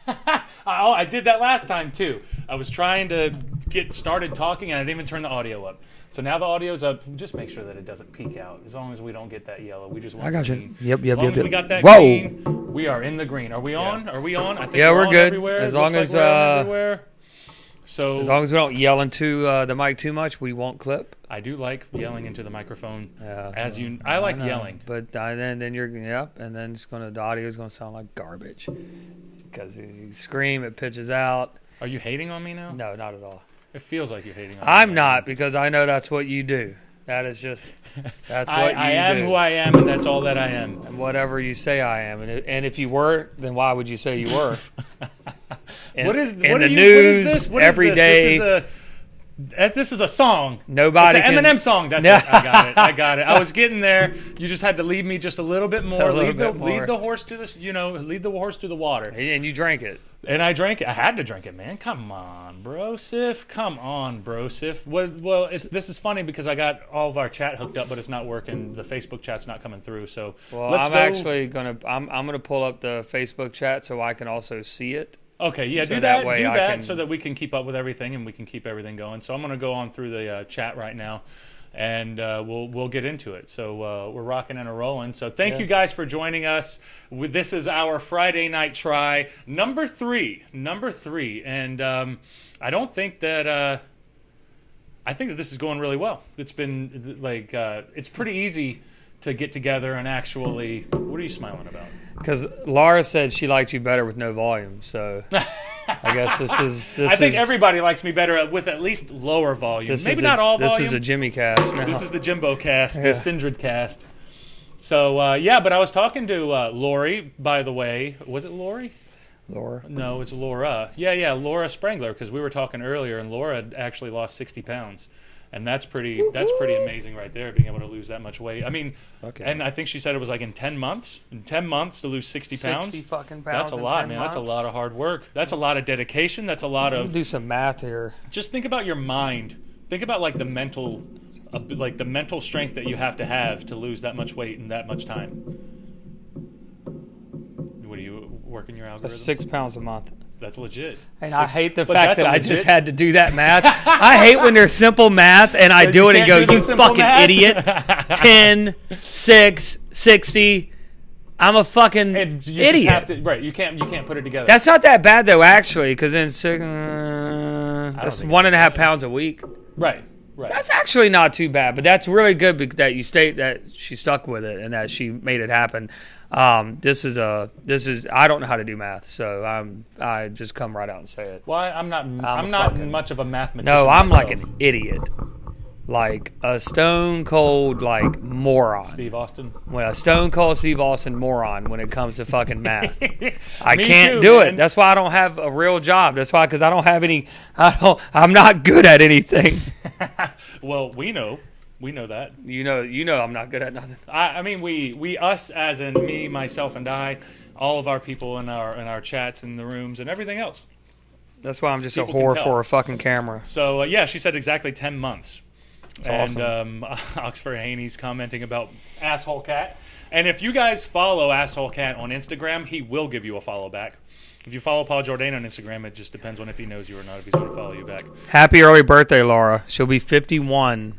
Oh, I did that last time too. I was trying to get started talking and I didn't even turn the audio up. So now the audio's up. Just make sure that it doesn't peak out. As long as we don't get that yellow, we just want I got green. you. Yep. As long as we got that Whoa. green, we are in the green. Are we on? Are we on? I think Yeah, we're on good. Everywhere. As It long looks as like we're on everywhere. So as long as we don't yell into the mic too much, we won't clip. I do like yelling into the microphone. Yeah, I like know. yelling. But then you're and then the audio is gonna sound like garbage because you scream, it pitches out. Are you hating on me now? No, not at all. It feels like you're hating on me. I'm not, because I know that's what you do. That's what I you am do. who I am, and that's all that I am. And whatever you say I am, and if you were, then why would you say you were? What is in what the are you, news what is this? What every is this? day? This is a song. Nobody It's an can. Eminem song. That's it. I got it. I was getting there. You just had to lead me just a little bit more. Lead the horse to this. Lead the horse to the water. And you drank it. And I drank it. I had to drink it, man. Come on, bro, Sif. Come on, bro, Sif. Well, this is funny because I got all of our chat hooked up, but it's not working. The Facebook chat's not coming through. So actually gonna. I'm gonna pull up the Facebook chat so I can also see it. Okay, yeah, So do that that. way Do I that can- so that we can keep up with everything and we can keep everything going. So I'm going to go on through the chat right now, and we'll get into it. So we're rocking and a rolling. So thank you guys for joining us. This is our Friday night try number three, and I don't think that I think that this is going really well. It's been like it's pretty easy to get together and actually. What are you smiling about? Because Laura said she liked you better with no volume, so I guess this is. I think everybody likes me better with at least lower volume. Maybe not all volume. This is a Jimmy cast now. This is the Jimbo cast, the Sinndred cast. So, but I was talking to Lori, by the way. Was it Lori? Laura? No, it's Laura. Yeah, Laura Sprangler, because we were talking earlier, and Laura had actually lost 60 pounds. And that's pretty amazing right there, being able to lose that much weight. I mean, and I think she said it was like in 10 months. In 10 months to lose 60 pounds. 60 fucking pounds. That's a lot, man. That's a lot of hard work. That's a lot of dedication. That's a lot of. Do some math here. Just think about your mind. Think about like the mental strength that you have to lose that much weight in that much time. What are you working your algorithm? That's 6 pounds a month. That's legit. And I hate the but fact that's that a I legit- just had to do that math. I hate when there's simple math and I do it and go, can't do the you simple fucking math." idiot. 10, 6, 60. I'm a fucking And you just idiot. have to, right? You can't put it together. That's not that bad though, actually, because then that's think 1.5 pounds a week. right. That's actually not too bad, but that's really good that you state that she stuck with it and that she made it happen. This is I don't know how to do math, so I just come right out and say it. Well, I'm not much of a mathematician. No, I'm myself. like an idiot, like a stone cold like moron. Steve Austin. When a stone cold Steve Austin moron when it comes to fucking math. I Me can't too, do man. it. That's why I don't have a real job. That's why, because I don't have any. I'm not good at anything. Well, we know that. You know, I'm not good at nothing. I mean, we us as in me, myself, and I, all of our people in our chats in the rooms and everything else. That's why I'm just People a whore can tell. for a fucking camera. So she said exactly 10 months. That's awesome. Oxford Haney's commenting about Asshole Cat. And if you guys follow Asshole Cat on Instagram, he will give you a follow back. If you follow Paul Jordane on Instagram, it just depends on if he knows you or not, if he's going to follow you back. Happy early birthday, Laura. She'll be 51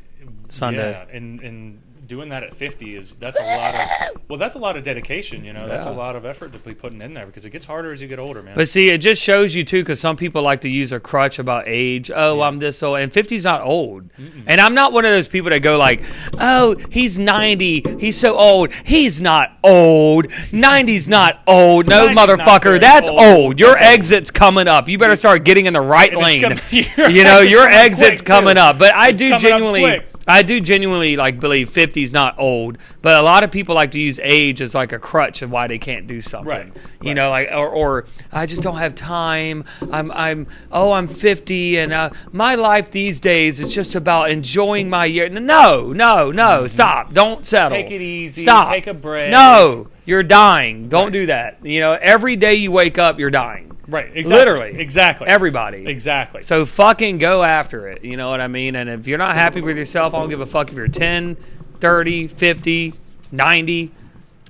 Sunday. Yeah, and doing that at 50 that's a lot of dedication, That's a lot of effort to be putting in there because it gets harder as you get older, man. But see, it just shows you too, because some people like to use a crutch about age. Oh, I'm this old, and 50's not old. And I'm not one of those people that go like, "Oh, he's 90, he's so old." He's not old. 90's not old. No, 90's not motherfucker, very that's old. Your That's old. exit's coming up. You better start getting in the right And lane. your Your exit's exit's coming coming quick, up. But I It's do coming up genuinely. quick. I do genuinely like believe 50 is not old, but a lot of people like to use age as like a crutch of why they can't do something. Right. You know, like or I just don't have time. I'm 50 and my life these days is just about enjoying my year. No, stop. Don't settle. Take it easy. Stop. Take a break. No, you're dying. Don't do that. Every day you wake up, you're dying. Right. Exactly. Literally. Exactly. Everybody. Exactly. So fucking go after it. You know what I mean? And if you're not happy with yourself, I don't give a fuck if you're 10, 30, 50, 90.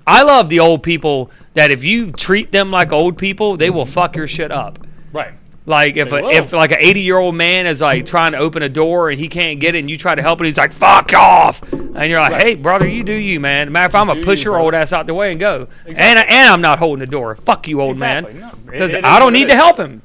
I love the old people that if you treat them like old people, they will fuck your shit up. Right. Like if like an 80-year-old man is like trying to open a door and he can't get it and you try to help him, he's like, fuck off. And you're like, hey, brother, you do you, man. Matter of fact, I'm going to push your old ass out the way and go. Exactly. And I'm not holding the door. Fuck you, old man. Because I don't need to help him.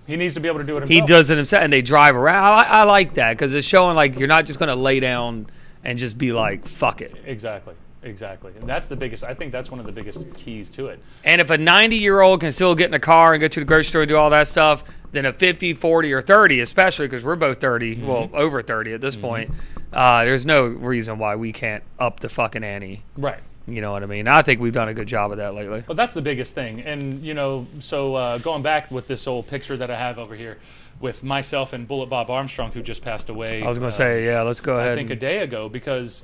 He needs to be able to do it himself. He does it himself, and they drive around. I like that because it's showing like you're not just going to lay down and just be like, fuck it. Exactly. And that's the biggest, I think that's one of the biggest keys to it. And if a 90-year-old can still get in a car and go to the grocery store and do all that stuff, then a 50, 40, or 30, especially because we're both 30, well, over 30 at this point, there's no reason why we can't up the fucking ante. Right. You know what I mean? I think we've done a good job of that lately. But that's the biggest thing. And, so going back with this old picture that I have over here with myself and Bullet Bob Armstrong, who just passed away. I was going to say, yeah, let's go ahead. I think a day ago because,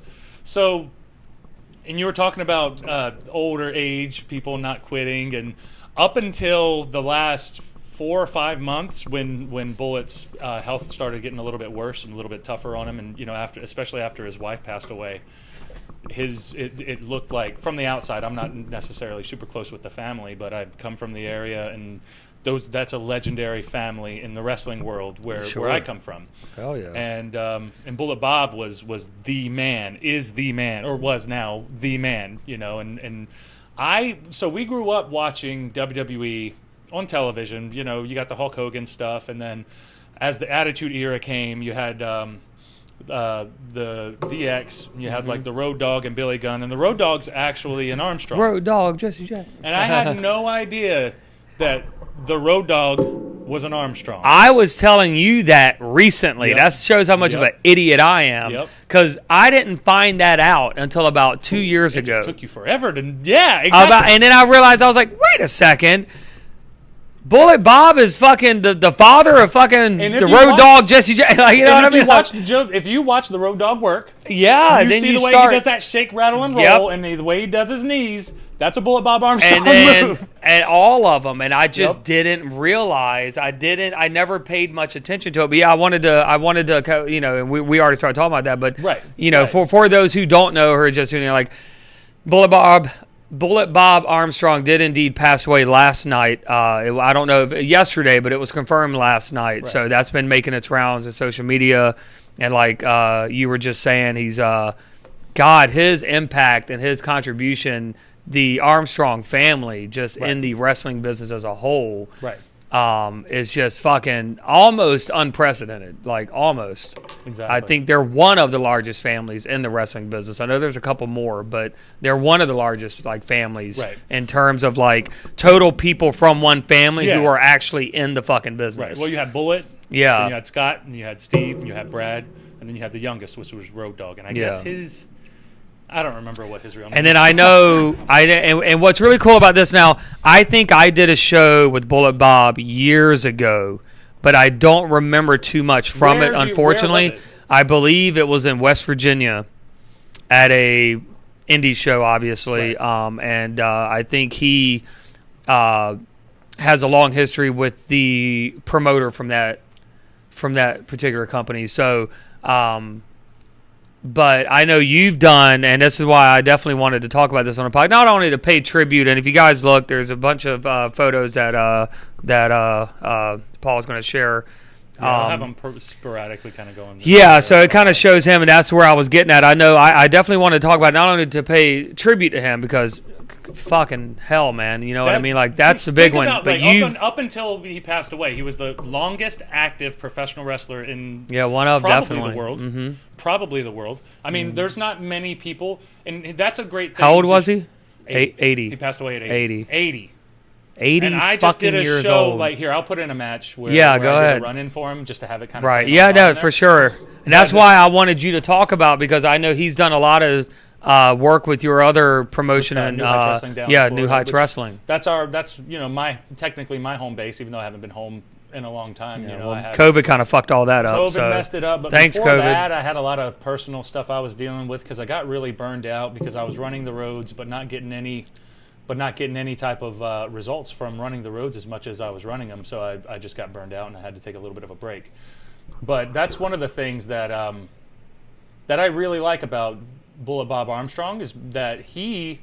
and you were talking about older age people not quitting, and up until the last 4 or 5 months when Bullet's health started getting a little bit worse and a little bit tougher on him, and especially after his wife passed away, it looked like from the outside. I'm not necessarily super close with the family, but I've come from the area, and that's a legendary family in the wrestling world where I come from. Hell yeah. And Bullet Bob was the man, is the man, or was now the man, so we grew up watching WWE on television. You got the Hulk Hogan stuff, and then as the Attitude Era came, you had the DX, you had like the Road Dogg and Billy Gunn, and the Road Dogg's actually an Armstrong. Road Dogg, Jesse Jack. And I had no idea that the Road Dogg was an Armstrong. I was telling you that recently. Yep. That shows how much of an idiot I am. Because I didn't find that out until about 2 years ago. It took you forever to, exactly. And then I realized, I was like, wait a second. Bullet Bob is fucking the father of fucking the Road Dogg, Jesse J. Like, you know what I mean? If you watch the Road Dogg work, then see you the way start, he does that shake, rattle, and roll, and the way he does his knees, that's a Bullet Bob Armstrong move. And all of them, and I just didn't realize. I never paid much attention to it. But yeah, I wanted to, and we already started talking about that. But for those who don't know her, just like Bullet Bob Armstrong did indeed pass away last night. I don't know if yesterday, but it was confirmed last night. Right. So that's been making its rounds in social media. And like you were just saying, he's his impact and his contribution, the Armstrong family, just in the wrestling business as a whole, is just fucking almost unprecedented. Like almost. Exactly. I think they're one of the largest families in the wrestling business. I know there's a couple more, but they're one of the largest like families in terms of like total people from one family who are actually in the fucking business. Right. Well, you had Bullet. Yeah. Then you had Scott, and you had Steve, and you had Brad, and then you had the youngest, which was Road Dogg. And I guess I don't remember what his real name was. And then I know, and what's really cool about this now, I think I did a show with Bullet Bob years ago, but I don't remember too much from it, unfortunately. Where was it? I believe it was in West Virginia at a indie show, obviously. And I think he has a long history with the promoter from that particular company. So, but I know you've done, and this is why I definitely wanted to talk about this on the podcast, not only to pay tribute, and if you guys look, there's a bunch of photos that Paul's going to share. I'll have them sporadically kind of going. So it kind of shows him, and that's where I was getting at. I know I definitely want to talk about it, not only to pay tribute to him, because fucking hell, man, you know what I mean? Like, that's the big one. But up until he passed away, he was the longest active professional wrestler in definitely the world. Mm-hmm. Probably the world. I mean, there's not many people, and that's a great thing. How old was he? 80. He passed away at 80. 80 and I just did a years show old. Like here, I'll put in a match where, go I did ahead. a run in for him just to have it kind of right. Yeah, no, for sure. And that's why I wanted you to talk about, because I know he's done a lot of work with your other promotion and New Heights Wrestling New Heights Wrestling. That's technically my home base, even though I haven't been home in a long time. COVID kind of fucked all that up. COVID messed it up. But thanks, before COVID. that, I had a lot of personal stuff I was dealing with because I got really burned out because I was running the roads, but not getting any type of results from running the roads as much as I was running them. So I just got burned out and I had to take a little bit of a break. But that's one of the things that that I really like about Bullet Bob Armstrong is that he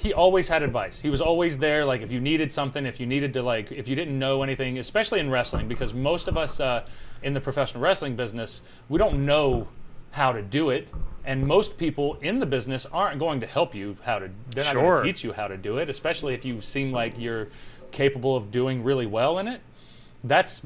he always had advice. He was always there. Like if you needed something, if you needed to if you didn't know anything, especially in wrestling, because most of us in the professional wrestling business, we don't know how to do it. And most people in the business aren't going to help you they're not going to teach you how to do it, especially if you seem like you're capable of doing really well in it. That's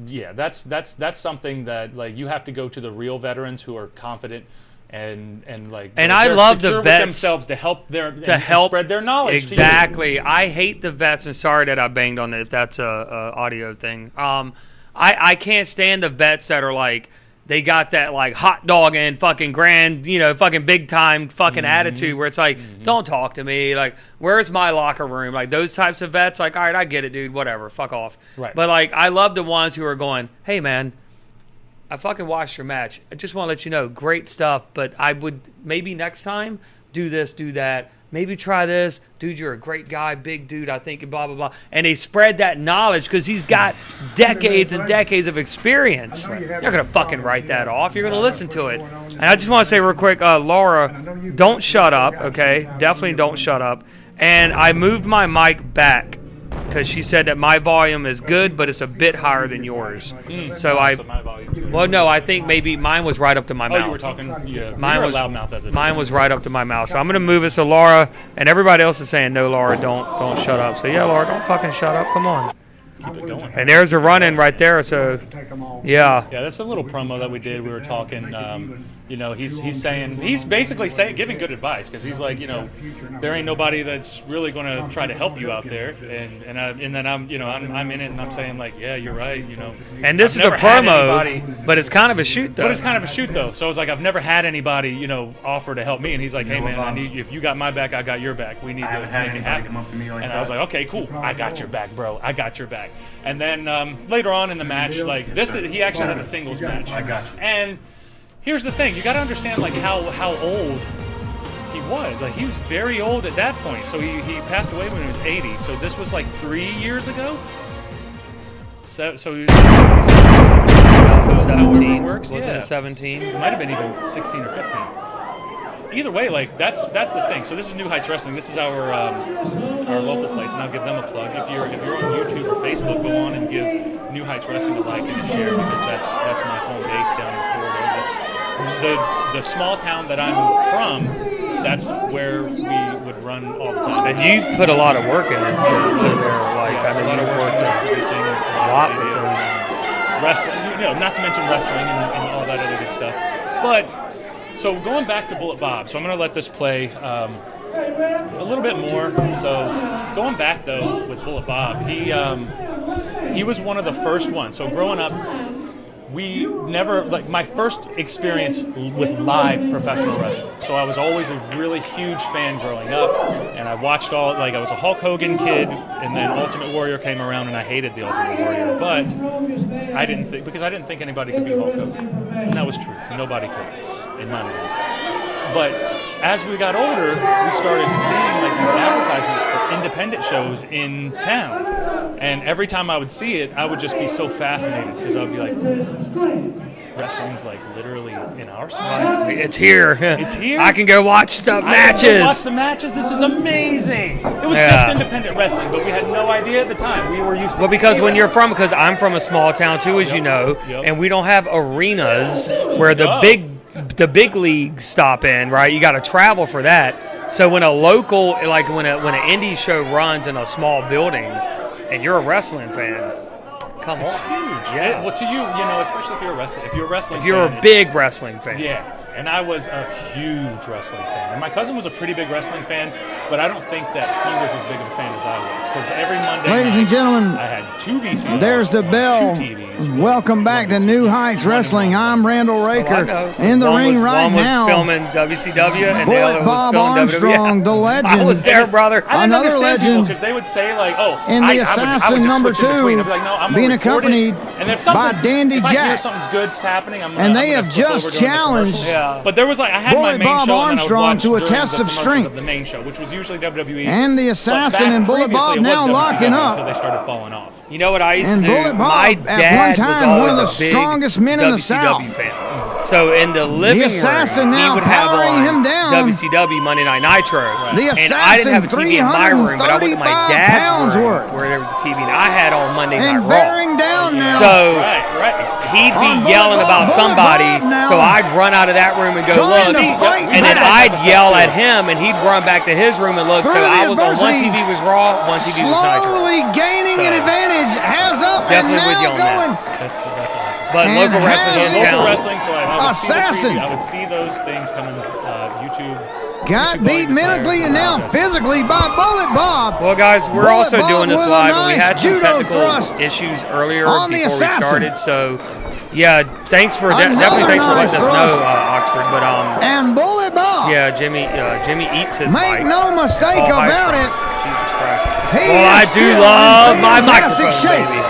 something that like you have to go to the real veterans who are confident and I love the vets themselves to help spread their knowledge. Exactly. I hate the vets, and sorry that I banged on it if that's a audio thing. I can't stand the vets that are like, they got that like hot dog and fucking grand, fucking big time fucking attitude where it's like, don't talk to me. Like, where's my locker room? Like those types of vets, like, all right, I get it, dude, whatever, fuck off. Right. But like, I love the ones who are going, hey man, I fucking watched your match. I just want to let you know, great stuff, but I would maybe next time do this, do that. Maybe try this. Dude, you're a great guy, big dude, I think, blah, blah, blah. And they spread that knowledge because he's got decades and decades of experience. You're not going to fucking write that off. You're going to listen to it. And I just want to say real quick, Laura, don't shut up, okay? Definitely don't shut up. And I moved my mic back because she said that my volume is good, but it's a bit higher than yours. So I think maybe mine was right up to my mouth. You were talking, mine was a loudmouth as it is. Mine was right up to my mouth. So I'm going to move it so Laura, and everybody else is saying, no, Laura, don't shut up. So yeah, Laura, don't fucking shut up. Come on. Keep it going. And there's a run-in right there, so yeah. Yeah, that's a little promo that we did. We were talking, he's basically giving good advice because he's like, there ain't nobody that's really going to try to help you out there. And then I'm in it and I'm saying like, yeah, you're right, And this is a promo, but it's kind of a shoot though. But it's kind of a shoot though. So it's like, I've never had anybody, offer to help me. And he's like, hey man, if you got my back, I got your back. We need to make it happen. And I was like, okay, cool. I got your back, bro. I got your back. And then later on in the match, like he actually has a singles match. I got you. And here's the thing: you got to understand like how old he was. Like he was very old at that point. So he passed away when he was 80. So this was like 3 years ago. So he was 17. Works. Wasn't Yeah. it 17? It might have been even 16 or 15. Either way, like that's the thing. So this is New Heights Wrestling. This is our local place, and I'll give them a plug. If you're on YouTube or Facebook, go on and give New Heights Wrestling a like and a share because that's my home base down in Florida. That's the small town that I'm from. That's where we would run all the time. And you put a lot of work into their a lot of work producing a lot of those. Wrestling, not to mention wrestling and all that other good stuff. But so going back to Bullet Bob, so I'm going to let this play a little bit more. So going back though with Bullet Bob, he was one of the first ones. So growing up, we never my first experience with live professional wrestling. So I was always a really huge fan growing up, and I watched I was a Hulk Hogan kid, and then Ultimate Warrior came around, and I hated the Ultimate Warrior, but I didn't think anybody could be Hulk Hogan, and that was true. Nobody could, in my mind. But as we got older, we started seeing these advertisements for independent shows in town. And every time I would see it, I would just be so fascinated because I would be like, wrestling's literally in our spot. It's here. It's here. I can go watch the matches. I can go watch the matches. This is amazing. It was just independent wrestling, but we had no idea at the time. We were used to. Well, because because I'm from a small town too, as you know, and we don't have arenas where the big leagues stop in, right? You got to travel for that. So when a local, when an indie show runs in a small building, and you're a wrestling fan, come it's on. Huge. Yeah. Well, to you, especially if you're a wrestling. If you're a big wrestling fan. Yeah. And I was a huge wrestling fan. And my cousin was a pretty big wrestling fan, but I don't think that he was as big of a fan as I was. Because every Monday Ladies night, and gentlemen, I had 2 VCRs. There's the bell. 2 TVs. Welcome back to New Heights Wrestling. I'm Randall Raker. In the ring right now. One was filming WCW, and the Bullet other was Bob filming Armstrong, WWF. the legend. I was there, brother. I didn't Another understand legend. because they would say in the Assassin number 2, being accompanied and if by Dandy if I hear Jack. something's good's happening, And they have just challenged But there was I had my Bullet main Bob show and Armstrong I would to a watch during test the of commercials strength. of the main show, which was usually WWE. And the Assassin But and Bullet previously Bob it was now WCW locking up. until they started falling off. You know what I used And to do? Bullet Bob, My at dad one time, was always one of the a big strongest men in the WCW South. fan. So in the living assassin room, he now would have powering on him down. WCW Monday Night Nitro. The And I didn't have a assassin, TV in my room, but I went to my 335 dad's pounds room worth. where there was a TV, and I had on Monday Night And Raw. bearing down now. So Right. he'd be On yelling Bullet about Bob, somebody, Bullet Bob now. so I'd run out of that room and go Trying look, to fight and then back. I'd yell at him, and he'd run back to his room and look. So Through the I was on one adversity, TV was Raw, one TV was Nitro. slowly gaining an So, advantage. Has up and definitely with you now on that. going. That's awesome. But And local has wrestling it. is Local down. wrestling, so I would Assassin. I would see those things coming YouTube. Got beat mentally and now physically by Bullet Bob. Well, guys, we're Bullet also Bob doing this with a live, and we nice had some judo technical thrust issues earlier on the before we assassin. started. So, yeah, thanks for Another definitely thanks for nice letting us thrust. know, Oxford. But And Bullet Bob. yeah, Jimmy eats his Make mic. no mistake Oh, hi, about Sean. it. Jesus Christ. He Well, I is do still love in my fantastic microphone, shape. baby.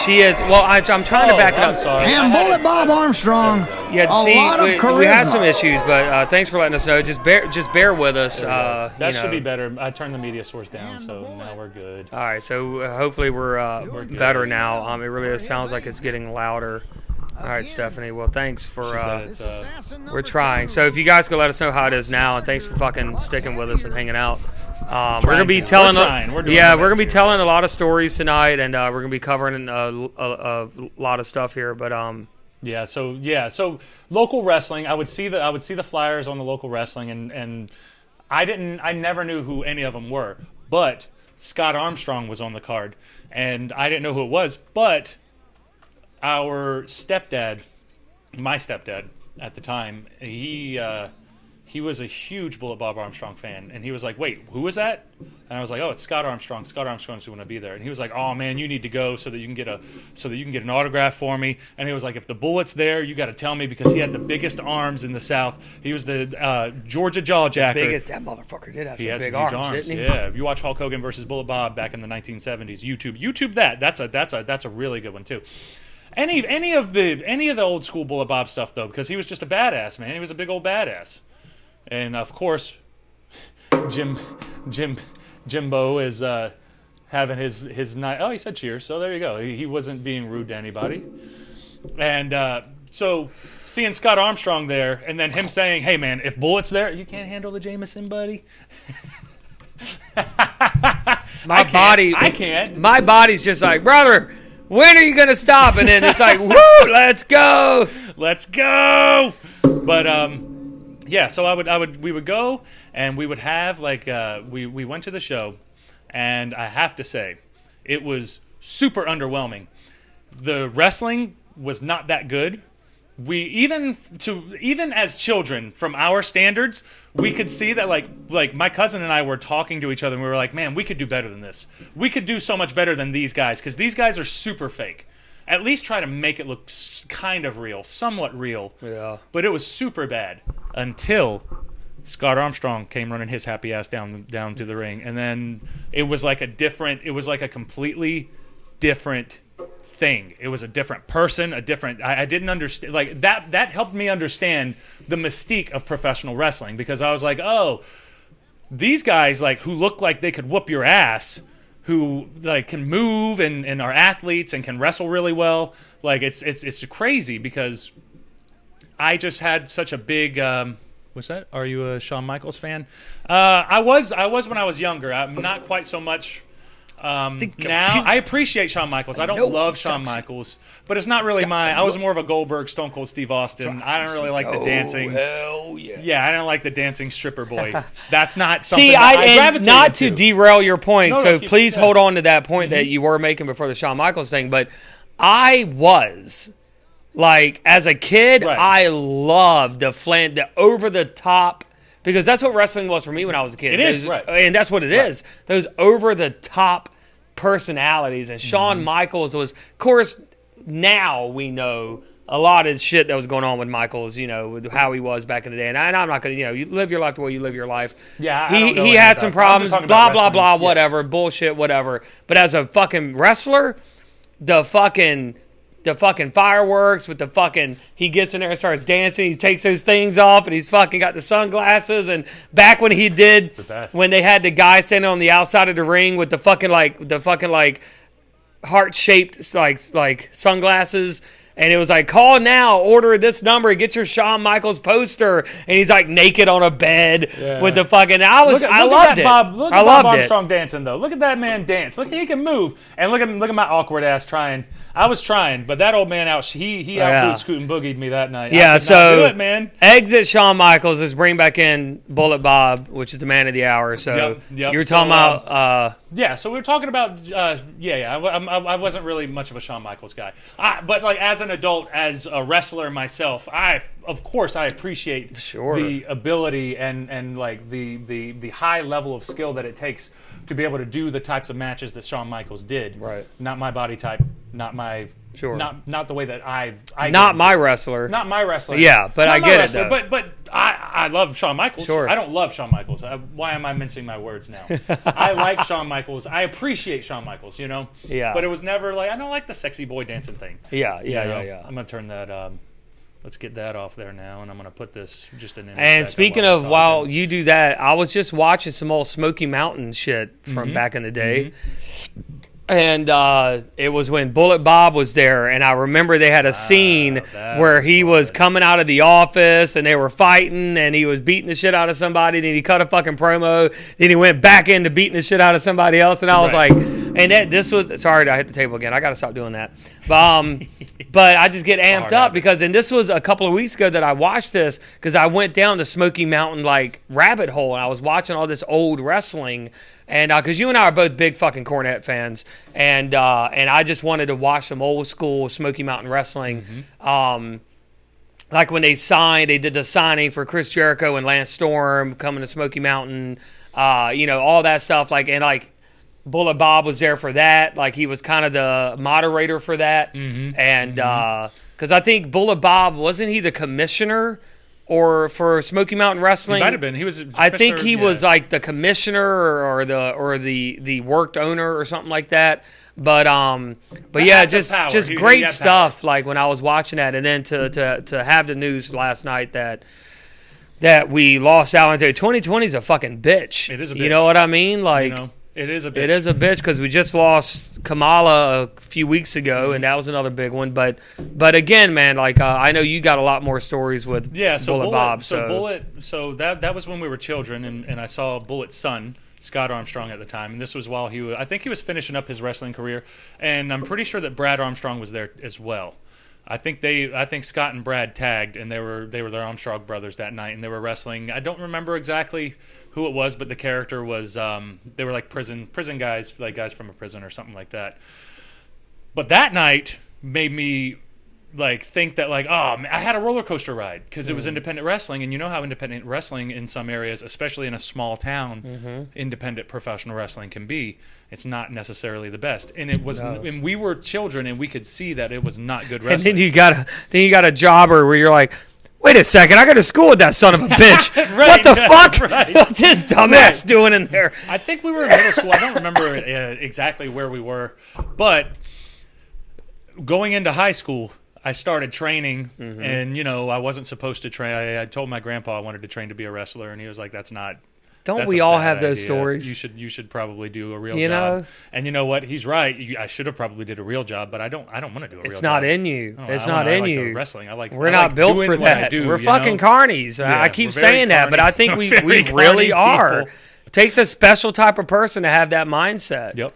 She is. Well, I'm trying to back it I'm up. sorry. And Bullet Bob Armstrong. Yeah, a see, lot of charisma. we had some issues, but thanks for letting us know. Just bear with us. That you should know. be better. I turned the media source down, so now we're good. All right, so hopefully we're better now. It really sounds like it's getting louder. All right, Stephanie. Well, thanks for. We're trying. So if you guys could let us know how it is now, and thanks for fucking sticking with us and hanging out. We're gonna be telling. We're doing yeah, our we're gonna best be here. telling a lot of stories tonight, and we're gonna be covering a lot of stuff here. But So local wrestling. I would see the flyers on the local wrestling, and I never knew who any of them were, but Scott Armstrong was on the card, and I didn't know who it was, but our stepdad, my stepdad at the time, he was a huge Bullet Bob Armstrong fan, and he was like, "Wait, who was that?" And I was like, "Oh, it's Scott Armstrong. Scott Armstrong's going to be there." And he was like, "Oh man, you need to go so that you can get an autograph for me." And he was like, "If the Bullet's there, you got to tell me because he had the biggest arms in the South. He was the Georgia Jawjacker. biggest that motherfucker did have He some had big some huge arms, didn't he? Yeah, if you watch Hulk Hogan versus Bullet Bob back in the 1970s, YouTube that. That's a really good one too." Any of the old school Bullet Bob stuff though, because he was just a badass, man. He was a big old badass. And of course, Jimbo is having his night. Oh, he said cheers. So there you go. He wasn't being rude to anybody. And so seeing Scott Armstrong there, and then him saying, "Hey man, if Bullet's there, you can't handle the Jameson, buddy." I can't. My body's just like, brother, when are you gonna stop? And then it's like, woo, let's go. But yeah, so we would go, and we would have we went to the show, and I have to say, it was super underwhelming. The wrestling was not that good. We even as children, from our standards, we could see that like my cousin and I were talking to each other, and we were like, man, we could do better than this. We could do so much better than these guys, because these guys are super fake. At least try to make it look kind of real, somewhat real. Yeah. But it was super bad until Scott Armstrong came running his happy ass down to the ring, and then it was like a completely different thing. It was a different person, I didn't understand, like that helped me understand the mystique of professional wrestling, because I was like, oh, these guys like who look like they could whoop your ass, who like can move and are athletes and can wrestle really well. Like it's crazy, because I just had such a big what's that? Are you a Shawn Michaels fan? I was when I was younger. I'm not quite so much now. I appreciate Shawn Michaels. I don't love Shawn Michaels, but it's not really I was more of a Goldberg, Stone Cold Steve Austin. I don't really like the dancing. Hell yeah. Yeah, I don't like the dancing stripper boy. That's not something See, that I and gravitated not to derail your point, No, so keep- please yeah. hold on to that point that you were making before the Shawn Michaels thing. But I was, like, as a kid, Right. I loved the over the top, because that's what wrestling was for me when I was a kid. It is, Those- right. And that's what it is. Those over the top personalities. And Mm-hmm. Shawn Michaels was, of course, now we know a lot of shit that was going on with Michaels, with how he was back in the day. And I'm not going to, you live your life the way you live your life. Yeah, I he don't know he anything had about some it. I'm just problems, talking blah, about blah, blah, wrestling. Yeah. whatever, bullshit, whatever. But as a fucking wrestler, the fucking fireworks with he gets in there and starts dancing, he takes those things off, and he's fucking got the sunglasses. And back when he did, best. when they had the guy standing on the outside of the ring with the fucking heart-shaped like sunglasses, and it was like, call now, order this number, get your Shawn Michaels poster, and he's like naked on a bed with the fucking. I loved it. Look at Bob Armstrong dancing though. Look at that man dance. Look, he can move, and look at my awkward ass trying. I was trying, but that old man he out scooting boogied me that night. Yeah, so do it, man. Exit Shawn Michaels is bring back in Bullet Bob, which is the man of the hour. So you were talking about. So we were talking about. I wasn't really much of a Shawn Michaels guy, but like as an adult, as a wrestler myself, of course I appreciate the ability and like the high level of skill that it takes to be able to do the types of matches that Shawn Michaels did. Right. Not my body type. Not my. Not the way that I not my wrestler. Not my wrestler. Yeah, but I get it though. But I love Shawn Michaels. Sure. I don't love Shawn Michaels. Why am I mincing my words now? I like Shawn Michaels. I appreciate Shawn Michaels, you know? Yeah. But it was never like, I don't like the sexy boy dancing thing. Yeah. I'm going to turn that, let's get that off there now, and I'm going to put this just in. And speaking of, while you do that, I was just watching some old Smoky Mountain shit from back in the day. And it was when Bullet Bob was there, and I remember they had a scene where he was coming out of the office, and they were fighting, and he was beating the shit out of somebody, then he cut a fucking promo, then he went back into beating the shit out of somebody else, and I was like, and this was, sorry, I hit the table again, I got to stop doing that, but I just get amped up, because, and this was a couple of weeks ago that I watched this, because I went down the Smoky Mountain, like, rabbit hole, and I was watching all this old wrestling. And because you and I are both big fucking Cornette fans, and I just wanted to watch some old school Smoky Mountain wrestling. Like when they did the signing for Chris Jericho and Lance Storm coming to Smoky Mountain, all that stuff. Like Bullet Bob was there for that. Like he was kind of the moderator for that. And because I think Bullet Bob, wasn't he the commissioner? Or for Smoky Mountain Wrestling, he might have been. He was. I think he was like the commissioner or the worked owner or something like that. But yeah, just great stuff. Like when I was watching that, and then to have the news last night that we lost out into 2020 is a fucking bitch. It is a bitch. You know what I mean? Like. It is a bitch. It is a bitch because we just lost Kamala a few weeks ago, and that was another big one. But again, man, like I know you got a lot more stories with Bullet Bob. So that was when we were children, and I saw Bullet's son, Scott Armstrong, at the time, and this was while I think he was finishing up his wrestling career, and I'm pretty sure that Brad Armstrong was there as well. I think Scott and Brad tagged, and they were the Armstrong brothers that night, and they were wrestling. I don't remember exactly who it was, but the character was they were like prison guys, like guys from a prison or something like that. But that night made me like think that like, oh, I had a roller coaster ride because it was independent wrestling, and you know how independent wrestling in some areas, especially in a small town, independent professional wrestling can be. It's not necessarily the best, and it was. And we were children, and we could see that it was not good wrestling. And then you got a jobber where you're like, wait a second, I go to school with that son of a bitch. What the fuck? What's this dumbass doing in there? I think we were in middle school. I don't remember exactly where we were, but going into high school, I started training, and I wasn't supposed to train. I told my grandpa I wanted to train to be a wrestler, and he was like, "That's not." Don't we all have those stories? You should probably do a real job. And you know what? He's right. I should have probably did a real job, but I don't want to do a real job. It's not in you. It's not in you. Wrestling. We're not built for that. We're fucking carnies. Yeah, I keep saying that, but I think we really are. It takes a special type of person to have that mindset. Yep.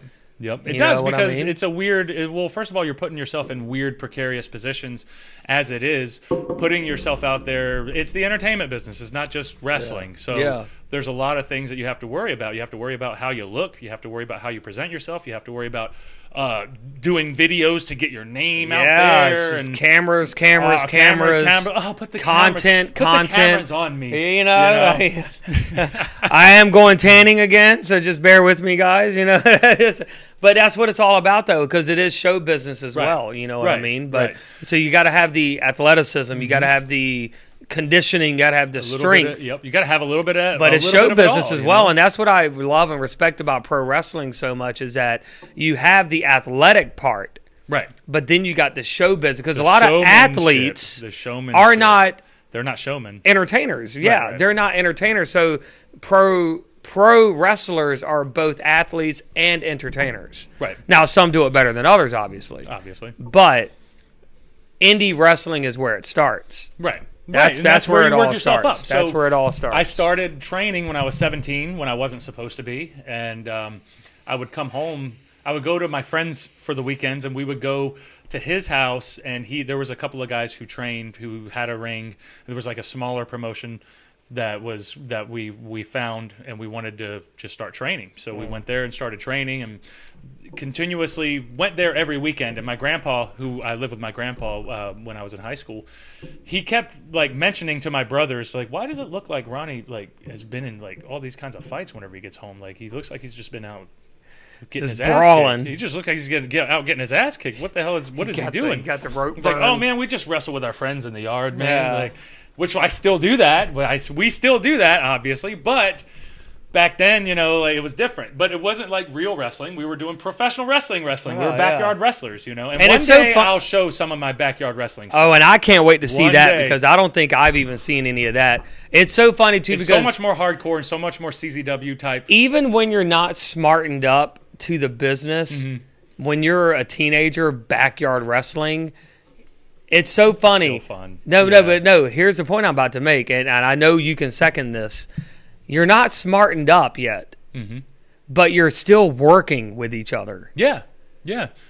It does, because it's a weird. Well, first of all, you're putting yourself in weird, precarious positions as it is, putting yourself out there. It's the entertainment business. It's not just wrestling. So there's a lot of things that you have to worry about. You have to worry about how you look. You have to worry about how you present yourself. You have to worry about doing videos to get your name out there. And cameras. Oh, put the content. Put the cameras on me. I am going tanning again, so just bear with me, guys. But that's what it's all about, though, because it is show business as well. You know what I mean? But so you got to have the athleticism. You got to have the conditioning. You got to have the strength. You got to have a little bit of. But it's show business as well, and that's what I love and respect about pro wrestling so much, is that you have the athletic part, right? But then you got the show business, because a lot of athletes are not. They're not showmen. Entertainers, they're not entertainers. So pro wrestlers are both athletes and entertainers. Right. Now, some do it better than others, obviously. But indie wrestling is where it starts. Right. That's where it all starts. So that's where it all starts. I started training when I was 17, when I wasn't supposed to be, and I would come home. I would go to my friends for the weekends, and we would go to his house. And there was a couple of guys who trained, who had a ring. There was like a smaller promotion that we found, and we wanted to just start training. So we went there and started training, and continuously went there every weekend. And my grandpa, who I lived with my grandpa when I was in high school, he kept like mentioning to my brothers, like, why does it look like Ronnie like has been in like all these kinds of fights whenever he gets home? Like, he looks like he's just been out getting his ass kicked. He just looks like he's getting his ass kicked. What the hell is he doing? He got the rope. He's like, oh man, we just wrestle with our friends in the yard, man. Yeah. Like, which I still do that. We still do that, obviously, but back then, like, it was different. But it wasn't like real wrestling. We were doing professional wrestling. We were backyard wrestlers, And one it's day so I'll show some of my backyard wrestling stuff. Oh, and I can't wait to see One that day. because I don't think I've even seen any of that. It's so funny, too, It's because so much more hardcore and so much more CZW type. Even when you're not smartened up to the business, when you're a teenager, backyard wrestling, it's so funny. Still fun. No, here's the point I'm about to make, and I know you can second this. You're not smartened up yet, but you're still working with each other. Yeah.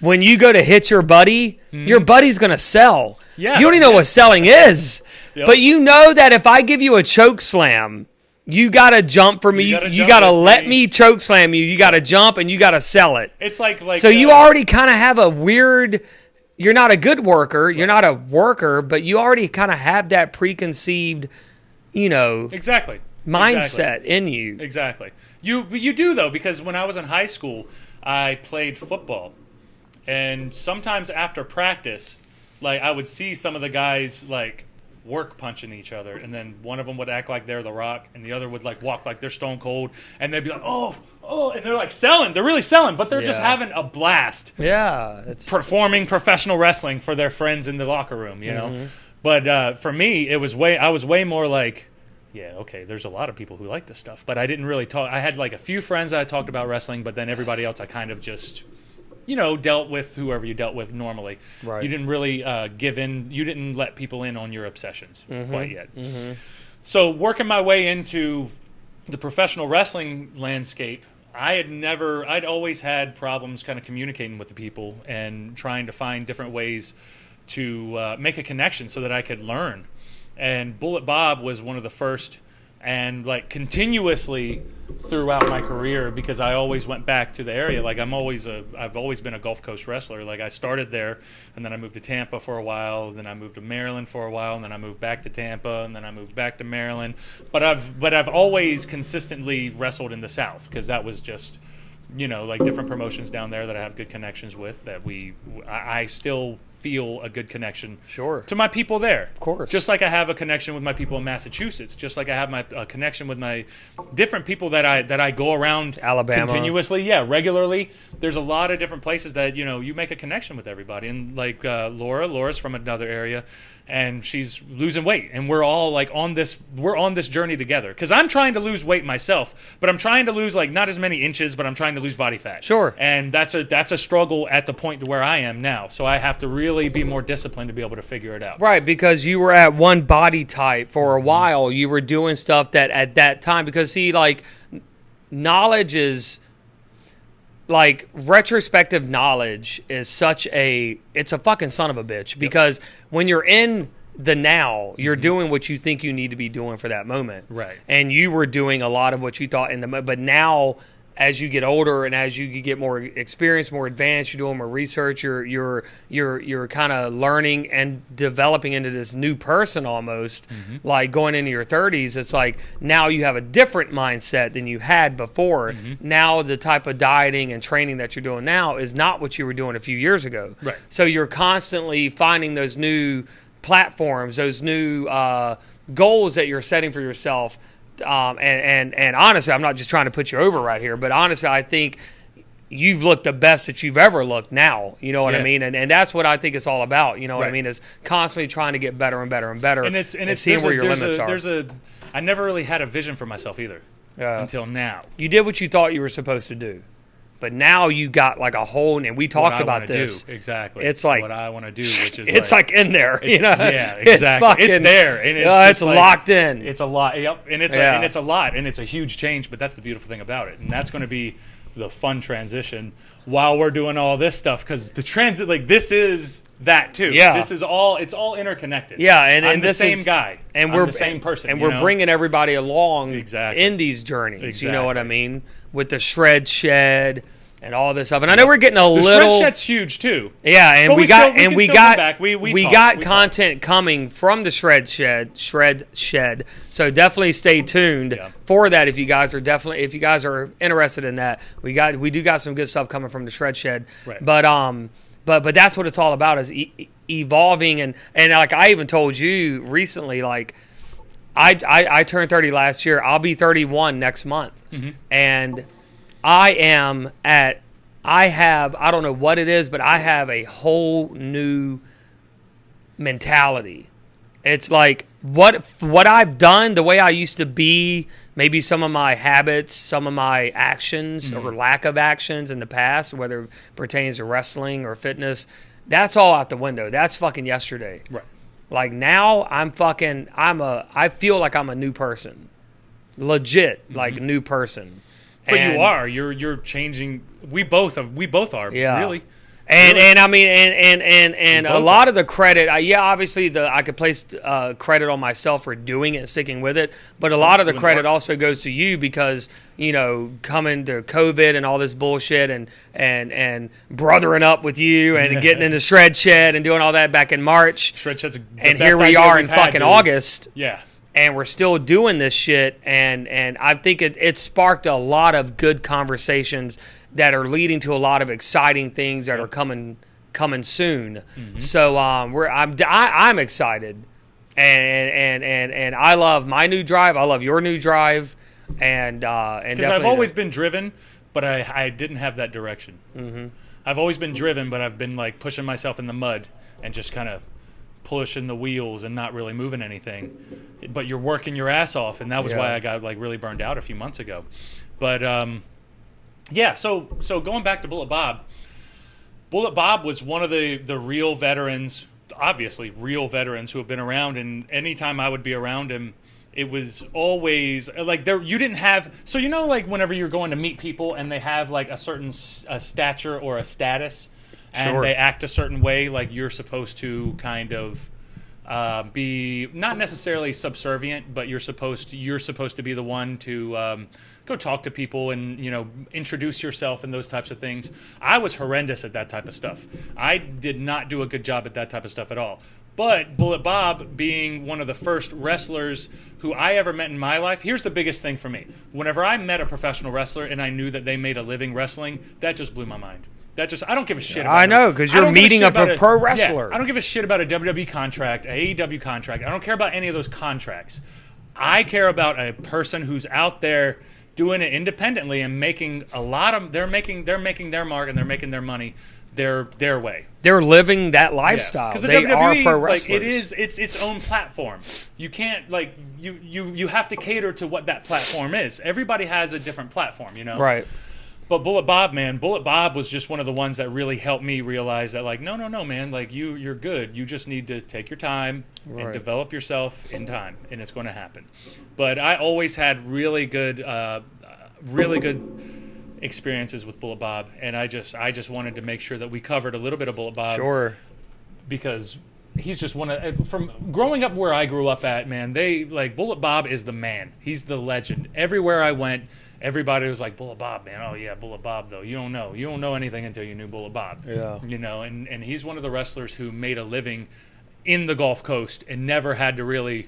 When you go to hit your buddy, your buddy's going to sell. Yeah. You don't even know what selling is, but you know that if I give you a choke slam, you got to jump for me. You got to let me choke slam you. You got to jump and you got to sell it. It's like so you already kind of have a weird. You're not a good worker. You're not a worker, but you already kind of have that preconceived, exactly mindset in you. Exactly. You do though, because when I was in high school, I played football, and sometimes after practice, like, I would see some of the guys like work punching each other, and then one of them would act like they're The Rock, and the other would like walk like they're Stone Cold, and they'd be like, oh, and they're like selling. They're really selling, but they're just having a blast. Yeah, it's performing professional wrestling for their friends in the locker room, know. But for me, I was way more like, yeah, okay, there's a lot of people who like this stuff, but I didn't really talk. I had like a few friends that I talked about wrestling, but then everybody else I kind of just dealt with whoever you dealt with normally. Right. You didn't really give in. You didn't let people in on your obsessions quite yet. So working my way into the professional wrestling landscape, I'd always had problems kind of communicating with the people and trying to find different ways to make a connection so that I could learn. And Bullet Bob was one of the first, and like continuously throughout my career, because I always went back to the area. Like I've always been a Gulf Coast wrestler. Like I started there, and then I moved to Tampa for a while, and then I moved to Maryland for a while, and then I moved back to Tampa, and then I moved back to Maryland. But I've always consistently wrestled in the South, because that was just, like different promotions down there that I have good connections with, that I still feel a good connection to my people there. Of course. Just like I have a connection with my people in Massachusetts, just like I have my connection with my different people that I go around Alabama continuously, regularly. There's a lot of different places that you make a connection with everybody. And like Laura's from another area, and she's losing weight, and we're all like on this journey together, because I'm trying to lose weight myself, but I'm trying to lose like not as many inches, but I'm trying to lose body fat. Sure. And that's a struggle at the point to where I am now, so I have to really be more disciplined to be able to figure it out. Right, because you were at one body type for a while. You were doing stuff that at that time, because see, like, knowledge is like retrospective knowledge is it's a fucking son of a bitch, because when you're in the now, you're doing what you think you need to be doing for that moment. Right. And you were doing a lot of what you thought in the moment, but now as you get older and as you get more experience, more advanced, you're doing more research, you're kind of learning and developing into this new person almost, like going into your 30s. It's like now you have a different mindset than you had before. Now the type of dieting and training that you're doing now is not what you were doing a few years ago. Right. So you're constantly finding those new platforms, those new goals that you're setting for yourself. And honestly, I'm not just trying to put you over right here, but honestly, I think you've looked the best that you've ever looked now. You know what I mean? And that's what I think it's all about. You know what I mean? Is constantly trying to get better and better and better, and seeing where your limits are. I never really had a vision for myself either until now. You did what you thought you were supposed to do. But now you got like a whole, and we talked about this. Exactly. It's like what I want to do, which is it's like in there, Yeah, exactly. It's fucking it's there, and it's like, locked in. It's a lot. Yep, and it's a lot, and it's a huge change. But that's the beautiful thing about it, and that's going to be the fun transition while we're doing all this stuff, because the transit, like, this is that too. Yeah, this is all. It's all interconnected. Yeah, and I'm this the same is, guy, and we're the same person, and we're bringing everybody along exactly in these journeys. Exactly. You know what I mean? With the shred shed and all this stuff. And I know we're getting the little shred shed's huge too. Yeah, and but we got got content coming from the shred shed. So definitely stay tuned for that if you guys are interested in that. We do got some good stuff coming from the shred shed. Right. But that's what it's all about, is evolving, and like I even told you recently, like I turned 30 last year. I'll be 31 next month. Mm-hmm. And I don't know what it is, but I have a whole new mentality. It's like what I've done, the way I used to be, maybe some of my habits, some of my actions or lack of actions in the past, whether it pertains to wrestling or fitness, that's all out the window. That's fucking yesterday. Right. Like now I feel like I'm a new person. Legit, like new person. But you are. You're changing. We both are. Yeah. Really. And I mean, and a lot of the credit, obviously I could place credit on myself for doing it and sticking with it, but a lot of the credit also goes to you, because coming to COVID and all this bullshit and brothering up with you and getting in the shred shed and doing all that back in March. Shred shed's and here we are in fucking August. Yeah. And we're still doing this shit, and I think it sparked a lot of good conversations that are leading to a lot of exciting things that are coming soon. Mm-hmm. So I'm excited, and I love my new drive. I love your new drive, and because I've always been driven, but I didn't have that direction. Mm-hmm. I've always been driven, but I've been like pushing myself in the mud and just kind of pushing the wheels and not really moving anything. But you're working your ass off, and that was why I got like really burned out a few months ago. But so going back to Bullet Bob was one of the real veterans, obviously real veterans who have been around, and anytime I would be around him, it was always like you didn't have, so like whenever you're going to meet people and they have like a certain stature or a status, and they act a certain way, like you're supposed to kind of be not necessarily subservient, but you're supposed to be the one to go talk to people and introduce yourself and those types of things. I was horrendous at that type of stuff. I did not do a good job at that type of stuff at all. But Bullet Bob, being one of the first wrestlers who I ever met in my life, here's the biggest thing for me. Whenever I met a professional wrestler and I knew that they made a living wrestling, that just blew my mind. I don't give a shit about it. I know, because you're meeting a pro wrestler. Yeah, I don't give a shit about a WWE contract, an AEW contract. I don't care about any of those contracts. I care about a person who's out there doing it independently and making a lot of they're making their mark and they're making their money their way. They're living that lifestyle. Because they WWE, are pro wrestlers. Like, it's its own platform. You can't you have to cater to what that platform is. Everybody has a different platform, Right. But Bullet Bob was just one of the ones that really helped me realize that, like, no, man, like you're good. You just need to take your time and develop yourself in time, and it's going to happen. But I always had really good experiences with Bullet Bob, and I just wanted to make sure that we covered a little bit of Bullet Bob. Sure. Because he's just from growing up where I grew up at, man, Bullet Bob is the man. He's the legend. Everywhere I went, everybody was like, Bullet Bob, man. Oh, yeah, Bullet Bob, though. You don't know anything until you knew Bullet Bob. Yeah. And he's one of the wrestlers who made a living in the Gulf Coast and never really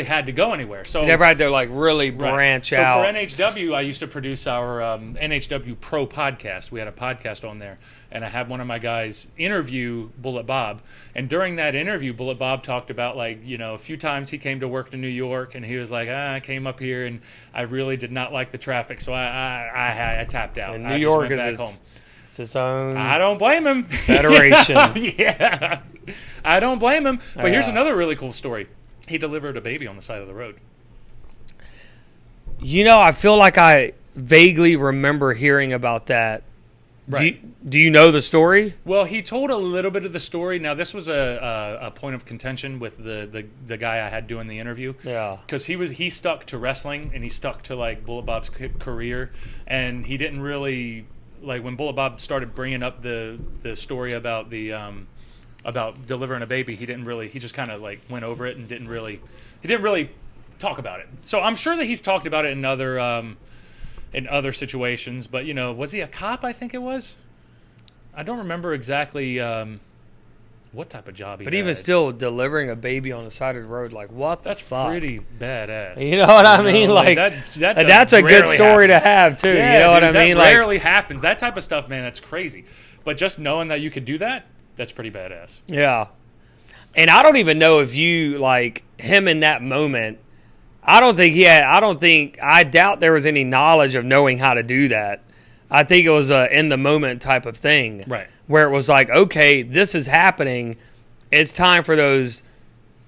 had to go anywhere. So never had to really branch out. So for NHW, I used to produce our NHW Pro podcast. We had a podcast on there, and I had one of my guys interview Bullet Bob. And during that interview, Bullet Bob talked about a few times he came to work to New York, and he was like, I came up here and I really did not like the traffic, so I tapped out. And New York is it's its own. I don't blame him. Federation. Yeah, I don't blame him. But here's another really cool story. He delivered a baby on the side of the road. I feel like vaguely remember hearing about that. Right. Do you know the story? Well, he told a little bit of the story. Now, this was a point of contention with the guy I had doing the interview. Yeah. Because he stuck to wrestling and he stuck to like Bullet Bob's career, and he didn't really like when Bullet Bob started bringing up the story about about delivering a baby. He just kind of like went over it and didn't really talk about it. So I'm sure that he's talked about it in other situations, but was he a cop? I think it was. I don't remember exactly what type of job he had. But even still, delivering a baby on the side of the road, like what the fuck? That's pretty badass. You know what I mean? Like that's a good story to have too. Yeah, you know what I mean? That rarely happens. That type of stuff, man. That's crazy. But just knowing that you could do that, that's pretty badass. Yeah. And I don't even know if you like him in that moment. I doubt there was any knowledge of knowing how to do that. I think it was a in the moment type of thing. Right. Where it was like, okay, this is happening. It's time for those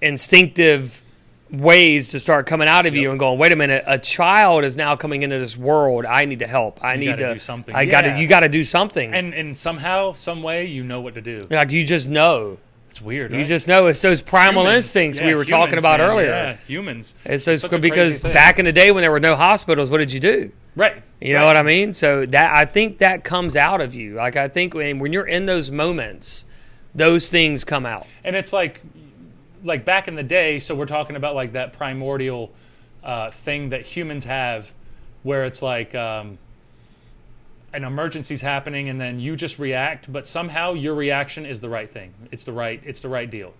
instinctive ways to start coming out of you and going, wait a minute, a child is now coming into this world. I need to help. I need to do something. You got to do something. And somehow, some way, you know what to do. Like you just know. It's weird, You right? just know. It's those primal instincts we were talking about earlier. Yeah, humans. It's those, Such a because crazy thing. back in the day when there were no hospitals, what did you do? Right. You know what I mean? So that I think that comes out of you. Like I think when you're in those moments, those things come out. And it's like back in the day, so we're talking about like that primordial thing that humans have where it's like an emergency's happening and then you just react, but somehow your reaction is the right thing. It's the right deal.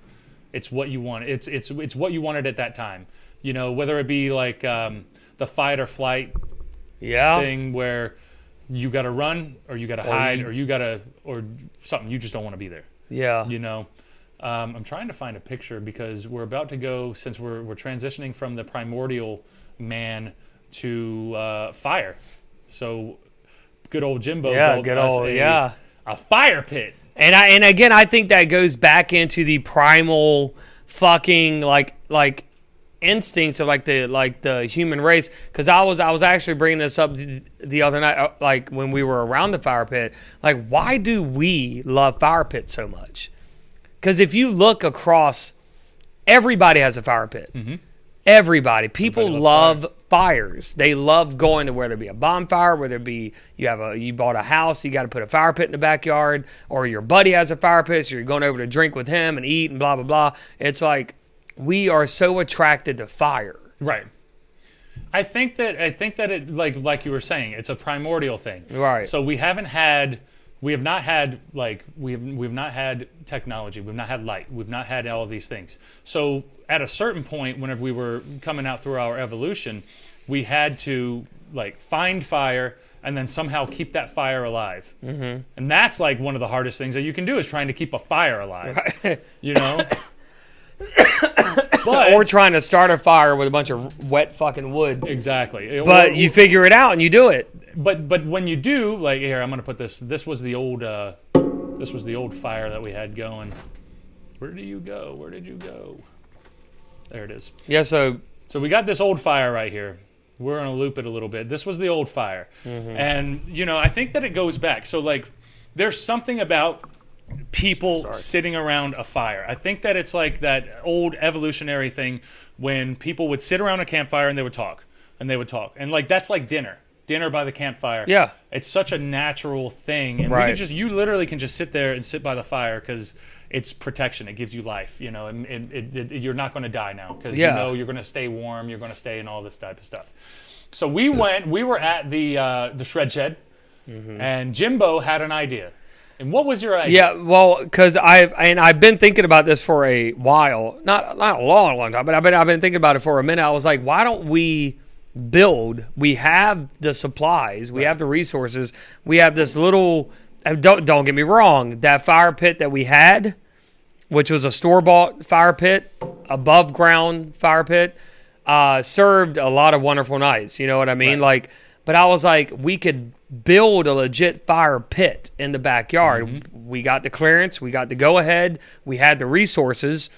It's what you want. It's what you wanted at that time. Whether it be like the fight or flight thing where you got to run or you got to hide or something. You just don't want to be there. Yeah. I'm trying to find a picture because we're about to go, since we're transitioning from the primordial man to fire. So good old Jimbo built us a fire pit. And again, I think that goes back into the primal fucking like instincts of like the human race. Because I was actually bringing this up the other night, like when we were around the fire pit. Like, why do we love fire pits so much? Because if you look across, everybody has a fire pit. Mm-hmm. Everybody. People love fires. They love going to whether it be a bonfire, whether it be you bought a house, you got to put a fire pit in the backyard, or your buddy has a fire pit, so you're going over to drink with him and eat and blah, blah, blah. It's like we are so attracted to fire. Right. I think that it like you were saying, it's a primordial thing. Right. So we have not had technology, we've not had light, we've not had all of these things. So at a certain point, whenever we were coming out through our evolution, we had to like find fire and then somehow keep that fire alive. Mm-hmm. And that's like one of the hardest things that you can do is trying to keep a fire alive. Right. Or trying to start a fire with a bunch of wet fucking wood. Exactly. But you figure it out and you do it. But when you do, like here, I'm gonna put this. This was the old fire that we had going. Where did you go? There it is. Yeah. So we got this old fire right here. We're gonna loop it a little bit. This was the old fire, and I think that it goes back. So like, there's something about people sitting around a fire. I think that it's like that old evolutionary thing when people would sit around a campfire and they would talk and like that's like dinner by the campfire. Yeah, it's such a natural thing, and you literally can just sit there and sit by the fire because it's protection. It gives you life, and you're not going to die now because you're going to stay warm, you're going to stay in all this type of stuff. So we were at the shred shed, and Jimbo had an idea. And what was your idea? Yeah, well, because I've been thinking about this for a while, not a long time, but I've been thinking about it for a minute. I was like, why don't we build? We have the supplies, we have the resources, we have this little. Don't get me wrong, that fire pit that we had, which was a store-bought fire pit, above ground fire pit, served a lot of wonderful nights. You know what I mean? Right. But I was like, we could build a legit fire pit in the backyard. Mm-hmm. We got the clearance, we got the go-ahead, we had the resources,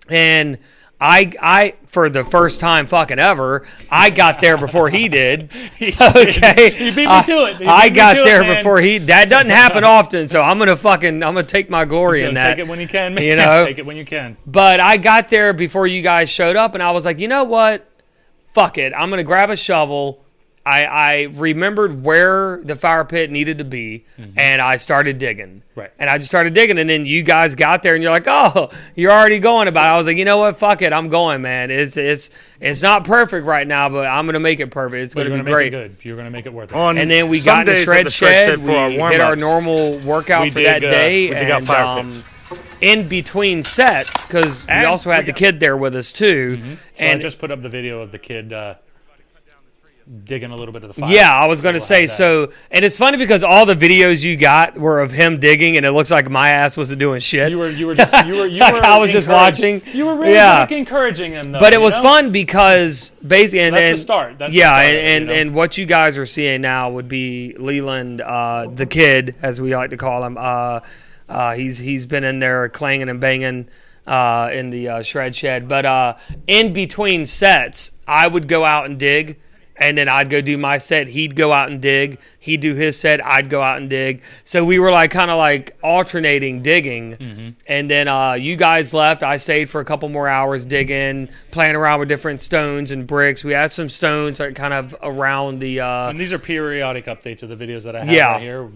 and I for the first time fucking ever, I got there before he did. Okay, You beat me to it. I got there before he. That doesn't happen often, so I'm gonna take my glory in that. Take it when you can, man. You know, take it when you can. But I got there before you guys showed up, and I was like, you know what? Fuck it. I'm gonna grab a shovel. I remembered where the fire pit needed to be, and I started digging. Right. And I just started digging, and then you guys got there, and you're like, "Oh, you're already going about it." I was like, "You know what? Fuck it, I'm going, man. It's not perfect right now, but I'm gonna make it perfect. It's gonna be great. Good. You're gonna make it worth it." And then we got in the shred shed. We hit our normal workout for that day, we dig out fire pits. In between sets, because we also had the kid there with us too. So I just put up the video of the kid digging a little bit of the fire. Yeah, I was going to say, so, and it's funny because all the videos you got were of him digging, and it looks like my ass wasn't doing shit. You were I was just watching. You were really encouraging him, though. But it was fun because basically, and that's the start. That's yeah, the start, and what you guys are seeing now would be Leland, the kid, as we like to call him. He's been in there clanging and banging in the shred shed. But in between sets, I would go out and dig. And then I'd go do my set. He'd go out and dig. He'd do his set. I'd go out and dig. So we were kind of alternating digging. And then you guys left. I stayed for a couple more hours digging, playing around with different stones and bricks. We had some stones kind of around the. And these are periodic updates of the videos that I have right here.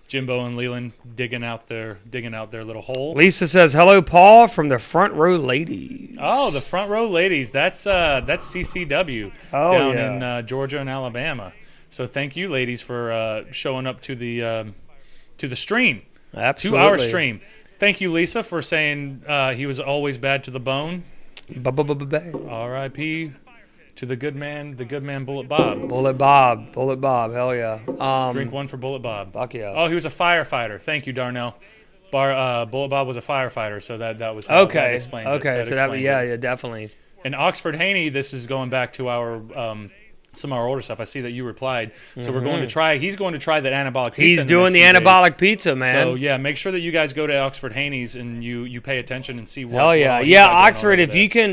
Jimbo and Leland digging out their little hole. Lisa says, "Hello, Paul from the Front Row Ladies." Oh, the Front Row Ladies. That's CCW down in Georgia and Alabama. So thank you, ladies, for showing up to the stream. Absolutely. 2-hour stream. Thank you, Lisa, for saying he was always bad to the bone. R.I.P. to the good man, Bullet Bob. Bullet Bob, hell yeah. Drink one for Bullet Bob. Fuck yeah. Oh, he was a firefighter. Thank you, Darnell. Bullet Bob was a firefighter, so that was okay. That explains it. Okay, so yeah, definitely. And Oxford Haney, this is going back to our some of our older stuff. I see that you replied. So we're going to try. He's going to try that anabolic pizza. He's doing the anabolic pizza, man. So yeah, make sure that you guys go to Oxford Haney's and you pay attention and see what. Hell yeah, yeah, Oxford. If you can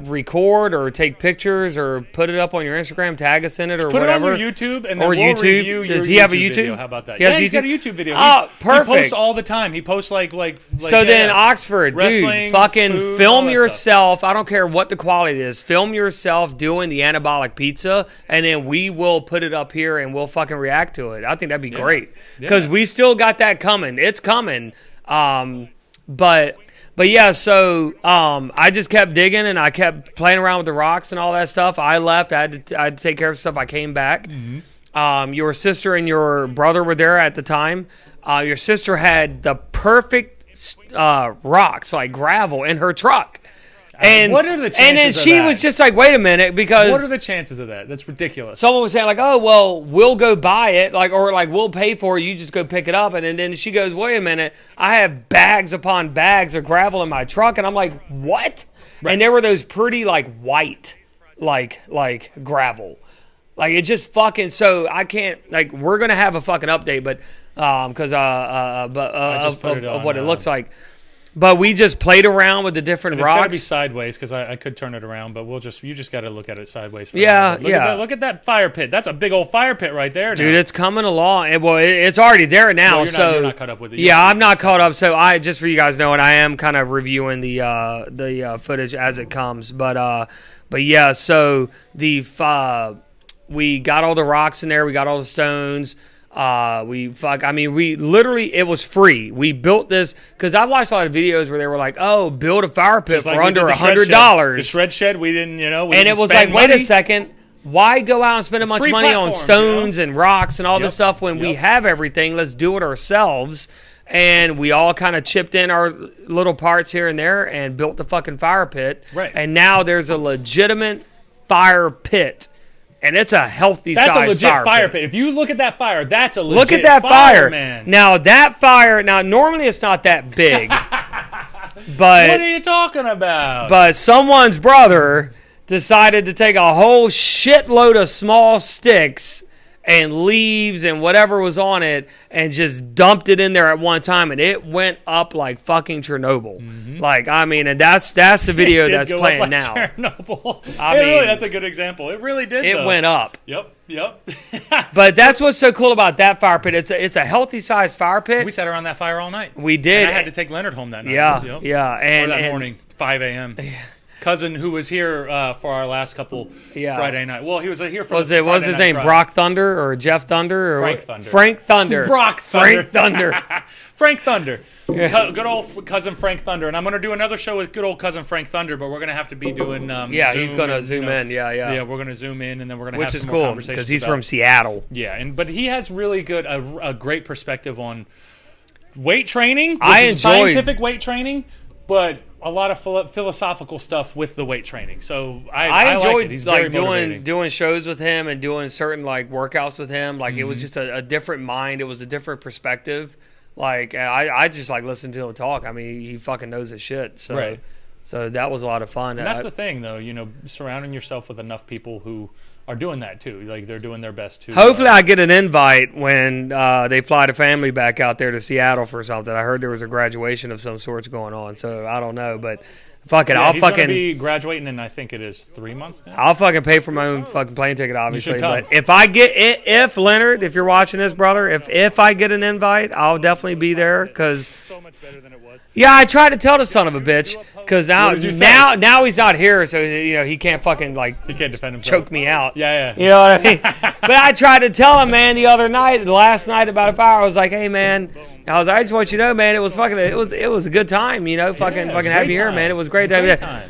record or take pictures or put it up on your Instagram, tag us in it or put whatever. Put it on your YouTube and then or we'll YouTube. review Does your he have a YouTube YouTube? Video. How about that? He's got a YouTube video. Oh, perfect. He posts all the time. He posts like so then Oxford, wrestling, dude, fucking food, film yourself. I don't care what the quality is. Film yourself doing the anabolic pizza, and then we will put it up here and we'll fucking react to it. I think that'd be great because we still got that coming. It's coming. But yeah, so I just kept digging and I kept playing around with the rocks and all that stuff. I left. I had to take care of stuff. I came back. Your sister and your brother were there at the time. Your sister had the perfect rocks, like gravel, in her truck. And what are the chances? And then she was just like, "Wait a minute," because what are the chances of that? That's ridiculous. Someone was saying like, "Oh, well, we'll go buy it, or we'll pay for it. You just go pick it up." And then she goes, "Wait a minute, I have bags upon bags of gravel in my truck," and I'm like, "What?" Right. And there were those pretty white, like gravel, it just fucking. So I can't we're gonna have a fucking update, but because of what it looks like. But we just played around with the different rocks. It's got to be sideways because I could turn it around, but you just got to look at it sideways. Look at that fire pit. That's a big old fire pit right there, dude. It's coming along. It's already there now. You're not caught up with it. Yeah, I'm not caught up. So just for you guys knowing, I am kind of reviewing the footage as it comes. But yeah, so we got all the rocks in there. We got all the stones. We literally, it was free. We built this because I watched a lot of videos where they were like, "Oh, build a fire pit for under $100." The shred shed, we didn't, and it was like, wait a second, why go out and spend a bunch of money on stones and rocks and all this stuff when we have everything? Let's do it ourselves. And we all kind of chipped in our little parts here and there and built the fucking fire pit. Right. And now there's a legitimate fire pit. And it's a healthy size fire pit. That's a legit fire pit. If you look at that fire, that's a legit look at that fire, man. Now that fire. Now normally it's not that big, but what are you talking about? But someone's brother decided to take a whole shitload of small sticks and leaves and whatever was on it and just dumped it in there at one time, and it went up like fucking Chernobyl. Like, I mean, and that's the video that's playing like now. Chernobyl. I mean, really, that's a good example. It really did. It went up. Yep. But that's what's so cool about that fire pit. It's a healthy sized fire pit. We sat around that fire all night. We did. And I had to take Leonard home that night. Yeah. And that morning, 5 a.m. Cousin who was here for our last couple Friday night. Well, he was here for what was his name? Brock Thunder or Jeff Thunder or Frank Thunder. Frank Thunder. Brock Thunder. Frank Thunder. Frank Thunder. Good old cousin Frank Thunder. And I'm going to do another show with good old cousin Frank Thunder, but we're going to have to be doing he's going to zoom in. Yeah, we're going to zoom in, and then we're going to have some more cool conversations because he's from Seattle. Yeah, but he has really good a great perspective on weight training. Scientific weight training, but a lot of philosophical stuff with the weight training. So I enjoyed like it. He's very doing shows with him and doing certain like workouts with him. Like it was just a different mind. It was a different perspective. Like I just like listened to him talk. I mean, he fucking knows his shit. So so that was a lot of fun. And that's the thing, though. Surrounding yourself with enough people who are doing that too. Like they're doing their best too. Hopefully, I get an invite when they fly the family back out there to Seattle for something. I heard there was a graduation of some sorts going on, so I don't know, but fuck it, he's gonna be graduating in I think it is 3 months. Now. I'll fucking pay for my own fucking plane ticket, obviously. But if I get if Leonard, if you're watching this, brother, if I get an invite, I'll definitely be there because. So much better than it was. Yeah, I tried to tell the son of a bitch because now he's not here, so he can't fucking he can't defend himself. Choke me out. Yeah. You know what I mean? But I tried to tell him, man, last night about a fire. I was like, hey, man, I just want you to know, man, it was a good time, fucking have you here, man. It was a great time.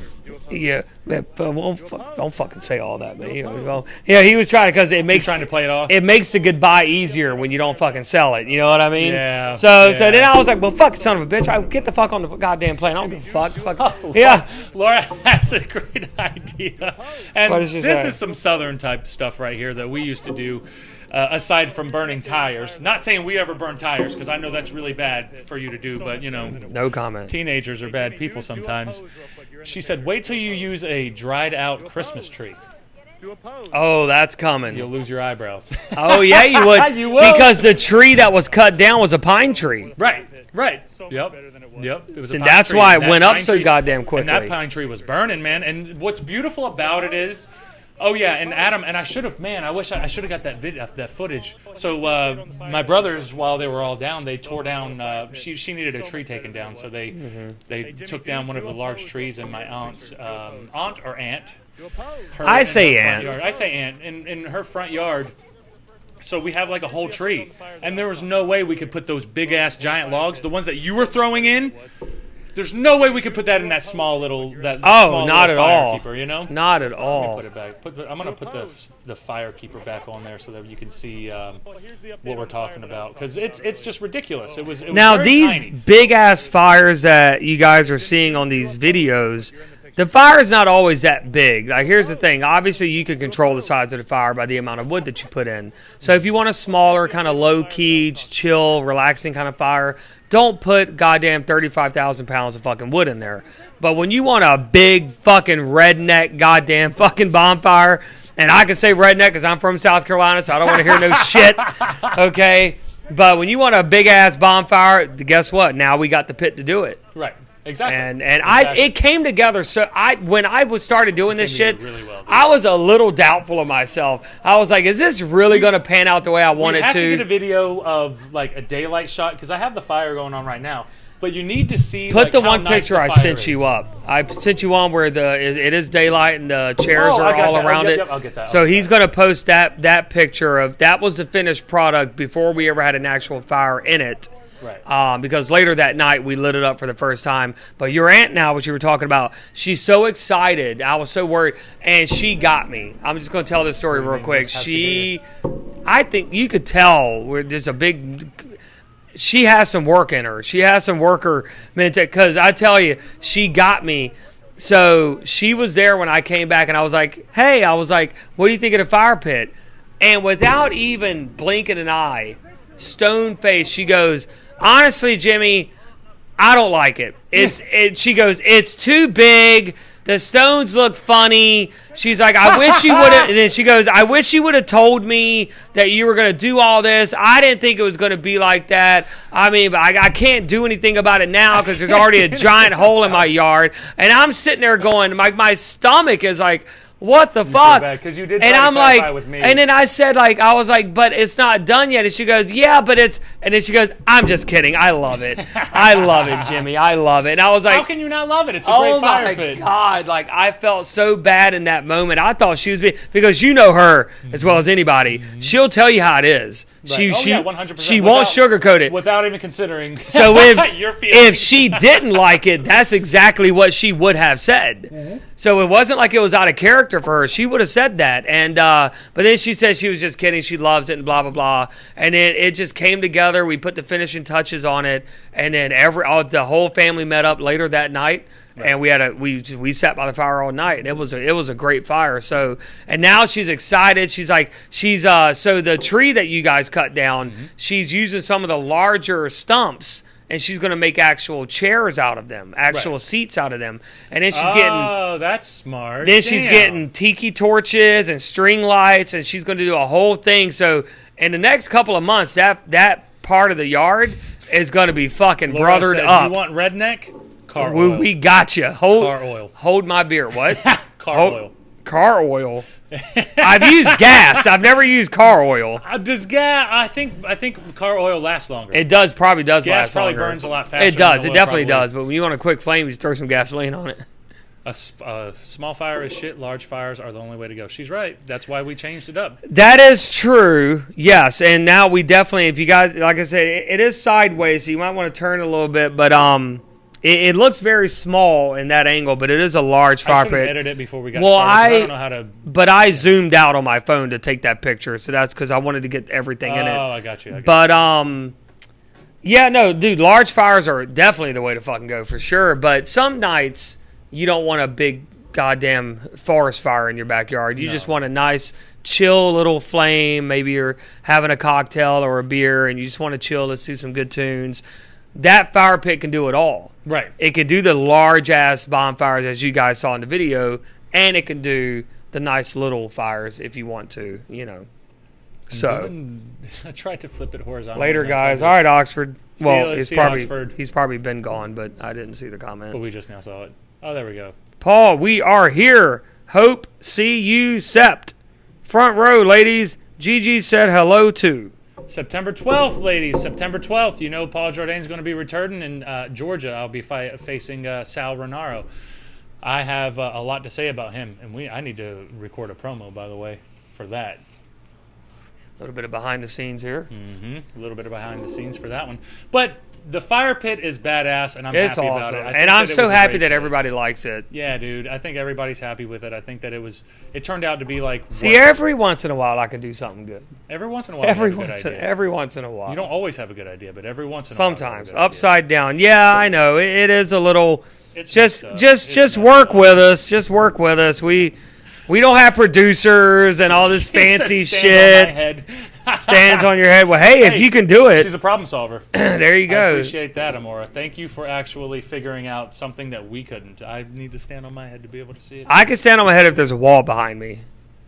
Yeah, don't fucking say all that, man. He was trying because trying to play it off. It makes the goodbye easier when you don't fucking sell it. You know what I mean? Yeah. So then I was like, well, fuck, son of a bitch, get the fuck on the goddamn plane. I don't give a fuck. Yeah. Laura has a great idea, and this is some Southern type stuff right here that we used to do. Aside from burning tires, not saying we ever burn tires because I know that's really bad for you to do, but no comment. Teenagers are bad people sometimes. She said, "Wait till you use a dried out Christmas tree." Oh, that's coming. You'll lose your eyebrows. Oh yeah, you would. You will. Because the tree that was cut down was a pine tree. Right. Yep. It was and that's why it went up so goddamn quickly. And that pine tree was burning, man. And what's beautiful about it is. Oh yeah, and Adam, and I should have. Man, I wish I should have got that footage. So my brothers, while they were all down, they tore down. She needed a tree taken down, so they took down one of the large trees in my aunt's aunt. I say aunt. I say aunt in her front yard. So we have like a whole tree, and there was no way we could put those big ass giant logs, the ones that you were throwing in. There's no way we could put that in that small little not at all. Keeper, Not at all. Let me put it back. I'm gonna put the fire keeper back on there so that you can see what we're talking about because it's just ridiculous. It was now very these tiny. Big ass fires that you guys are seeing on these videos. The fire is not always that big. Like, here's the thing. Obviously, you can control the size of the fire by the amount of wood that you put in. So if you want a smaller, kind of low-key, chill, relaxing kind of fire, don't put goddamn 35,000 pounds of fucking wood in there. But when you want a big fucking redneck goddamn fucking bonfire, and I can say redneck because I'm from South Carolina, so I don't want to hear no shit, okay? But when you want a big-ass bonfire, guess what? Now we got the pit to do it. Right. Exactly. And it came together. So when I started doing this shit, really well, I was a little doubtful of myself. I was like, is this really going to pan out the way I want it to? We have to get a video of like a daylight shot because I have the fire going on right now. But you need to see. Put the one picture I sent you up. I sent you one where it is daylight and the chairs are all around it. I'll get that. So he's going to post that picture of that was the finished product before we ever had an actual fire in it. Right. Because later that night we lit it up for the first time. But your aunt now, what you were talking about, she's so excited. I was so worried, and she got me. I'm just going to tell this story real quick. I think you could tell there's a big. She has some work in her. She has some worker mentality. Because I tell you, she got me. So she was there when I came back, and I was like, "Hey," I was like, "What do you think of the fire pit?" And without even blinking an eye, stone face, she goes, "Honestly, Jimmy, I don't like it. She goes, it's too big, the stones look funny. She's like, I wish you would have. And then she goes, I wish you would have told me that you were going to do all this. I didn't think it was going to be like that. I mean, but I can't do anything about it now because there's already a giant hole in my yard. And I'm sitting there going, my stomach is like, what the fuck? Because you did and I'm clarify like, with me. and then I said, like, I was like, but it's not done yet. And she goes, yeah, but it's, and then she goes, I'm just kidding. I love it. I love it, Jimmy. I love it. And I was like, how can you not love it? It's a great fire pit. Oh my God. Like, I felt so bad in that moment. I thought she was being, because you know her as well as anybody. She'll tell you how it is. Right. She 100%. She won't sugarcoat it. Without even considering So your feelings. if she didn't like it, that's exactly what she would have said. So it wasn't like it was out of character for her. She would have said that. And but then she said she was just kidding. She loves it and blah, blah, blah. And then it just came together. We put the finishing touches on it. And then the whole family met up later that night. Right. And we sat by the fire all night, and it was a great fire. So, and now she's excited. She's like, so the tree that you guys cut down, she's using some of the larger stumps, and she's going to make actual chairs out of them, actual seats out of them. And then she's getting, that's smart. Then she's getting tiki torches and string lights, and she's going to do a whole thing. So in the next couple of months, that part of the yard is going to be fucking brothered up. You want redneck? Car oil. We got you. Car oil. Hold my beer. What? Oil. Car oil. I've used gas. I've never used car oil. Does gas? I think car oil lasts longer. It does. Probably does gas last probably longer. Burns a lot faster. It does. It definitely probably does. But when you want a quick flame, you just throw some gasoline on it. A small fire is shit. Large fires are the only way to go. She's right. That's why we changed it up. That is true. Yes. And now we definitely, if you guys, like I said, it is sideways, so you might want to turn a little bit. But it looks very small in that angle, but it is a large fire pit. I should have edited it before we got started. I don't know how to. But I zoomed out on my phone to take that picture, so that's because I wanted to get everything in it. Oh, I got you. Yeah, no, dude, large fires are definitely the way to fucking go for sure. But some nights you don't want a big goddamn forest fire in your backyard. You just want a nice, chill little flame. Maybe you're having a cocktail or a beer, and you just want to chill. Let's do some good tunes. That fire pit can do it all. Right. It can do the large-ass bonfires, as you guys saw in the video, and it can do the nice little fires if you want to, So, I tried to flip it horizontal. Later, guys. All right, Oxford. Well, Oxford. He's probably been gone, but I didn't see the comment. But we just now saw it. Oh, there we go. Paul, we are here. Hope, see you, sept. Front row, ladies. Gigi said hello, too. September 12th, ladies. September 12th. You know Paul Jordane's going to be returning in Georgia. I'll be facing Sal Renaro. I have a lot to say about him, and I need to record a promo, by the way, for that. A little bit of behind the scenes here. A little bit of behind the scenes for that one. But the fire pit is badass, and I'm happy awesome. about it. And I'm so happy that everybody likes it. Yeah, dude. I think everybody's happy with it. I think that it turned out to be like... See, every once in a while I can do something good. Every once in a while every once in a while. You don't always have a good idea, but every once in a while. Sometimes. Upside down. Yeah, I know. It is a little... Just work with us. Just work with us. We don't have producers and all this fancy shit. Stands on your head. Well, hey, if you can do it. She's a problem solver. There you go. I appreciate that, Amora. Thank you for actually figuring out something that we couldn't. I need to stand on my head to be able to see it. I can stand on my head if there's a wall behind me.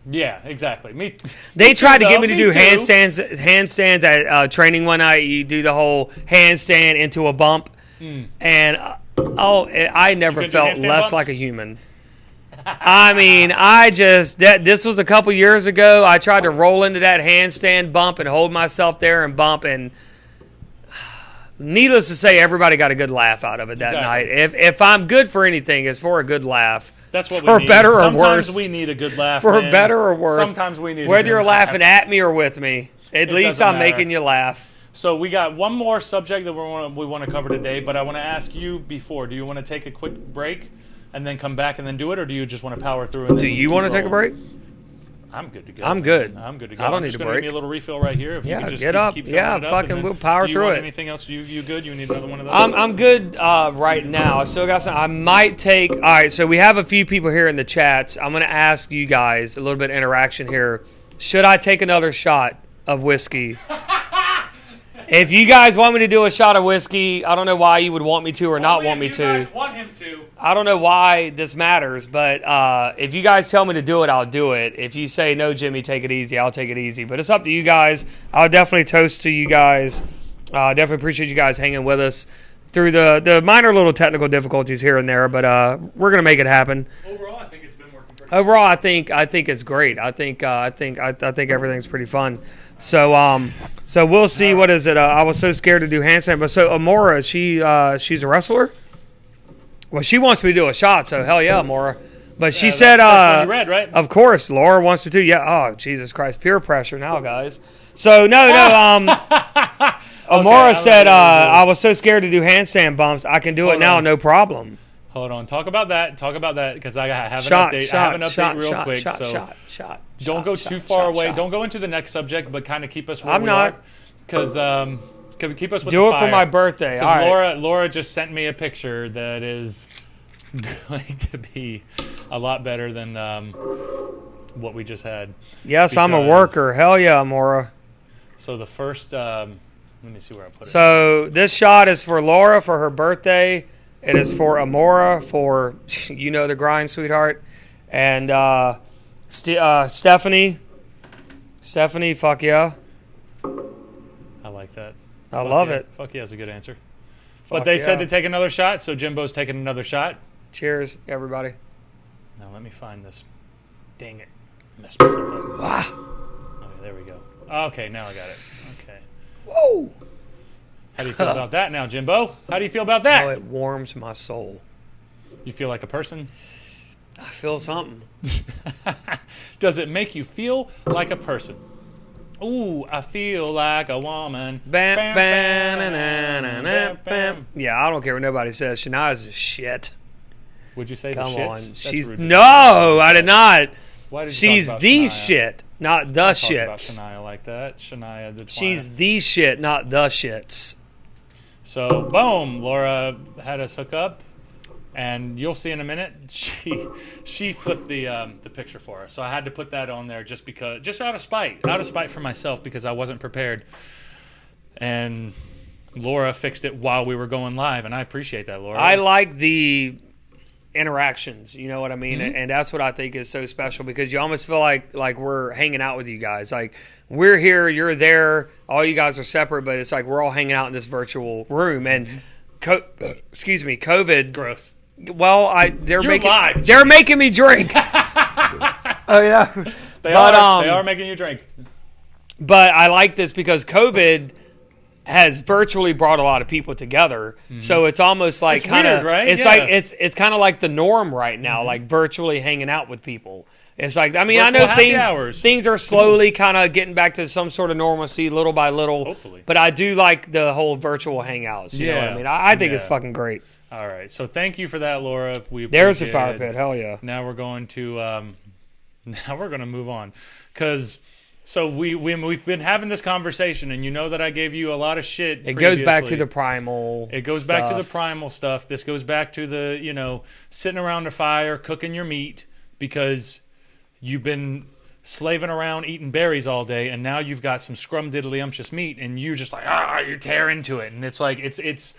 Yeah, exactly. They tried to get me to do handstands at training one night. You do the whole handstand into a bump. And, I never felt less bumps? like a human. I mean, this was a couple years ago. I tried to roll into that handstand bump and hold myself there and bump, and needless to say, everybody got a good laugh out of it that night. If I'm good for anything, it's for a good laugh. That's what we need. For better or worse. Sometimes we need a good laugh. For better or worse. Sometimes we need whether you're laughing at me or with me, at least I'm making you laugh. So we got one more subject that we want to cover today, but I want to ask you before. Do you want to take a quick break and then come back and then do it, or do you just want to power through? And do you want to take a break? I'm good to go. I'm good. I'm good to go. I don't need a break. Give me a little refill right here. If you can just get up. Keep fucking we'll power through it. Do you want anything else? You good? You need another one of those? I'm good right now. I still got some. I might take. All right, so we have a few people here in the chats. I'm going to ask you guys a little bit of interaction here. Should I take another shot of whiskey? If you guys want me to do a shot of whiskey, I don't know why you would want me to or not want me to. You guys want him to. I don't know why this matters, but if you guys tell me to do it, I'll do it. If you say, no, Jimmy, take it easy, I'll take it easy. But it's up to you guys. I'll definitely toast to you guys. Definitely appreciate you guys hanging with us through the minor little technical difficulties here and there, but we're going to make it happen. Overall, I think it's been working pretty Overall, I think it's great. I think everything's pretty fun. So we'll see. What is it? I was so scared to do handstand, but so Amora, she's a wrestler. Well, she wants me to do a shot, so hell yeah, Amora. But she said, you read, right? Of course, Laura wants me to. Yeah. Oh, Jesus Christ, peer pressure now, guys. So no. Amora said, I was so scared to do handstand bumps. I can do it now, no problem. Hold on. Talk about that, because I have an update. I have an update real quick. Shot. Don't go too far away. Don't go into the next subject, but kind of keep us where we are. Because keep us with do the it fire. for my birthday. All right. Laura just sent me a picture that is going to be a lot better than what we just had. Yes, I'm a worker. Hell yeah, Amora. So the first, let me see where I put it. So this shot is for Laura for her birthday. It is for Amora for, the grind, sweetheart. And Stephanie. Stephanie, fuck yeah. I like that. I love it. Fuck yeah, that's a good answer. But they said to take another shot, so Jimbo's taking another shot. Cheers, everybody. Now let me find this. Dang it. I messed myself up. Okay, there we go. Okay, now I got it. Okay. Whoa. How do you feel about that now, Jimbo? How do you feel about that? Oh, it warms my soul. You feel like a person? I feel something. Does it make you feel like a person? Ooh, I feel like a woman. Bam, bam, bam, bam. Yeah, I don't care what nobody says. Shania's a shit. Would you say Come the shits? on. That's She's rude. No, I did not. Why did you She's talk about the Shania? shit, not the Talk shits. about Shania like that. Shania the twiner. She's the shit, not the shits. So, boom, Laura had us hook up, and you'll see in a minute, she flipped the picture for us. So I had to put that on there just out of spite for myself, because I wasn't prepared. And Laura fixed it while we were going live, and I appreciate that, Laura. I like the interactions, you know what I mean? Mm-hmm. And that's what I think is so special, because you almost feel like we're hanging out with you guys. Like, we're here, you're there, all you guys are separate, but it's like we're all hanging out in this virtual room. And COVID. Gross. Well, they're making me drink. Oh yeah, they are making you drink. But I like this because COVID has virtually brought a lot of people together. Mm-hmm. So it's almost like kind of right? It's like it's kind of like the norm right now, like virtually hanging out with people. It's like, I mean, virtual, I know things are slowly kind of getting back to some sort of normalcy little by little. Hopefully. But I do like the whole virtual hangouts. You know what I mean? I think it's fucking great. All right. So thank you for that, Laura. There's the fire pit. Hell yeah. Now we're going to move on, because so we've been having this conversation, and you know that I gave you a lot of shit. It goes back to the primal. It goes back to the primal stuff. This goes back to the sitting around the fire cooking your meat because you've been slaving around eating berries all day, and now you've got some scrumdiddlyumptious meat, and you're just like, you tear into it, and it's like it's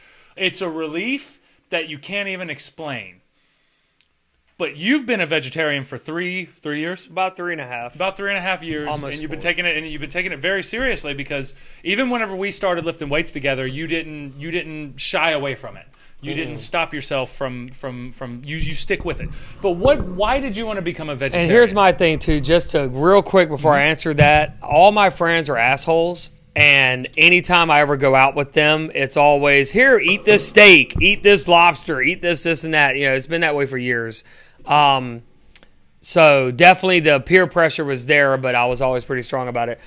a relief that you can't even explain. But you've been a vegetarian for three years? About 3.5. About 3.5 years. Almost and you've 4. been taking it very seriously, because even whenever we started lifting weights together, you didn't shy away from it. You didn't stop yourself from you stick with it. But why did you want to become a vegetarian? And here's my thing too, just to real quick before I answer that, all my friends are assholes. And anytime I ever go out with them, it's always, here, eat this steak, eat this lobster, eat this, and that. It's been that way for years. So definitely the peer pressure was there, but I was always pretty strong about it.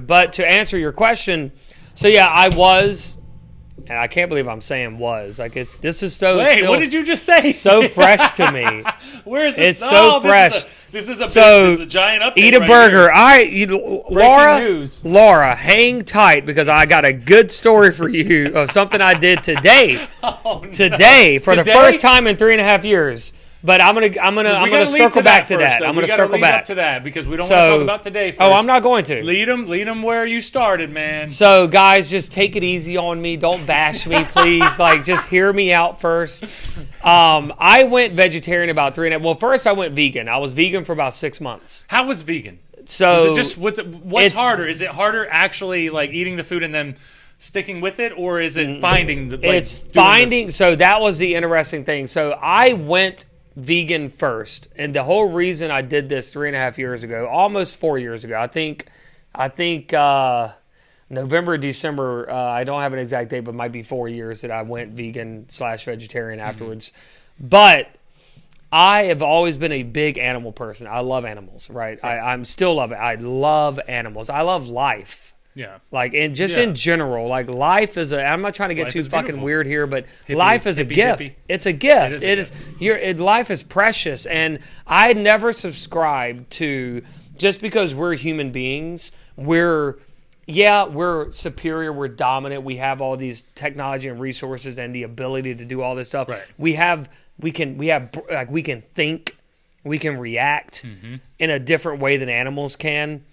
But to answer your question, so yeah, I was, and I can't believe I'm saying was. Like, this is so. Wait, what did you just say? So fresh to me. Where is this? It's so fresh. This is a giant update. Eat a burger. Laura, hang tight, because I got a good story for you of something I did today. Oh, no. Today, for the first time in 3.5 years. But I'm gonna circle back to that. I'm gonna circle back to that because we don't want to talk about today first. Oh, I'm not going to. Lead them where you started, man. So guys, just take it easy on me. Don't bash me, please. Like, just hear me out first. I went vegetarian about 3.5. Well, first I went vegan. I was vegan for about 6 months. How was vegan? So what's harder? Is it harder actually like eating the food and then sticking with it, or is it finding the? So that was the interesting thing. So I went vegan first, and the whole reason I did this 3.5 years ago, almost 4 years ago, I think November, December, I don't have an exact date, but it might be 4 years that I went vegan/vegetarian afterwards. But I have always been a big animal person. I love animals, right? I'm still love it. I love animals. I love life. Yeah. Like, and just in general, like life is I'm not trying to get too fucking weird here, but life is a gift. Hippie. It's a gift. Life is precious. And I never subscribed to, just because we're human beings, we're superior, we're dominant, we have all these technology and resources and the ability to do all this stuff. Right. We can think, we can react in a different way than animals can.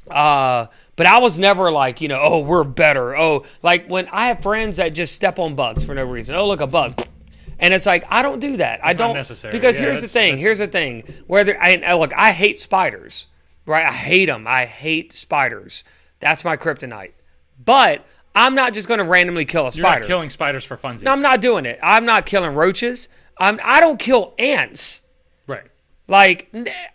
But I was never like, oh, we're better. Oh, like when I have friends that just step on bugs for no reason. Oh, look, a bug. And it's like, I don't do that. I don't. Not necessary. Because here's the thing. I hate spiders, right? I hate them. I hate spiders. That's my kryptonite. But I'm not just going to randomly kill a spider. You're not killing spiders for funsies. No, I'm not doing it. I'm not killing roaches. I don't kill ants. Right. Like,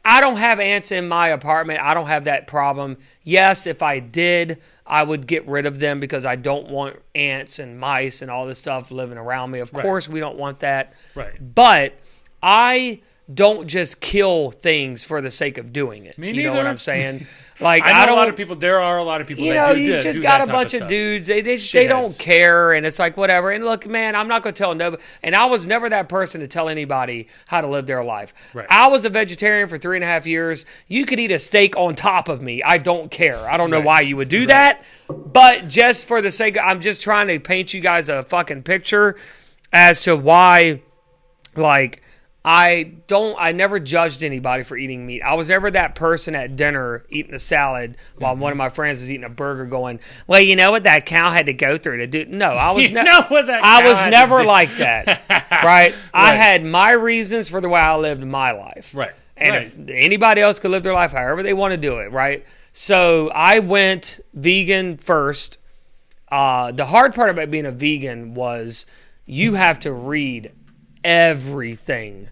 I don't have ants in my apartment. I don't have that problem. Yes, if I did, I would get rid of them because I don't want ants and mice and all this stuff living around me. Of course, we don't want that. Right. But I don't just kill things for the sake of doing it. Me neither. You know what I'm saying? Like, I know a lot of people. There are a lot of people that do you just got a bunch of dudes. They don't care, and it's like whatever. And look, man, I'm not gonna tell nobody. And I was never that person to tell anybody how to live their life. Right. I was a vegetarian for 3.5 years. You could eat a steak on top of me. I don't care. I don't know why you would do that, but just for the sake, I'm just trying to paint you guys a fucking picture as to why, like. I never judged anybody for eating meat. I was never that person at dinner eating a salad while one of my friends was eating a burger going, well, you know what that cow had to go through to do. No, I was never like that. Right? I had my reasons for the way I lived my life. Right. And if anybody else could live their life however they want to do it, right? So I went vegan first. The hard part about being a vegan was you have to read everything,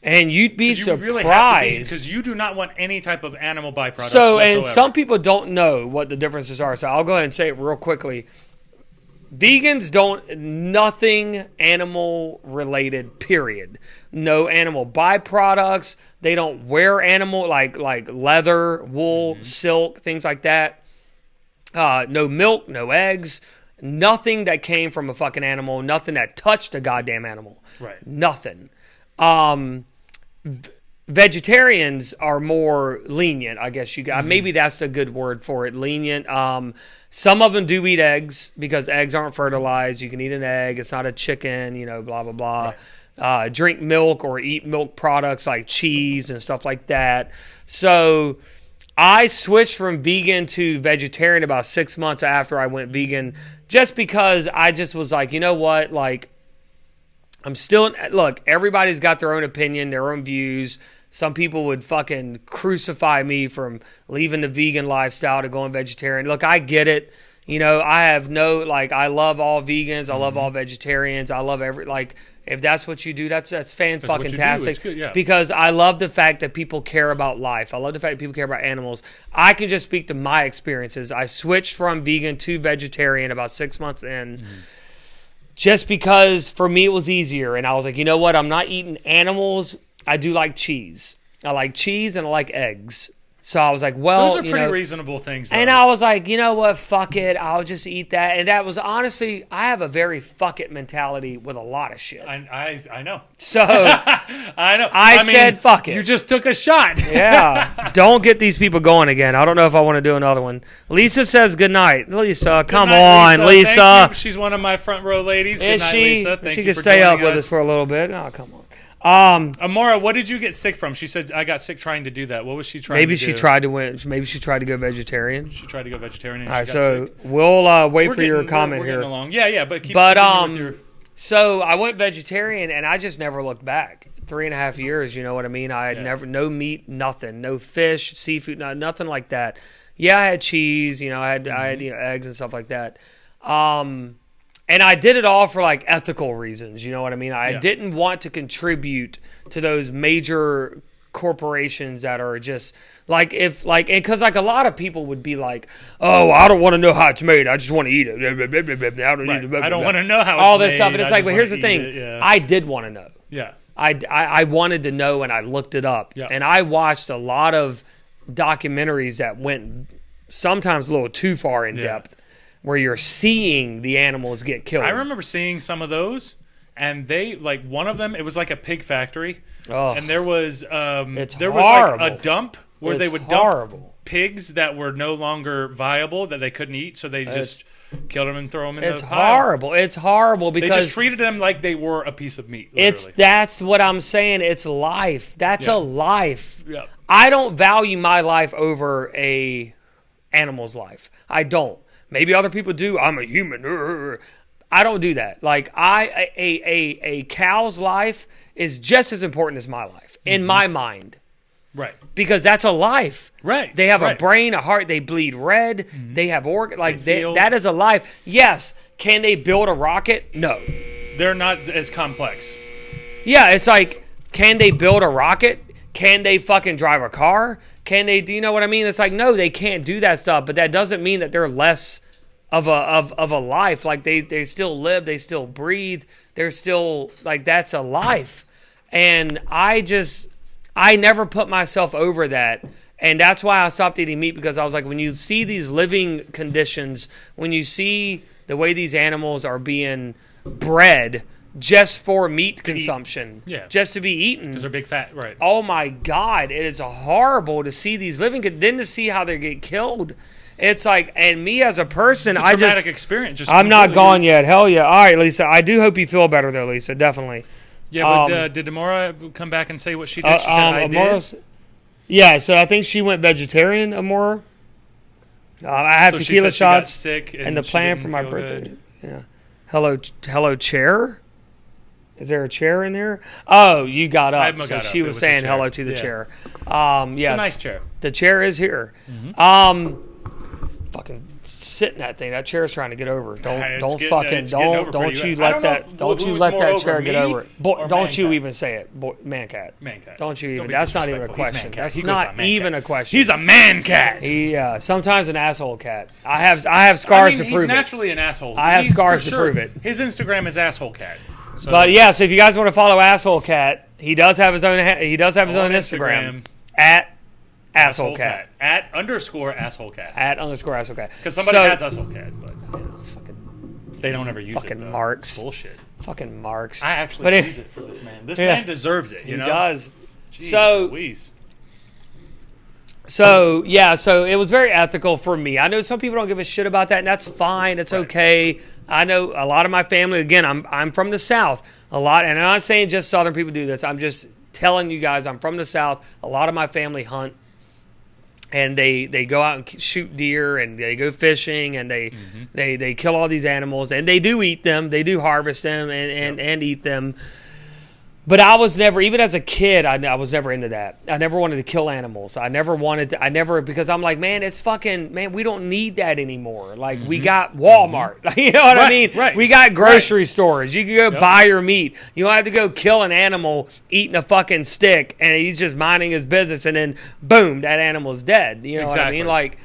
and you'd be surprised because you do not want any type of animal byproducts. So, whatsoever. And some people don't know what the differences are. So I'll go ahead and say it real quickly. Vegans nothing animal related. Period. No animal byproducts. They don't wear animal like leather, wool, silk, things like that. No milk, no eggs. Nothing that came from a fucking animal. Nothing that touched a goddamn animal. Right. Nothing. Vegetarians are more lenient, I guess you got. Maybe that's a good word for it. Lenient. Some of them do eat eggs because eggs aren't fertilized. You can eat an egg. It's not a chicken. Blah blah blah. Right. Drink milk or eat milk products like cheese and stuff like that. So I switched from vegan to vegetarian about 6 months after I went vegan, just because I just was like, you know what, like, look, everybody's got their own opinion, their own views. Some people would fucking crucify me from leaving the vegan lifestyle to going vegetarian. Look, I get it. I have I love all vegans. I love all vegetarians. I love if that's what you do, that's fan-fucking-tastic. Because I love the fact that people care about life. I love the fact that people care about animals. I can just speak to my experiences. I switched from vegan to vegetarian about 6 months in, just because for me it was easier. And I was like, you know what? I'm not eating animals. I do like cheese. I like cheese and I like eggs. So I was like, well, those are pretty reasonable things, though. And I was like, you know what? Fuck it. I'll just eat that. And that was honestly, I have a very fuck it mentality with a lot of shit. I know. So I know. I said, fuck it. You just took a shot. Yeah. Don't get these people going again. I don't know if I want to do another one. Lisa says good night. Lisa, come on, Lisa. Thank you. She's one of my front row ladies. Good night, Lisa. Thank she you can for stay up joining with us for a little bit. Oh, come on. Amara, what did you get sick from? She said I got sick trying to do that. What was she trying? Maybe to she do? tried to win. Maybe she tried to go vegetarian. She tried to go vegetarian. And All right, she got so sick. we'll wait for your comment we're here. getting along. Yeah, but with your... So I went vegetarian and I just never looked back. 3.5 years, you know what I mean? I had never, no meat, nothing, no fish, seafood, nothing like that. Yeah, I had cheese, you know, I had eggs and stuff like that. And I did it all for like ethical reasons, you know what I mean? I didn't want to contribute to those major corporations that are just like, because like a lot of people would be like, oh, I don't want to know how it's made, I just want to eat it. I don't want to know how it's all this made. stuff. And it's like, but here's the thing, I did want to know. Yeah. I wanted to know, and I looked it up. Yeah. And I watched a lot of documentaries that went sometimes a little too far in depth, where you're seeing the animals get killed. I remember seeing some of those, and they, like, one of them, it was like a pig factory. Oh, and there was was like a dump where they would dump pigs that were no longer viable, that they couldn't eat, so they just killed them and throw them in the pile. Horrible. It's horrible because they just treated them like they were a piece of meat. Literally. That's what I'm saying. It's life. That's a life. Yeah. I don't value my life over a animal's life. I don't. Maybe other people do. I'm a human. I don't do that. Like a cow's life is just as important as my life in my mind. Right. Because that's a life. Right. They have a brain, a heart, they bleed red, they have organ, like that is a life. Yes. Can they build a rocket? No. They're not as complex. Yeah, it's like, can they build a rocket? Can they fucking drive a car? Can they, do you know what I mean? It's like, no, they can't do that stuff, but that doesn't mean that they're less of a life. Like they still live, they still breathe, they're still, like, that's a life. And I never put myself over that. And that's why I stopped eating meat, because I was like, when you see these living conditions, when you see the way these animals are being bred just for meat consumption, just to be eaten. Because they're big fat, right. Oh my God, it is horrible to see these living, then to see how they get killed. It's like, and me as a person, it's a traumatic experience. I'm not gone yet. Hell yeah. All right, Lisa. I do hope you feel better though, Lisa. Definitely. Yeah, but did Amora come back and say what she did? She said I did. Yeah, so I think she went vegetarian, Amora. I have tequila shots sick and the plan for my birthday. Good. Yeah. Hello, chair. Is there a chair in there? Oh, you got up. So she was saying hello to the chair. Yes. It's a nice chair. The chair is here. Fucking sit in that thing. That chair is trying to get over. Don't you let that chair get over it. Don't you even say it. Man cat. Don't you even. That's not even a question. That's not even a question. He's a man cat. Sometimes an asshole cat. I have scars to prove it. He's naturally an asshole. I have scars to prove it. His Instagram is asshole cat. So. But yes, if you guys want to follow Asshole Cat, he does have his own. He does have his own Instagram at Asshole Cat. At _Asshole Cat. At _Asshole Cat. Because somebody has Asshole Cat, but it's fucking. They don't ever use fucking it. Fucking marks. Bullshit. Fucking marks. I actually use it for this man. This man deserves it. You know? He does. Jeez, Louise. So it was very ethical for me. I know some people don't give a shit about that, and that's fine. It's okay. I know a lot of my family. Again, I'm from the South. And I'm not saying just Southern people do this. I'm just telling you guys, I'm from the South. A lot of my family hunt, and they go out and shoot deer, and they go fishing, and they kill all these animals, and they do eat them. They do harvest them and eat them. But I was never, even as a kid, I was never into that. I never wanted to kill animals. Because I'm like, man, we don't need that anymore. Like, we got Walmart. You know what I mean? Right. We got grocery stores. You can go buy your meat. You don't have to go kill an animal eating a fucking stick, and he's just minding his business, and then, boom, that animal's dead. You know what I mean? Like,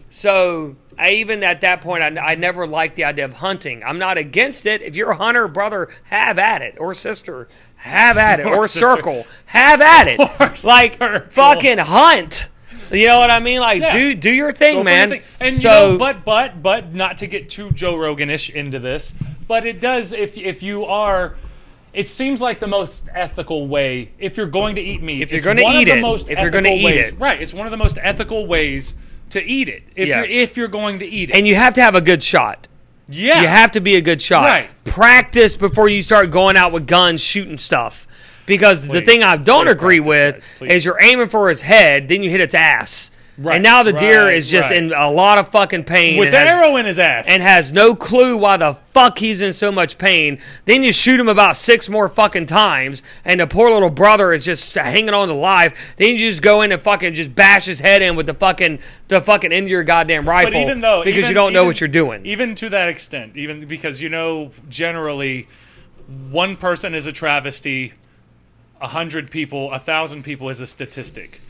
so... even at that point, I never liked the idea of hunting. I'm not against it. If you're a hunter, brother, have at it. Or sister, have at it. Or circle, have at it. Like, fucking hunt. You know what I mean? Like, do your thing, man. And so, but not to get too Joe Rogan-ish into this, but it does, if you are... It seems like the most ethical way, if you're going to eat meat. If you're going to eat it. Right, it's one of the most ethical ways to eat it, if you're going to eat it. And you have to have a good shot. Yeah. You have to be a good shot. Right. Practice before you start going out with guns, shooting stuff. Because the thing I don't agree with is you're aiming for his head, then you hit its ass. Right, and now the deer is just in a lot of fucking pain. With an arrow in his ass. And has no clue why the fuck he's in so much pain. Then you shoot him about 6 more fucking times, and the poor little brother is just hanging on to life. Then you just go in and fucking just bash his head in with the fucking end of your goddamn rifle. But even though, because you don't know what you're doing. Even to that extent, even because, generally, one person is a travesty, 100 people, 1,000 people is a statistic.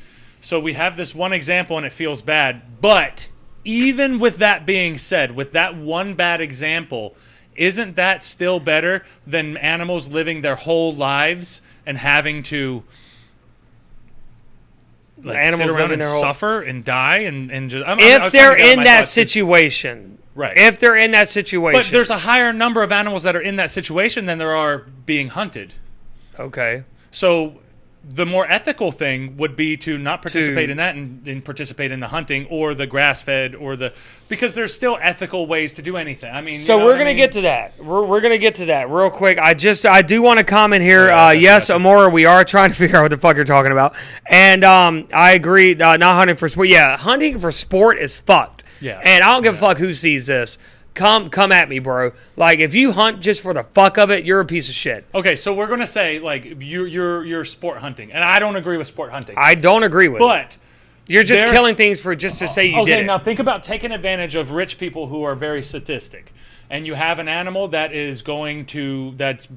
So we have this one example and it feels bad. But even with that being said, with that one bad example, isn't that still better than animals living their whole lives and having to sit around and suffer and die? If they're in that situation. Right. If they're in that situation. But there's a higher number of animals that are in that situation than there are being hunted. Okay. So the more ethical thing would be to not participate in that and participate in the hunting or the grass-fed because there's still ethical ways to do anything. I mean, so we're gonna get to that. We're gonna get to that real quick. I do want to comment here. Yes, Amora, we are trying to figure out what the fuck you're talking about, and I agree. Not hunting for sport. Yeah, hunting for sport is fucked. Yeah, and I don't give a fuck who sees this. Come at me, bro. Like, if you hunt just for the fuck of it, you're a piece of shit. Okay, so we're gonna say like you're sport hunting, and I don't agree with sport hunting. I don't agree with it. But you're just killing things for just to say you did it. Okay, now think about taking advantage of rich people who are very sadistic, and you have an animal that's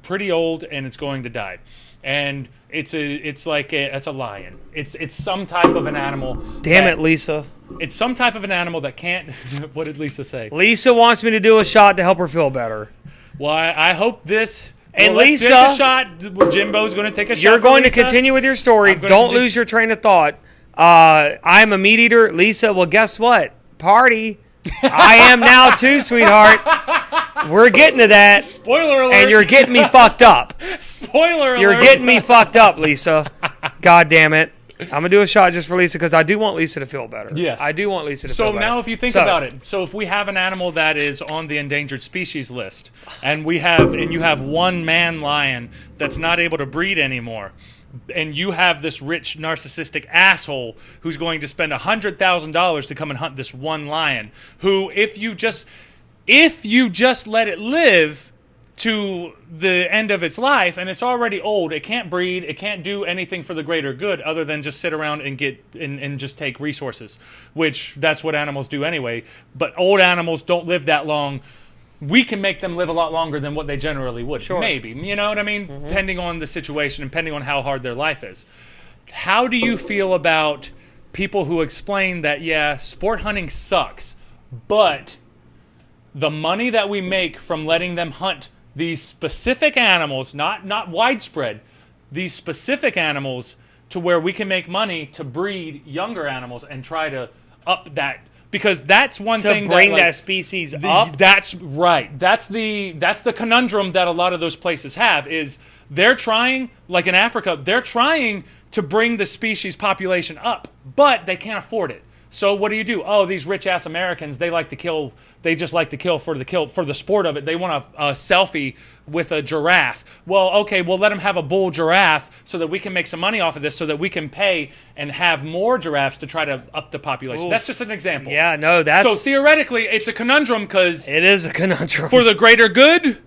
pretty old and it's going to die, and it's a lion. It's some type of an animal. Damn it, Lisa. It's some type of an animal that can't. What did Lisa say? Lisa wants me to do a shot to help her feel better. Well, I hope this. And Lisa, take a shot. Jimbo's going to take a shot. You're going to continue with your story. Don't lose your train of thought. I'm a meat eater. Lisa, well, guess what? Party. I am now too, sweetheart. We're getting to that. Spoiler alert. And you're getting me fucked up. Spoiler alert. You're getting me fucked up, Lisa. God damn it. I'm going to do a shot just for Lisa because I do want Lisa to feel better. Yes. I do want Lisa to feel better. So now if you think about it, so if we have an animal that is on the endangered species list and you have one man lion that's not able to breed anymore, and you have this rich narcissistic asshole who's going to spend $100,000 to come and hunt this one lion, who if you just let it live to the end of its life, and it's already old, it can't breed, it can't do anything for the greater good other than just sit around and get and just take resources, which that's what animals do anyway. But old animals don't live that long. We can make them live a lot longer than what they generally would. Sure. Maybe, you know what I mean? Mm-hmm. Depending on the situation and depending on how hard their life is. How do you feel about people who explain that, yeah, sport hunting sucks, but the money that we make from letting them hunt these specific animals, not widespread, these specific animals to where we can make money to breed younger animals and try to up that, because that's one thing to bring that species up. That's right. That's the conundrum that a lot of those places have is they're trying, like in Africa, they're trying to bring the species population up, but they can't afford it. So what do? Oh, these rich-ass Americans, they like to kill. They just like to kill for the sport of it. They want a selfie with a giraffe. Well, okay, we'll let them have a bull giraffe so that we can make some money off of this so that we can pay and have more giraffes to try to up the population. Oof. That's just an example. Yeah, no, that's... So theoretically, it's a conundrum because... It is a conundrum. For the greater good,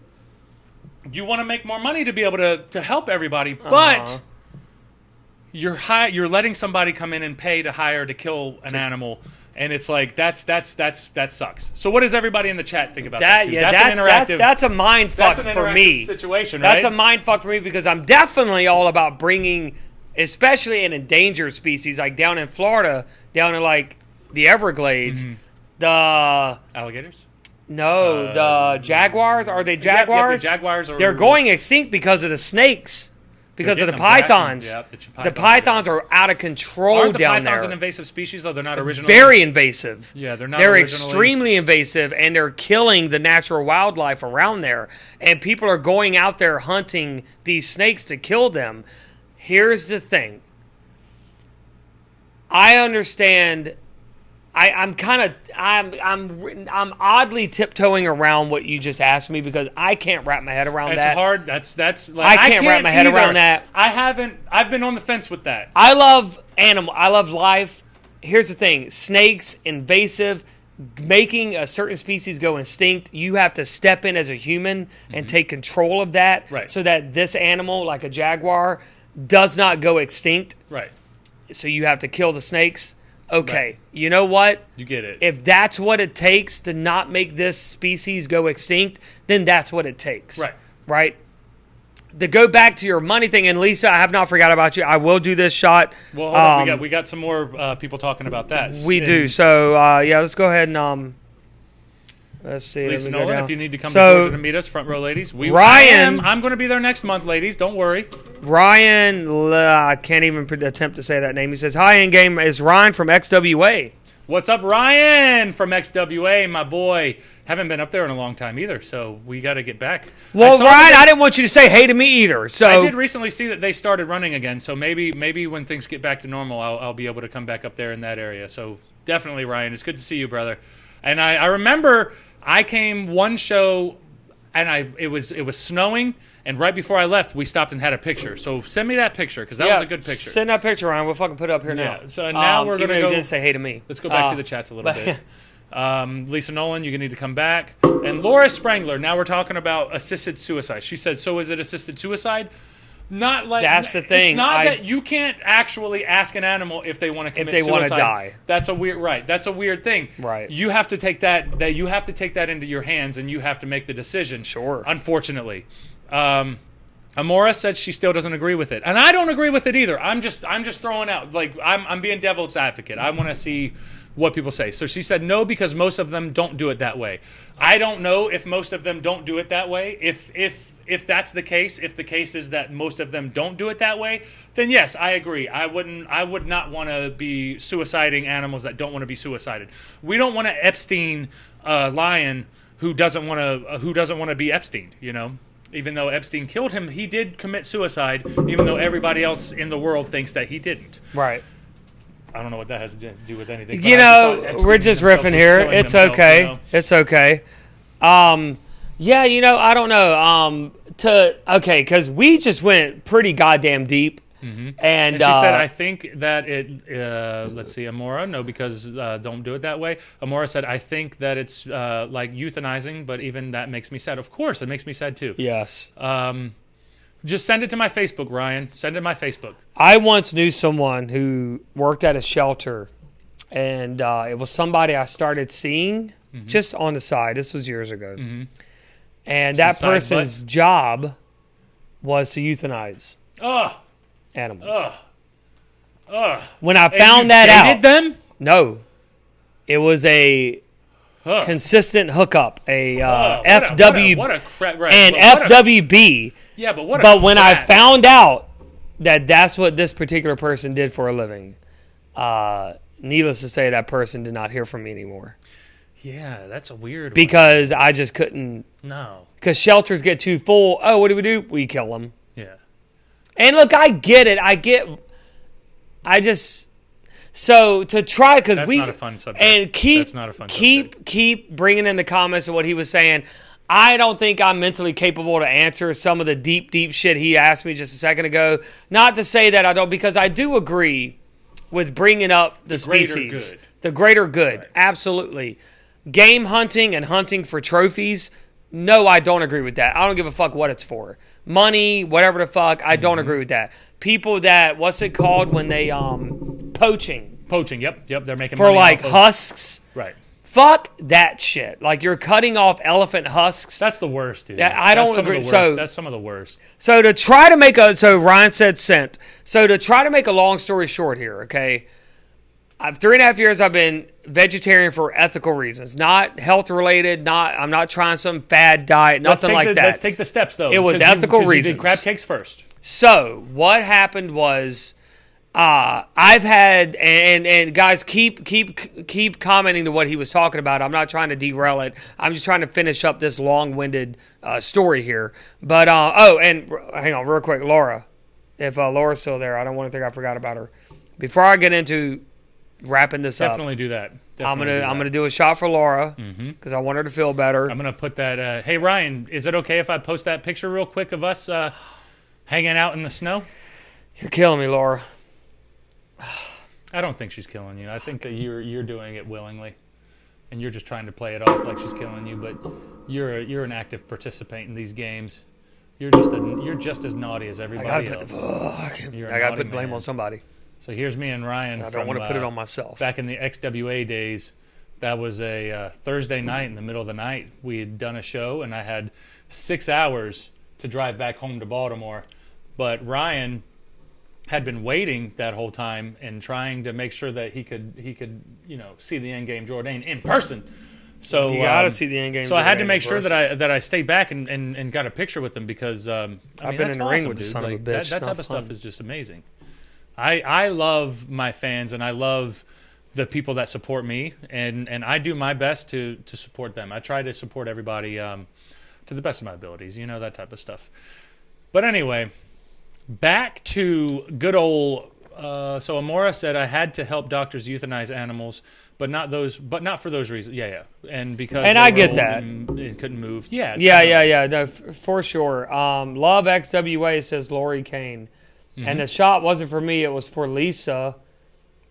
you want to make more money to be able to help everybody, but... You're letting somebody come in and pay to hire to kill an animal, and it's like that sucks. So what does everybody in the chat think about that? Yeah, that's a mind fuck for me. Situation, right? That's a mind fuck for me because I'm definitely all about bringing, especially an endangered species like down in Florida, down in like the Everglades, the alligators. No, the jaguars. Are they jaguars? Yeah, the jaguars are. They're going extinct because of the snakes. Because of the pythons. The pythons are out of control down there. Aren't the pythons an invasive species, though? They're not originally... Very invasive. Yeah, they're not They're originally... extremely invasive, and they're killing the natural wildlife around there. And people are going out there hunting these snakes to kill them. Here's the thing. I understand I'm oddly tiptoeing around what you just asked me because I can't wrap my head around that. It's hard. That's. Like, I can't wrap my head around that. I've been on the fence with that. I love animal. I love life. Here's the thing: snakes, invasive, making a certain species go extinct. You have to step in as a human and take control of that, right? So that this animal, like a jaguar, does not go extinct, right? So you have to kill the snakes. Okay, right. You know what? You get it. If that's what it takes to not make this species go extinct, then that's what it takes. Right. Right? To go back to your money thing, and Lisa, I have not forgot about you. I will do this shot. Well, hold on. We got some more people talking about that. We do. So, let's go ahead and let's see. Lisa Nolan, if you need to come to Georgia to meet us, front row ladies. I'm going to be there next month, ladies. Don't worry. Ryan, I can't even attempt to say that name. He says, hi, in-game. Is Ryan from XWA. What's up, Ryan from XWA, my boy? Haven't been up there in a long time either, so we got to get back. Well, Ryan, I didn't want you to say hey to me either. So I did recently see that they started running again, so maybe when things get back to normal, I'll be able to come back up there in that area. So definitely, Ryan, it's good to see you, brother. And I remember I came one show, and it was snowing. And right before I left, we stopped and had a picture. So send me that picture because that was a good picture. Send that picture, Ryan. We'll fucking put it up here now. Yeah. So now we're gonna go. You didn't say hey to me. Let's go back to the chats a little bit. Lisa Nolan, you're gonna need to come back. And Laura Sprangler. Now we're talking about assisted suicide. She said, "So is it assisted suicide?" Not like that's the thing. It's not that you can't actually ask an animal if they want to commit suicide. If they want to die. That's a weird That's a weird thing. Right. You have to take that you have to take that into your hands and you have to make the decision. Sure. Unfortunately. Amora said she still doesn't agree with it, and I don't agree with it either. I'm just throwing out, like, I'm being devil's advocate. I want to see what people say. So she said no because most of them don't do it that way. I don't know if most of them don't do it that way. If that's the case, if the case is that most of them don't do it that way, then yes, I agree. I would not want to be suiciding animals that don't want to be suicided. We don't want to Epstein a lion who doesn't want to be Epstein, you know. Even though Epstein killed him, he did commit suicide, even though everybody else in the world thinks that he didn't. Right. I don't know what that has to do with anything. You know, we're just riffing here. It's okay. You know? It's okay. Yeah, you know, I don't know. Because we just went pretty goddamn deep. Mm-hmm. And she said, I think that let's see, Amora, no, because don't do it that way. Amora said, I think that it's like euthanizing, but even that makes me sad. Of course, it makes me sad too. Yes. Just send it to my Facebook, Ryan. Send it to my Facebook. I once knew someone who worked at a shelter, and it was somebody I started seeing just on the side. This was years ago. Mm-hmm. And that person's job was to euthanize. Animals. When I found that out, them? No, it was a consistent hookup, a FWB and FWB. Yeah, but what? But when I found out that that's what this particular person did for a living, needless to say, that person did not hear from me anymore. Yeah, that's a weird. Because I just couldn't. No. Because shelters get too full. Oh, what do? We kill them. Yeah. And look, I get it. So to try, because that's not a fun subject. And keep bringing in the comments of what he was saying. I don't think I'm mentally capable to answer some of the deep shit he asked me just a second ago. Not to say that I don't, because I do agree with bringing up the species, the greater good. Right. Absolutely. Game hunting and hunting for trophies. No, I don't agree with that. I don't give a fuck what it's for. Money, whatever the fuck, I don't agree with that. People that, what's it called when they, poaching. Poaching, yep, they're making for money like husks. Right. Fuck that shit. Like, you're cutting off elephant husks. That's the worst, dude. I don't agree. So that's some of the worst. So to try to make so Ryan said sent. So to try to make a long story short here, okay, 3.5 years I've been vegetarian for ethical reasons, not health related. I'm not trying some fad diet, nothing like that. Let's take the steps though. It was ethical reasons. You did crab cakes first. So what happened was, I've had and guys keep commenting to what he was talking about. I'm not trying to derail it. I'm just trying to finish up this long-winded story here. But and hang on real quick, Laura. If Laura's still there, I don't want to think I forgot about her. Before I get into wrapping this up. Definitely do that. I'm gonna do a shot for Laura because I want her to feel better. I'm gonna put that. Hey Ryan, is it okay if I post that picture real quick of us hanging out in the snow? You're killing me, Laura. I don't think she's killing you. I think that you're doing it willingly, and you're just trying to play it off like she's killing you. But you're an active participant in these games. You're just as naughty as everybody else. I gotta put the blame on somebody. So here's me and Ryan. I don't want to put it on myself. Back in the XWA days, that was a Thursday night in the middle of the night. We had done a show, and I had 6 hours to drive back home to Baltimore. But Ryan had been waiting that whole time and trying to make sure that he could see the end game Jordane in person. So you gotta see the end game. So I had to make sure that I stayed back and got a picture with him because I've been in the ring with the son of a bitch. That type of stuff is just amazing. I love my fans and I love the people that support me and I do my best to support them. I try to support everybody to the best of my abilities, that type of stuff. But anyway, back to good old. So Amora said I had to help doctors euthanize animals, but not for those reasons. Yeah, and because I get that and couldn't move. Yeah. No, for sure. Love XWA says Lori Kane, and the shot wasn't for me; it was for Lisa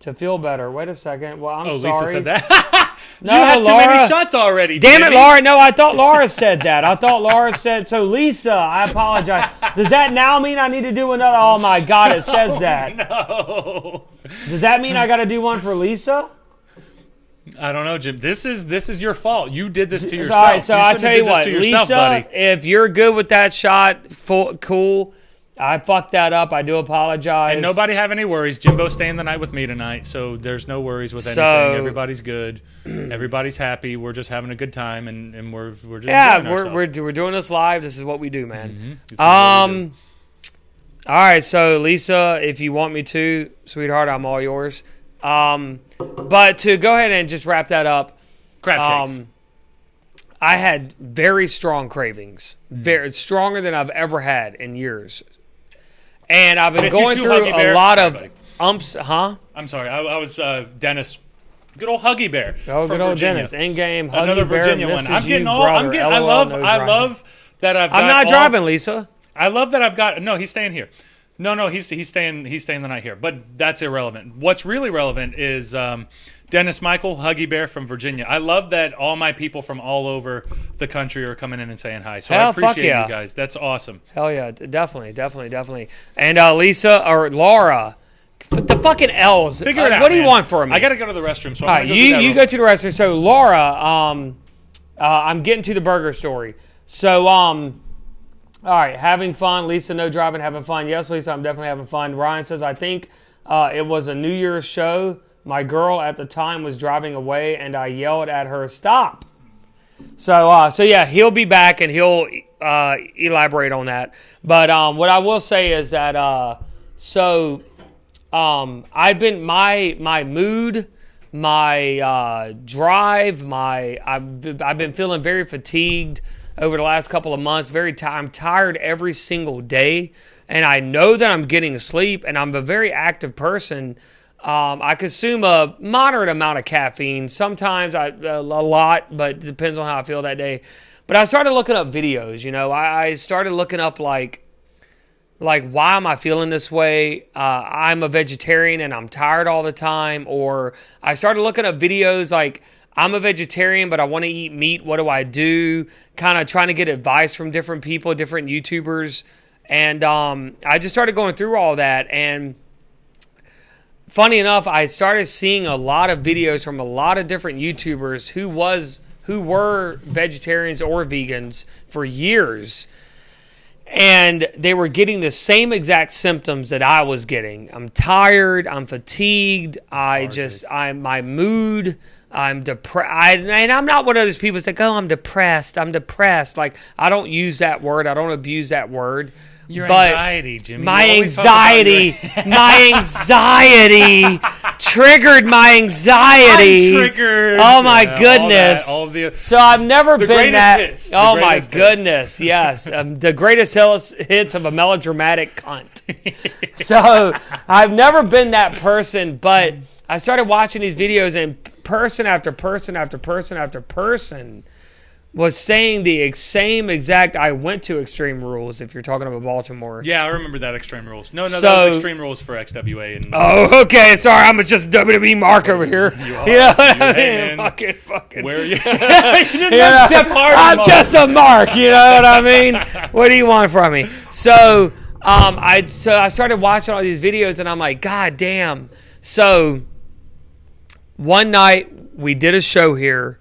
to feel better. Wait a second. Well, I'm sorry. Lisa said that. No, you had Laura, too many shots already. Damn Jimmy. it, Laura. No, I thought Laura said that. I thought Laura said, so Lisa, I apologize. Does that now mean I need to do another? Oh, my God, it says that. No. Does that mean I got to do one for Lisa? I don't know, Jim. This is your fault. You did this to yourself. All right, so I'll tell you what, Lisa, if you're good with that shot, cool. I fucked that up. I do apologize. And nobody have any worries. Jimbo's staying the night with me tonight, so there's no worries with anything. Everybody's good. Everybody's happy. We're just having a good time, and we're just enjoying ourselves. we're doing this live. This is what we do, man. All right, so Lisa, if you want me to, sweetheart, I'm all yours. But to go ahead and just wrap that up. Crab cakes. I had very strong cravings, very stronger than I've ever had in years. And I've been going through a lot of umps, huh? I'm sorry. I was Dennis. Good old Huggy Bear. Oh, good old Virginia. Dennis. In-game Huggy Another Bear Virginia one. I'm getting all. brother. I'm getting. I love that I've. I'm not driving, Lisa. I love that I've got. No, he's staying here. No, he's staying. He's staying the night here. But that's irrelevant. What's really relevant is Dennis Michael, Huggy Bear from Virginia. I love that all my people from all over the country are coming in and saying hi. So I appreciate you guys. That's awesome. Hell yeah, definitely. And Lisa or Laura, the fucking L's. Figure it out. What do you want from me? I got to go to the restroom. So I'm you go to the restroom. So Laura, I'm getting to the burger story. So all right, having fun. Lisa, no driving, having fun. Yes, Lisa, I'm definitely having fun. Ryan says, I think it was a New Year's show. My girl at the time was driving away, and I yelled at her, stop. So yeah, he'll be back, and he'll elaborate on that. But what I will say is that, I've been, my mood, my drive, I've been feeling very fatigued over the last couple of months. I'm tired every single day, and I know that I'm getting sleep, and I'm a very active person. I consume a moderate amount of caffeine. Sometimes a lot, but it depends on how I feel that day. But I started looking up videos. I started looking up like why am I feeling this way? I'm a vegetarian and I'm tired all the time. Or I started looking up videos like I'm a vegetarian, but I want to eat meat. What do I do? Kind of trying to get advice from different people, different YouTubers. And I just started going through all that. And funny enough, I started seeing a lot of videos from a lot of different YouTubers who were vegetarians or vegans for years. And they were getting the same exact symptoms that I was getting. I'm tired. I'm fatigued. My mood. I'm depressed. And I'm not one of those people that go, I'm depressed. Like, I don't use that word. I don't abuse that word. Your anxiety, Jimmy. My anxiety triggered my anxiety. I'm triggered. Oh my goodness. So I've never been that. Hits. Oh my goodness. Yes. The greatest hits of a melodramatic cunt. So I've never been that person, but I started watching these videos, and person after person after person after person was saying the same exact I went to Extreme Rules, if you're talking about Baltimore. Yeah, I remember that Extreme Rules. No, that was Extreme Rules for XWA. And, oh, okay. Sorry, I'm just WWE Mark over here. You are. You know what I Hey, mean? Fucking. Where are you? Jeff Hardy, I'm just a Mark. You know what I mean? What do you want from me? So, I started watching all these videos, and I'm like, God damn. So, one night we did a show here.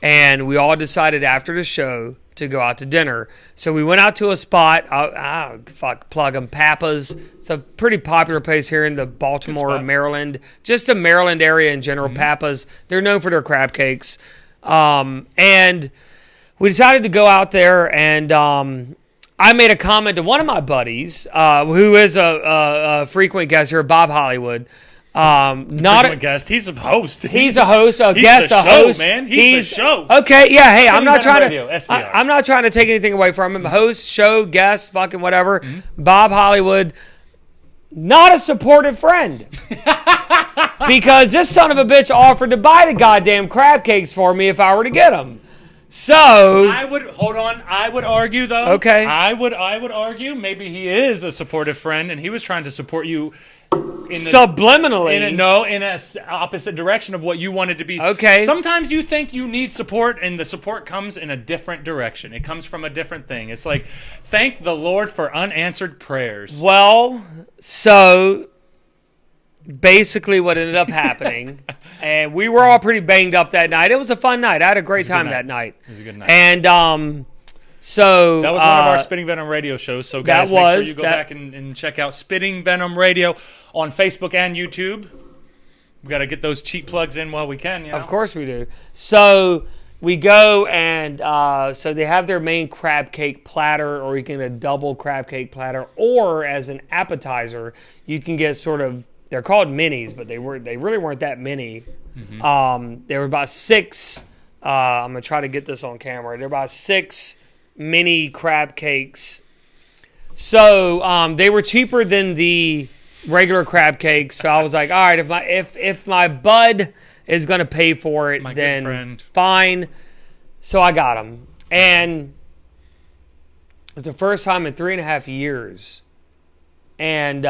And we all decided after the show to go out to dinner. So we went out to a spot. Plug them, Papa's. It's a pretty popular place here in the Baltimore, Maryland. Just the Maryland area in general, Papa's. They're known for their crab cakes. And we decided to go out there, and I made a comment to one of my buddies, who is a frequent guest here, Bob Hollywood. Not a guest. He's a host. He's a host. A he's guest. The a show, host. Man. He's the show. Okay. Yeah. Hey, I'm not trying Radio, to. I'm not trying to take anything away from him. Host, show, guest, fucking whatever. Bob Hollywood, not a supportive friend, because this son of a bitch offered to buy the goddamn crab cakes for me if I were to get them. So I would argue though. Okay. I would argue maybe he is a supportive friend, and he was trying to support you. Subliminally. In a opposite direction of what you wanted to be. Okay. Sometimes you think you need support, and the support comes in a different direction. It comes from a different thing. It's like, thank the Lord for unanswered prayers. Well, so basically what ended up happening, and we were all pretty banged up that night. It was a fun night. I had a great time that night. It was a good night. And so that was one of our Spitting Venom radio shows. So guys, make sure you go back and check out Spitting Venom Radio on Facebook and YouTube. We got to get those cheap plugs in while we can. You know? Of course we do. So we go, and so they have their main crab cake platter, or you can get a double crab cake platter, or as an appetizer, you can get sort of, they're called minis, but they really weren't that many. There were about 6. I'm gonna try to get this on camera. There were about 6 mini crab cakes. So they were cheaper than the regular crab cakes. So I was like, all right, if my bud is gonna pay for it, then fine. So I got them, and it's the first time in 3.5 years, and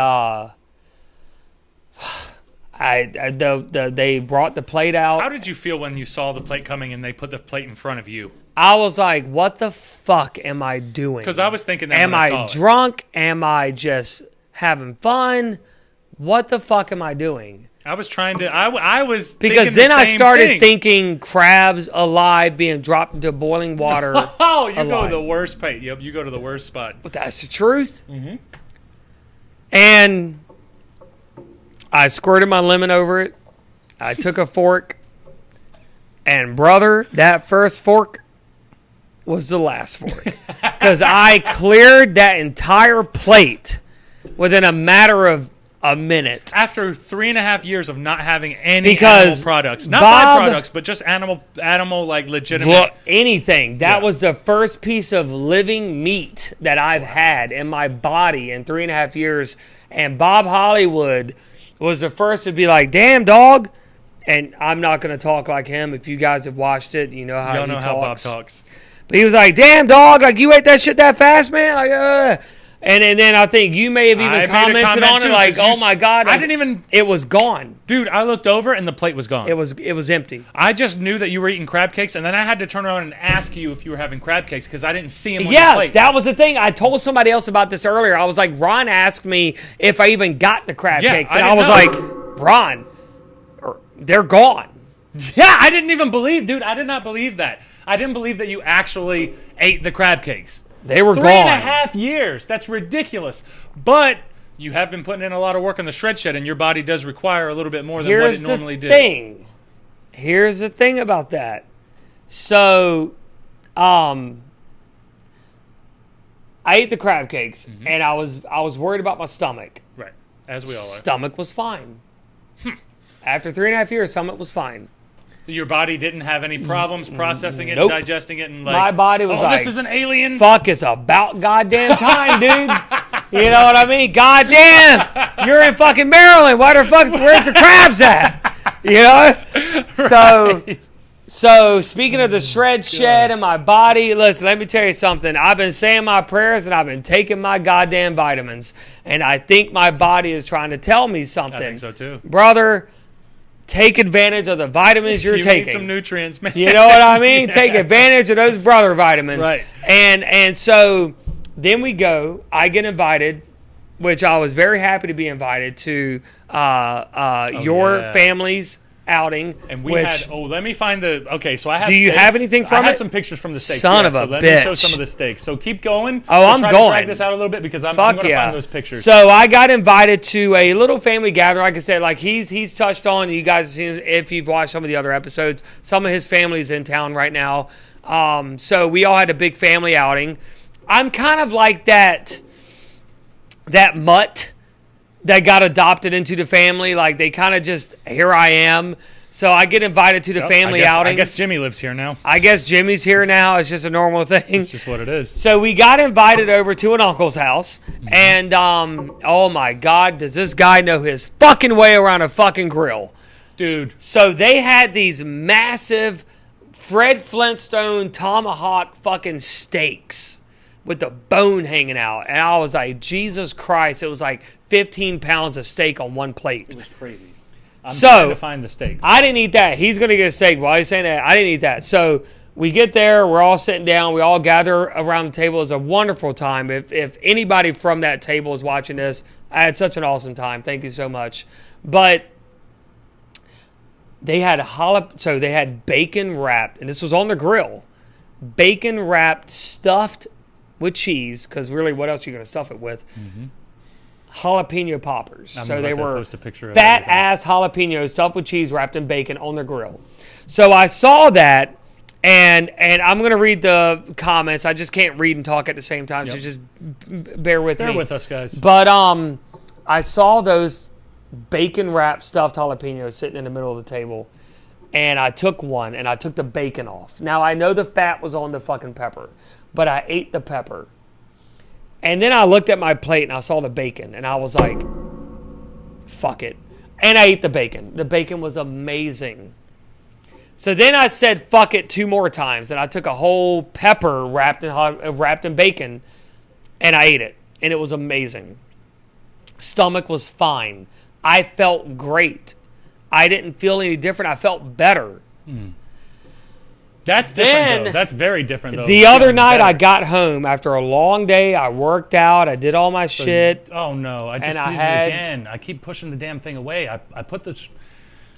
they brought the plate out. How did you feel when you saw the plate coming and they put the plate in front of you? I was like, what the fuck am I doing? Because I was thinking that am when I I drunk? Am I just having fun? What the fuck am I doing? I was trying to, I was because then I started thinking crabs alive being dropped into boiling water. Oh, you go to the worst plate. Yep, you go to the worst spot. But that's the truth. And I squirted my lemon over it. I took a fork. And brother, that first fork was the last fork. Because I cleared that entire plate within a matter of a minute. After 3.5 years of not having any animal products. Not byproducts, but just animal like legitimate. Anything. That was the first piece of living meat that I've had in my body in 3.5 years. And Bob Hollywood was the first to be like, damn, dog. And I'm not going to talk like him. If you guys have watched it, you know how he talks. How Bob talks. But he was like, damn, dog, like, you ate that shit that fast, man? Like, And then I think you may have even commented on it, like, oh, my God. Like, I didn't even... It was gone. Dude, I looked over, and the plate was gone. It was empty. I just knew that you were eating crab cakes, and then I had to turn around and ask you if you were having crab cakes, because I didn't see them on the plate. That was the thing. I told somebody else about this earlier. I was like, Ron asked me if I even got the crab cakes. And I was like, Ron, they're gone. Yeah, I didn't even believe, dude. I did not believe that. I didn't believe that you actually ate the crab cakes. They were gone. 3.5 years. That's ridiculous. But you have been putting in a lot of work on the shred shed, and your body does require a little bit more than what it normally did. Here's the thing about that. So, I ate the crab cakes, and I was worried about my stomach. Right, as we all are. Stomach was fine. After 3.5 years, stomach was fine. Your body didn't have any problems processing it, Nope. and digesting it, and like my body was like, this is an alien. Fuck, it's about goddamn time, dude. You know what I mean? Goddamn, you're in fucking Maryland. Where's the crabs at? You know? So speaking of the shred shed in my body, listen, let me tell you something. I've been saying my prayers and I've been taking my goddamn vitamins. And I think my body is trying to tell me something. I think so too. Brother, take advantage of the vitamins you're taking. Need some nutrients, man. You know what I mean? Yeah. Take advantage of those brother vitamins. Right. And so then we go. I get invited, which I was very happy to be invited to your family's outing. And we had, let me find okay, so I have Do you steaks. have anything from it? I have some pictures from the steaks. Son of a so bitch. Let me show some of the steaks. So keep going. I'm try going. to drag this out a little bit because I'm going to find those pictures. So I got invited to a little family gathering. Like I said, like he's touched on, you guys have seen, if you've watched some of the other episodes, some of his family's in town right now. So we all had a big family outing. I'm kind of like that mutt that got adopted into the family. Like they kind of just, here I am. So I get invited to the family outings. I guess Jimmy lives here now. I guess Jimmy's here now. It's just a normal thing. It's just what it is. So we got invited over to an uncle's house. And, oh my God, does this guy know his fucking way around a fucking grill? Dude. So they had these massive Fred Flintstone tomahawk fucking steaks with the bone hanging out. And I was like, Jesus Christ. It was like 15 pounds of steak on one plate. It was crazy. I'm trying to find the steak. I didn't eat that. He's going to get a steak. Why are you saying that? I didn't eat that. So we get there. We're all sitting down. We all gather around the table. It was a wonderful time. If anybody from that table is watching this, I had such an awesome time. Thank you so much. But they had they had bacon wrapped, and this was on the grill. Bacon wrapped, stuffed with cheese, because really, what else are you going to stuff it with? Mm-hmm. Jalapeno poppers. So they were fat ass jalapenos stuffed with cheese wrapped in bacon on the grill. So I saw that, and I'm going to read the comments. I just can't read and talk at the same time, so just bear with me. Bear with us, guys. But I saw those bacon wrapped stuffed jalapenos sitting in the middle of the table, and I took one, and I took the bacon off. Now, I know the fat was on the fucking pepper, but I ate the pepper. And then I looked at my plate and I saw the bacon and I was like, fuck it. And I ate the bacon. The bacon was amazing. So then I said fuck it 2 more times and I took a whole pepper wrapped in bacon and I ate it. And it was amazing. Stomach was fine. I felt great. I didn't feel any different. I felt better. That's different, though. That's very different, though. The other night, I got home after a long day. I worked out. I did all my shit. Oh, no. I just did it again. I keep pushing the damn thing away. I put this...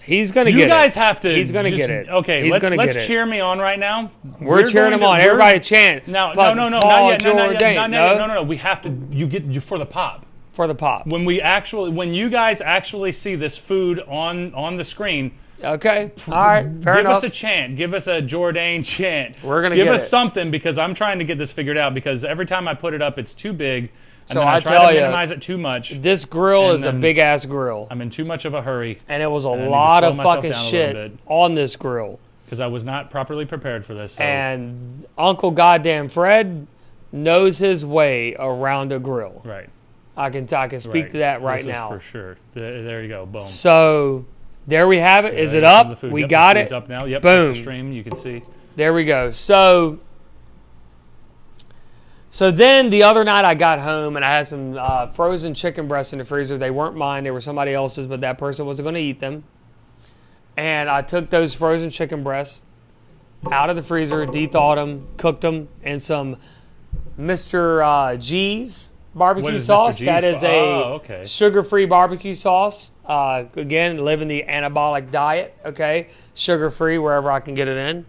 He's going to get it. You guys have to... He's going to get it. Okay, let's cheer me on right now. We're cheering him on. Everybody chant. No, not yet. Jordane. No. We have to... You get for the pop. For the pop. When you guys actually see this food on the screen... Okay. All right. Fair enough. Give us a chant. Give us a Jordane chant. We're going to give us something because I'm trying to get this figured out because every time I put it up, it's too big. And so then I try to minimize it too much. This grill is a big-ass grill. I'm in too much of a hurry. And it was a lot of fucking shit on this grill. Because I was not properly prepared for this. So. And Uncle Goddamn Fred knows his way around a grill. Right. I can speak to that right now. For sure. There you go. Boom. So... There we have it. Is it up? We got it. Up now. Yep. Boom. The stream, you can see. There we go. So then the other night I got home and I had some frozen chicken breasts in the freezer. They weren't mine. They were somebody else's, but that person wasn't going to eat them. And I took those frozen chicken breasts out of the freezer, de-thawed them, cooked them in some Mr. G's barbecue sauce. That is a sugar-free barbecue sauce. Again, living the anabolic diet, okay? Sugar-free wherever I can get it in.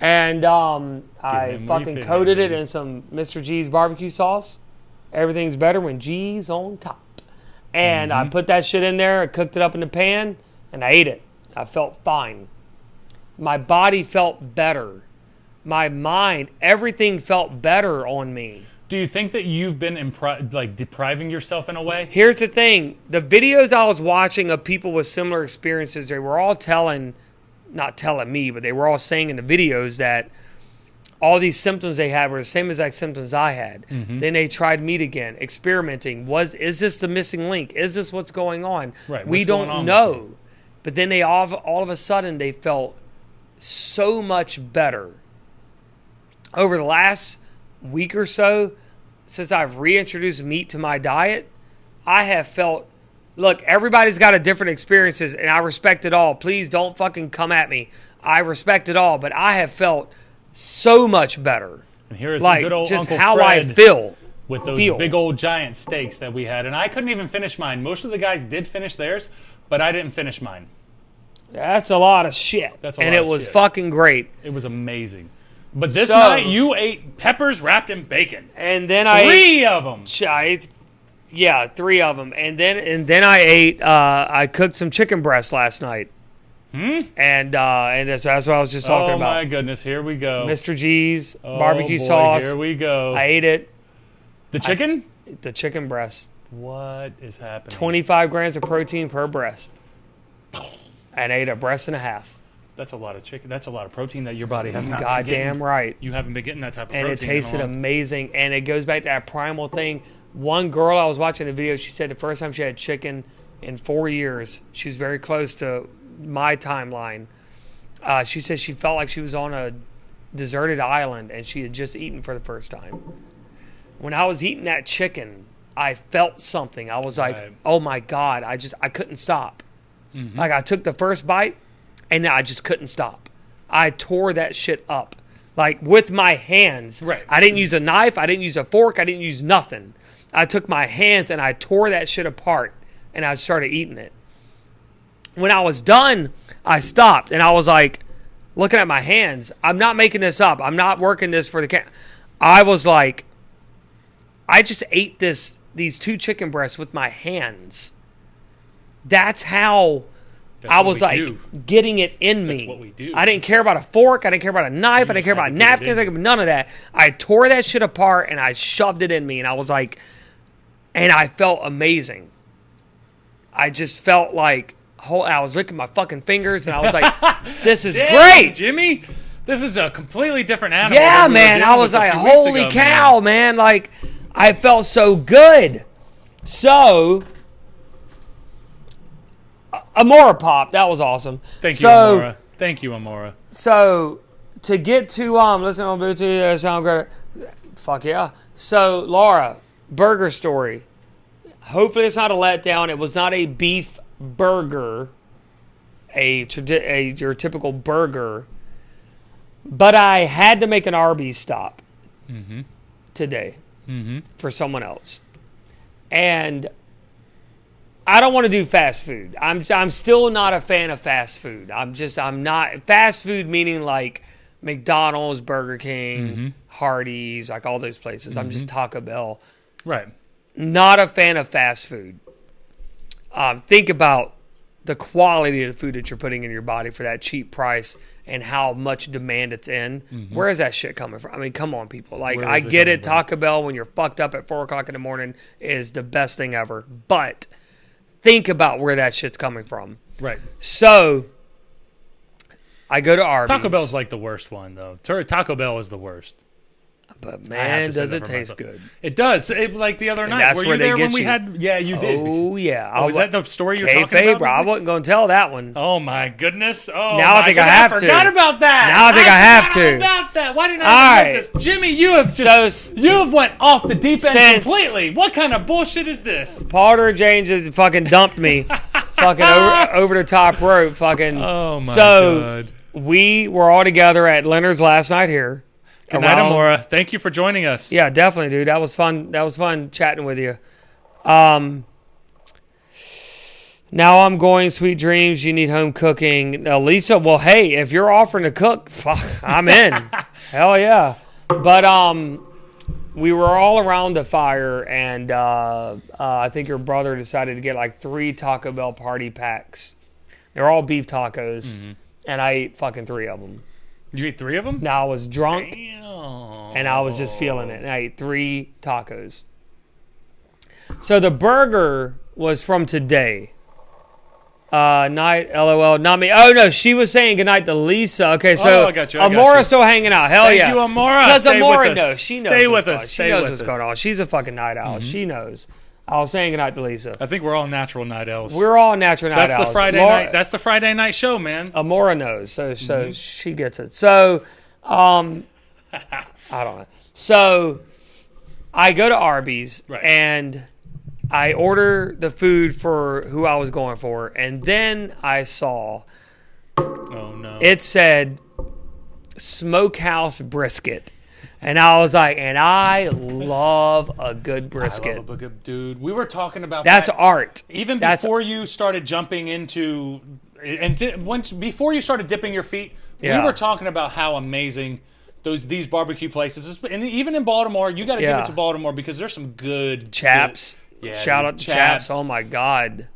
And I fucking coated it in some Mr. G's barbecue sauce. Everything's better when G's on top. And I put that shit in there, I cooked it up in the pan, and I ate it. I felt fine. My body felt better. My mind, everything felt better on me. Do you think that you've been depriving yourself in a way? Here's the thing. The videos I was watching of people with similar experiences, they were all not telling me, but they were all saying in the videos that all these symptoms they had were the same exact symptoms I had. Mm-hmm. Then they tried meat again, experimenting. Is this the missing link? Is this what's going on? Right. We don't know. But then they all of a sudden they felt so much better. Over the last week or so, since I've reintroduced meat to my diet, I have felt, look, everybody's got a different experiences, and I respect it all. Please don't fucking come at me. I respect it all, but I have felt so much better. And here is like good old just Uncle how Fred I feel. With those big old giant steaks that we had. And I couldn't even finish mine. Most of the guys did finish theirs, but I didn't finish mine. That's a lot of shit. And it was fucking great. It was amazing. But this night, you ate peppers wrapped in bacon. And then three of them. Yeah, 3 of them. And then I ate, I cooked some chicken breasts last night. And that's what I was just talking about. Oh my goodness, here we go. Mr. G's barbecue sauce. Here we go. I ate it. The chicken? The chicken breast. What is happening? 25 grams of protein per breast. And ate a breast and a half. That's a lot of chicken. That's a lot of protein that your body has not Goddamn been getting. right. You haven't been getting that type of protein. And it tasted amazing. And it goes back to that primal thing. One girl I was watching a video, she said the first time she had chicken in 4 years, she's very close to my timeline. She said she felt like she was on a deserted island and she had just eaten for the first time. When I was eating that chicken, I felt something. I was like, oh my God, I couldn't stop. Like I took the first bite and I just couldn't stop. I tore that shit up. Like with my hands. Right. I didn't use a knife. I didn't use a fork. I didn't use nothing. I took my hands and I tore that shit apart and I started eating it. When I was done, I stopped and I was like, looking at my hands. I'm not making this up. I'm not working this for the camera. I was like, I just ate these 2 chicken breasts with my hands. That's how I was like getting it in me. That's what we do. I didn't care about a fork. I didn't care about a knife. I didn't care about napkins. None of that. I tore that shit apart and I shoved it in me. And I was like, and I felt amazing. I just felt like, I was licking my fucking fingers and I was like, this is great. Jimmy, this is a completely different animal. Yeah, man. I was like, holy cow, man. Like, I felt so good. So, Amora Pop, that was awesome. Thank you, Amora. Thank you, Amora. So, to get to, listen on Bluetooth, sound great. Fuck yeah. So, Laura, burger story. Hopefully it's not a letdown. It was not a beef burger, your typical burger, but I had to make an Arby's stop today for someone else, and I don't want to do fast food. I'm still not a fan of fast food. I'm not fast food meaning like McDonald's, Burger King, Hardee's, like all those places. I'm just Taco Bell. Right. Not a fan of fast food. Think about the quality of the food that you're putting in your body for that cheap price and how much demand it's in. Where is that shit coming from? I mean, come on, people. Like, I get it. Taco Bell, when you're fucked up at 4 o'clock in the morning, is the best thing ever. But think about where that shit's coming from. Right. So, I go to Arby's. Taco Bell's like the worst one, though. Taco Bell is the worst. But man, does it taste good? It does. Like the other night. Were you there when we had? Yeah, you did. Oh yeah. Oh, is that the story you're talking about? Bro, I wasn't going to tell that one. Oh my goodness. Oh, now I think I have to. I forgot about that. Now I think I have to. About that. Why didn't I know this? Jimmy, you have went off the deep end completely. What kind of bullshit is this? Porter and James just fucking dumped me. Fucking over the top rope. Fucking. Oh my god. We were all together at Leonard's last night here. Good night, Amora. Thank you for joining us. Yeah, definitely, dude. That was fun. That was fun chatting with you. Now I'm going, sweet dreams. You need home cooking. Lisa, well, hey, if you're offering to cook, fuck, I'm in. Hell yeah. But we were all around the fire, and I think your brother decided to get like 3 Taco Bell party packs. They're all beef tacos, and I ate fucking 3 of them. You ate 3 of them? Now I was drunk. Damn. And I was just feeling it. And I ate 3 tacos. So the burger was from today. Night, LOL, not me. Oh, no, she was saying goodnight to Lisa. Okay, so I got you. Amora's still hanging out. Hell yeah. Thank you, Amora. Because Amora knows. She knows Stay with us. She knows what's going on. She's a fucking night owl. She knows. I was saying goodnight to Lisa. I think we're all natural night owls. We're all natural night That's owls. the Friday night. That's the Friday night show, man. Amora knows, so she gets it. So, I don't know. So, I go to Arby's and I order the food for who I was going for, and then I saw. Oh no! It said smokehouse brisket. And I was like, and I love a good brisket. I love a good dude. We were talking about that's that art. Even before you started jumping into, before you started dipping your feet, we were talking about how amazing these barbecue places, and even in Baltimore, you got to give it to Baltimore because there's some good Chaps. Yeah, shout out to Chaps. Oh my God.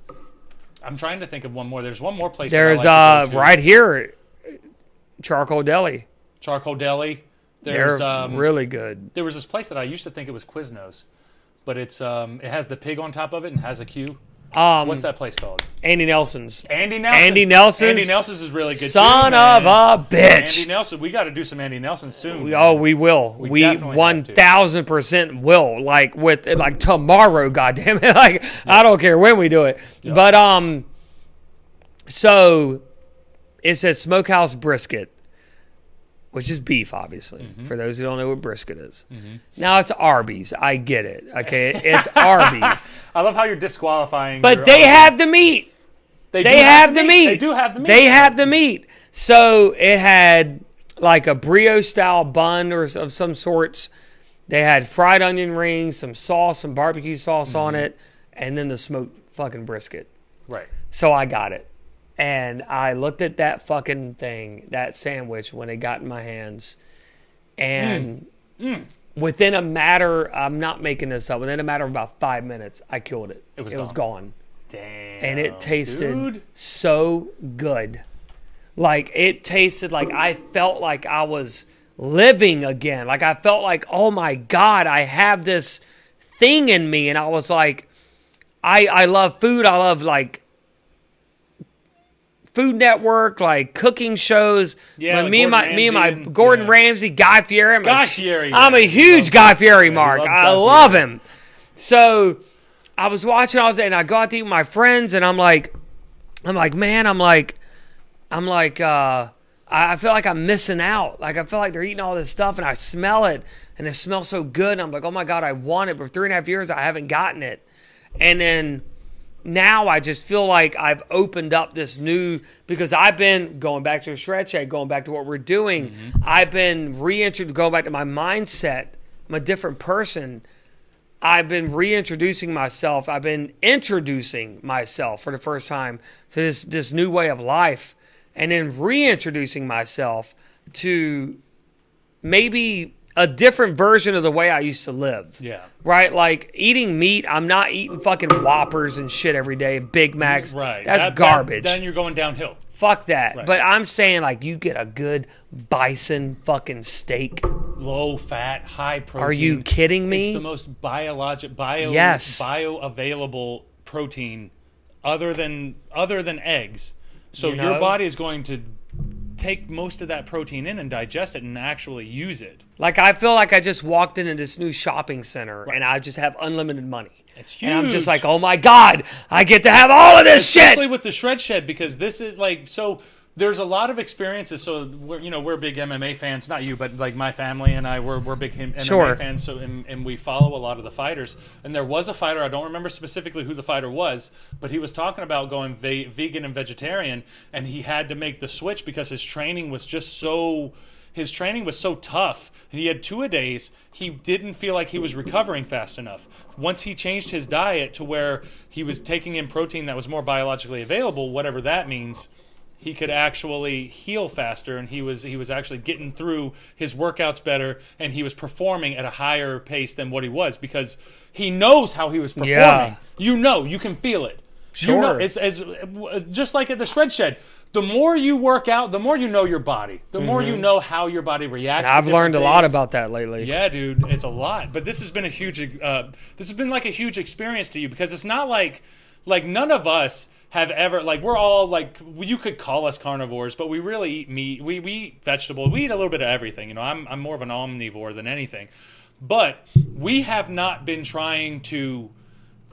I'm trying to think of one more. There's one more place. There's right here, Charcoal Deli. Charcoal Deli. They're really good. There was this place that I used to think it was Quiznos, but it has the pig on top of it and has a Q. What's that place called? Andy Nelson's. Andy Nelson's. Andy Nelson's. Andy Nelson's is really good Son too, of a bitch. Andy Nelson. We got to do some Andy Nelson soon. We will. We 1000% will. Like tomorrow, goddammit. Like I don't care when we do it. Yep. But so it says smokehouse brisket, which is beef, obviously, for those who don't know what brisket is. Now, it's Arby's. I get it, okay? It's Arby's. I love how you're disqualifying. But they have the meat. They have the meat. They do have the meat. They have the meat. So it had like a brioche-style bun or of some sorts. They had fried onion rings, some sauce, some barbecue sauce on it, and then the smoked fucking brisket. Right. So I got it. And I looked at that fucking thing, that sandwich, when it got in my hands. And within a matter, I'm not making this up, within a matter of about 5 minutes, I killed it. It was gone. Damn. And it tasted so good. Like, it tasted like I felt like I was living again. Like, I felt like, oh my God, I have this thing in me. And I was like, I love food. I love, like, Food Network, like cooking shows. Yeah, me and my Gordon Ramsay, Guy Fieri. I'm a huge Guy Fieri mark. I love him. So I was watching all that, and I got to eat with my friends, and I feel like I'm missing out. Like I feel like they're eating all this stuff, and I smell it, and it smells so good. And I'm like, oh my God, I want it. But for 3.5 years, I haven't gotten it, and then. Now I just feel like I've opened up this new, because I've been going back to the shred shed, going back to what we're doing. I've been going back to my mindset. I'm a different person. I've been reintroducing myself. I've been introducing myself for the first time to this new way of life, and then reintroducing myself to maybe a different version of the way I used to live. Yeah. Right? Like, eating meat, I'm not eating fucking Whoppers and shit every day, Big Macs. Right. That's garbage. Then you're going downhill. Fuck that. Right. But I'm saying, like, you get a good bison fucking steak. Low fat, high protein. Are you kidding me? It's the most bioavailable protein other than eggs. So your body is going to take most of that protein in and digest it and actually use it. Like, I feel like I just walked into this new shopping center and I just have unlimited money. It's huge. And I'm just like, oh my God, I get to have all of this shit. Especially with the shred shed, because this is like, so there's a lot of experiences. So we're big MMA fans, not you, but like my family and I, we're big MMA fans. So and we follow a lot of the fighters. And there was a fighter, I don't remember specifically who the fighter was, but he was talking about going vegan and vegetarian, and he had to make the switch because his training was so tough. He had 2-a-days. He didn't feel like he was recovering fast enough. Once he changed his diet to where he was taking in protein that was more biologically available, whatever that means, he could actually heal faster, and he was actually getting through his workouts better, and he was performing at a higher pace than what he was because he knows how he was performing. Yeah. You can feel it. Sure. It's just like at the shred shed. The more you work out, the more you know your body. The more you know how your body reacts. And I've learned a lot about that lately. Yeah, dude, it's a lot. But this has been a huge huge experience to you, because it's not like none of us have ever, like, we're all like, you could call us carnivores, but we really eat meat. We eat vegetables. We eat a little bit of everything. I'm more of an omnivore than anything. But we have not been trying to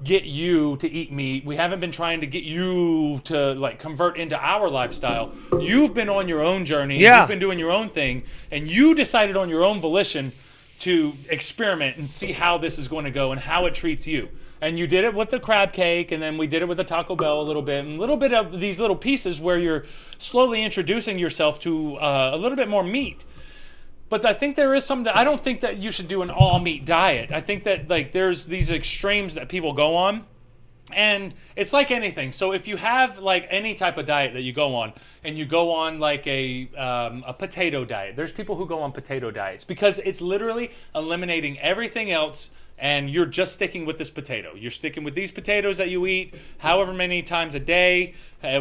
get you to eat meat. We haven't been trying to get you to like convert into our lifestyle. You've been on your own journey. Yeah. You've been doing your own thing, and you decided on your own volition to experiment and see how this is going to go and how it treats you. And you did it with the crab cake, and then we did it with the Taco Bell a little bit, and a little bit of these little pieces where you're slowly introducing yourself to a little bit more meat. But I think there is something that I don't think that you should do an all meat diet. I think that like there's these extremes that people go on, and it's like anything. So if you have like any type of diet that you go on, and you go on like a potato diet, there's people who go on potato diets because it's literally eliminating everything else, and you're just sticking with this potato. You're sticking with these potatoes that you eat however many times a day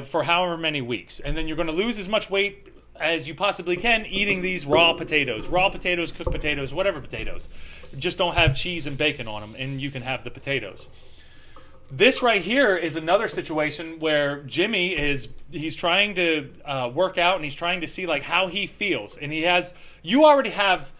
for however many weeks, and then you're going to lose as much weight as you possibly can eating these raw potatoes, cooked potatoes, whatever potatoes. Just don't have cheese and bacon on them, and you can have the potatoes. This right here is another situation where Jimmy he's trying to work out, and he's trying to see like how he feels, and you already have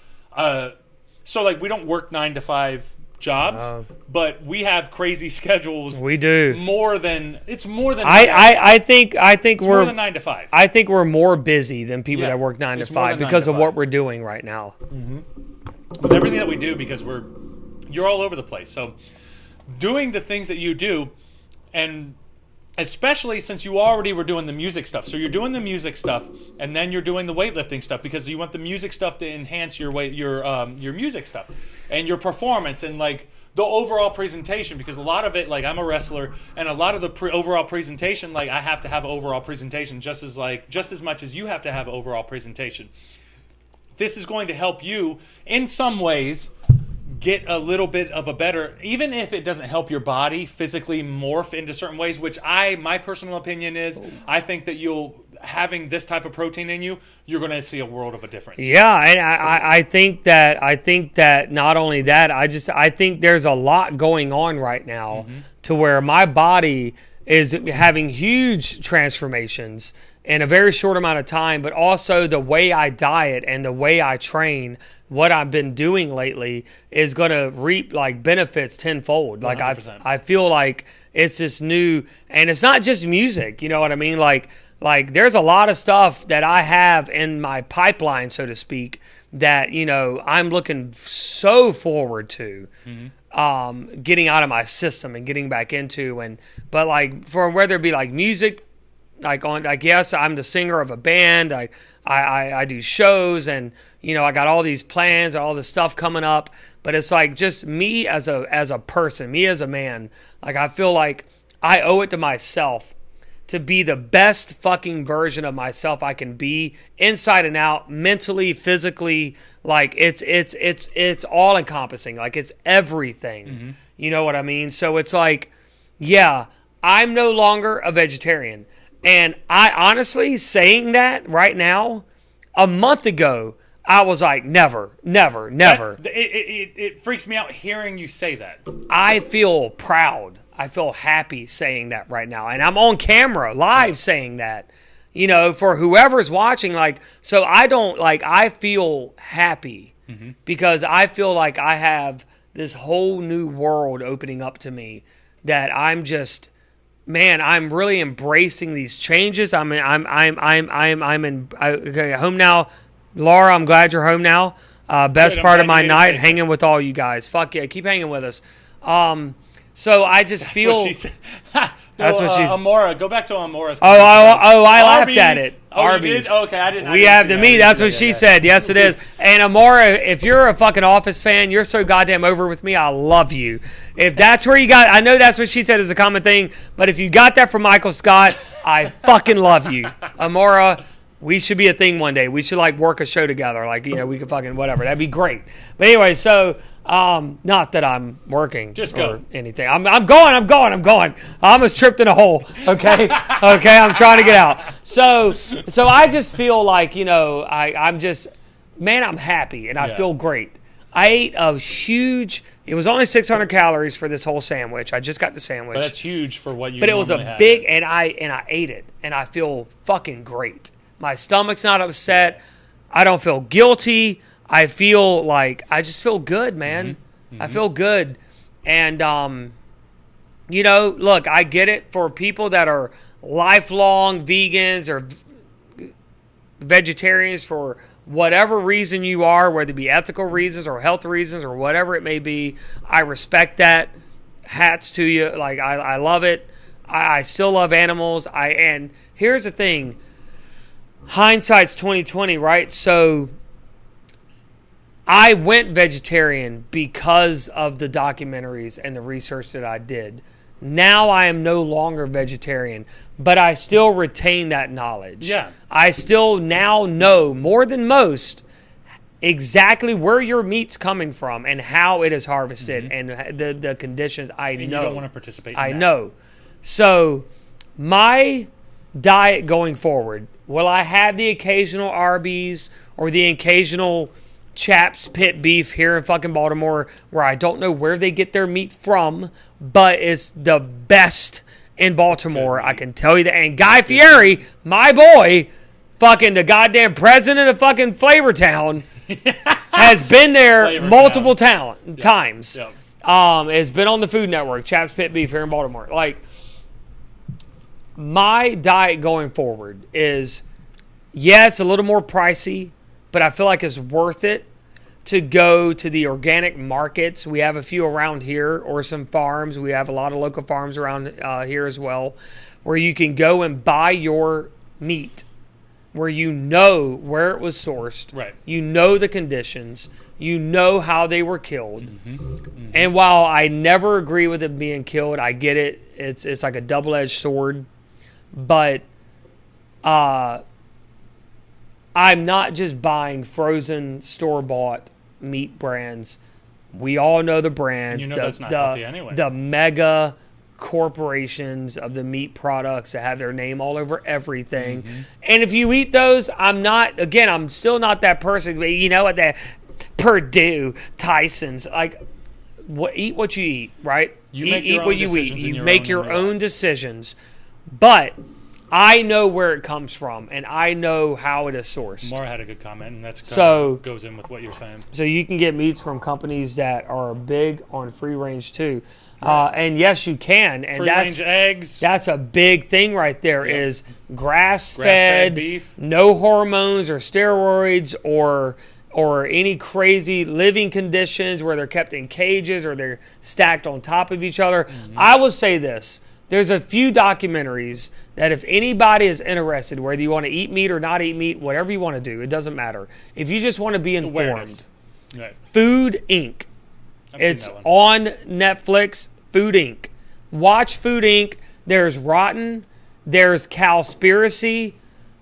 so like we don't work 9 to 5 jobs, but we have crazy schedules. We do more than I think it's we're more than 9 to 5. I think we're more busy than people that work 9 to it's more 5 than 9 because to of 5. what we're doing right now. With everything that we do, because you're all over the place. So doing the things that you do, and especially since you already were doing the music stuff. So you're doing the music stuff, and then you're doing the weightlifting stuff because you want the music stuff to enhance your music stuff and your performance and like the overall presentation. Because a lot of it, like I'm a wrestler, and a lot of the overall presentation, like I have to have overall presentation just as much as you have to have overall presentation. This is going to help you in some ways get a little bit of a better, even if it doesn't help your body physically morph into certain ways, which my personal opinion is, I think that having this type of protein in you, you're going to see a world of a difference. Yeah, and I think that not only that, I think there's a lot going on right now to where my body is having huge transformations in a very short amount of time, but also the way I diet and the way I train, what I've been doing lately is going to reap like benefits tenfold. Like 100%. I feel like it's this new, and it's not just music, you know what I mean? Like there's a lot of stuff that I have in my pipeline, so to speak, that, you know, I'm looking so forward to getting out of my system and getting back into, but like for whether it be like music, like yes, I'm the singer of a band. I do shows, and you know I got all these plans and all this stuff coming up. But it's like just me as a person, me as a man. Like I feel like I owe it to myself to be the best fucking version of myself I can be, inside and out, mentally, physically. Like it's all encompassing. Like it's everything. You know what I mean? So it's like, yeah, I'm no longer a vegetarian. And I honestly, saying that right now, a month ago, I was like, never. It freaks me out hearing you say that. I feel proud. I feel happy saying that right now. And I'm on camera, live saying that, you know, for whoever's watching. Like, so I feel happy because I feel like I have this whole new world opening up to me that I'm just... Man, I'm really embracing these changes. I'm home now. Laura, I'm glad you're home now. Best part of my night, hanging with all you guys. Fuck yeah, keep hanging with us. So I just feel. What she said. That's what she. Amora, go back to Amora's. I laughed at it. Arby's. Okay, I didn't. We have the meat. That's what she said. Yes, it is. And Amora, if you're a fucking Office fan, you're so goddamn over with me. I love you. If that's where you got, I know that's what she said is a common thing. But if you got that from Michael Scott, I fucking love you, Amora. We should be a thing one day. We should like work a show together. Like, you know, we could fucking whatever. That'd be great. But anyway, so not that I'm working just go. Or anything. I'm going. I almost tripped in a hole. Okay. Okay. I'm trying to get out. So I just feel like, you know, I'm just, man, I'm happy and I feel great. I ate a huge, it was only 600 calories for this whole sandwich. I just got the sandwich. But that's huge for what you But it was a have. big, and I ate it and I feel fucking great. My stomach's not upset. I don't feel guilty. I feel like I just feel good, man. I feel good, and look, I get it for people that are lifelong vegans or vegetarians for whatever reason you are, whether it be ethical reasons or health reasons or whatever it may be. I respect that. Hats to you. Like, I love it. I still love animals. And here's the thing. Hindsight's 2020, right? So I went vegetarian because of the documentaries and the research that I did. Now I am no longer vegetarian, but I still retain that knowledge. Yeah. I still now know more than most exactly where your meat's coming from and how it is harvested and the conditions. And you don't want to participate in that. I know. So my diet going forward, will I have the occasional Arby's or the occasional Chaps Pit Beef here in fucking Baltimore where I don't know where they get their meat from, but it's the best in Baltimore. I can tell you that. And Guy Fieri, my boy, fucking the goddamn president of fucking Flavortown, has been there multiple times. Yep. Has been on the Food Network, Chaps Pit Beef here in Baltimore. Like, my diet going forward is, yeah, it's a little more pricey, but I feel like it's worth it to go to the organic markets. We have a few around here, or some farms. We have a lot of local farms around here as well, where you can go and buy your meat, where you know where it was sourced, right? You know the conditions, you know how they were killed. And while I never agree with it being killed, I get it. It's like a double-edged sword, but I'm not just buying frozen store-bought meat brands. We all know the brands. You know that's not healthy anyway. The mega corporations of the meat products that have their name all over everything. And if you eat those, I'm still not that person. But you know what? That Purdue, Tyson's, like, eat what you eat, right? You make eat your what own you eat. decisions You make your own decisions. But I know where it comes from, and I know how it is sourced. Mara had a good comment, and that's goes in with what you're saying. So you can get meats from companies that are big on free range too. And yes, you can. And free range eggs. That's a big thing right there. Yep. Is grass-fed beef. No hormones or steroids or any crazy living conditions where they're kept in cages or they're stacked on top of each other. I will say this. There's a few documentaries that if anybody is interested, whether you want to eat meat or not eat meat, whatever you want to do, it doesn't matter. If you just want to be informed, right. Food Inc. It's on Netflix, Food Inc. Watch Food Inc. There's Rotten. There's Cowspiracy.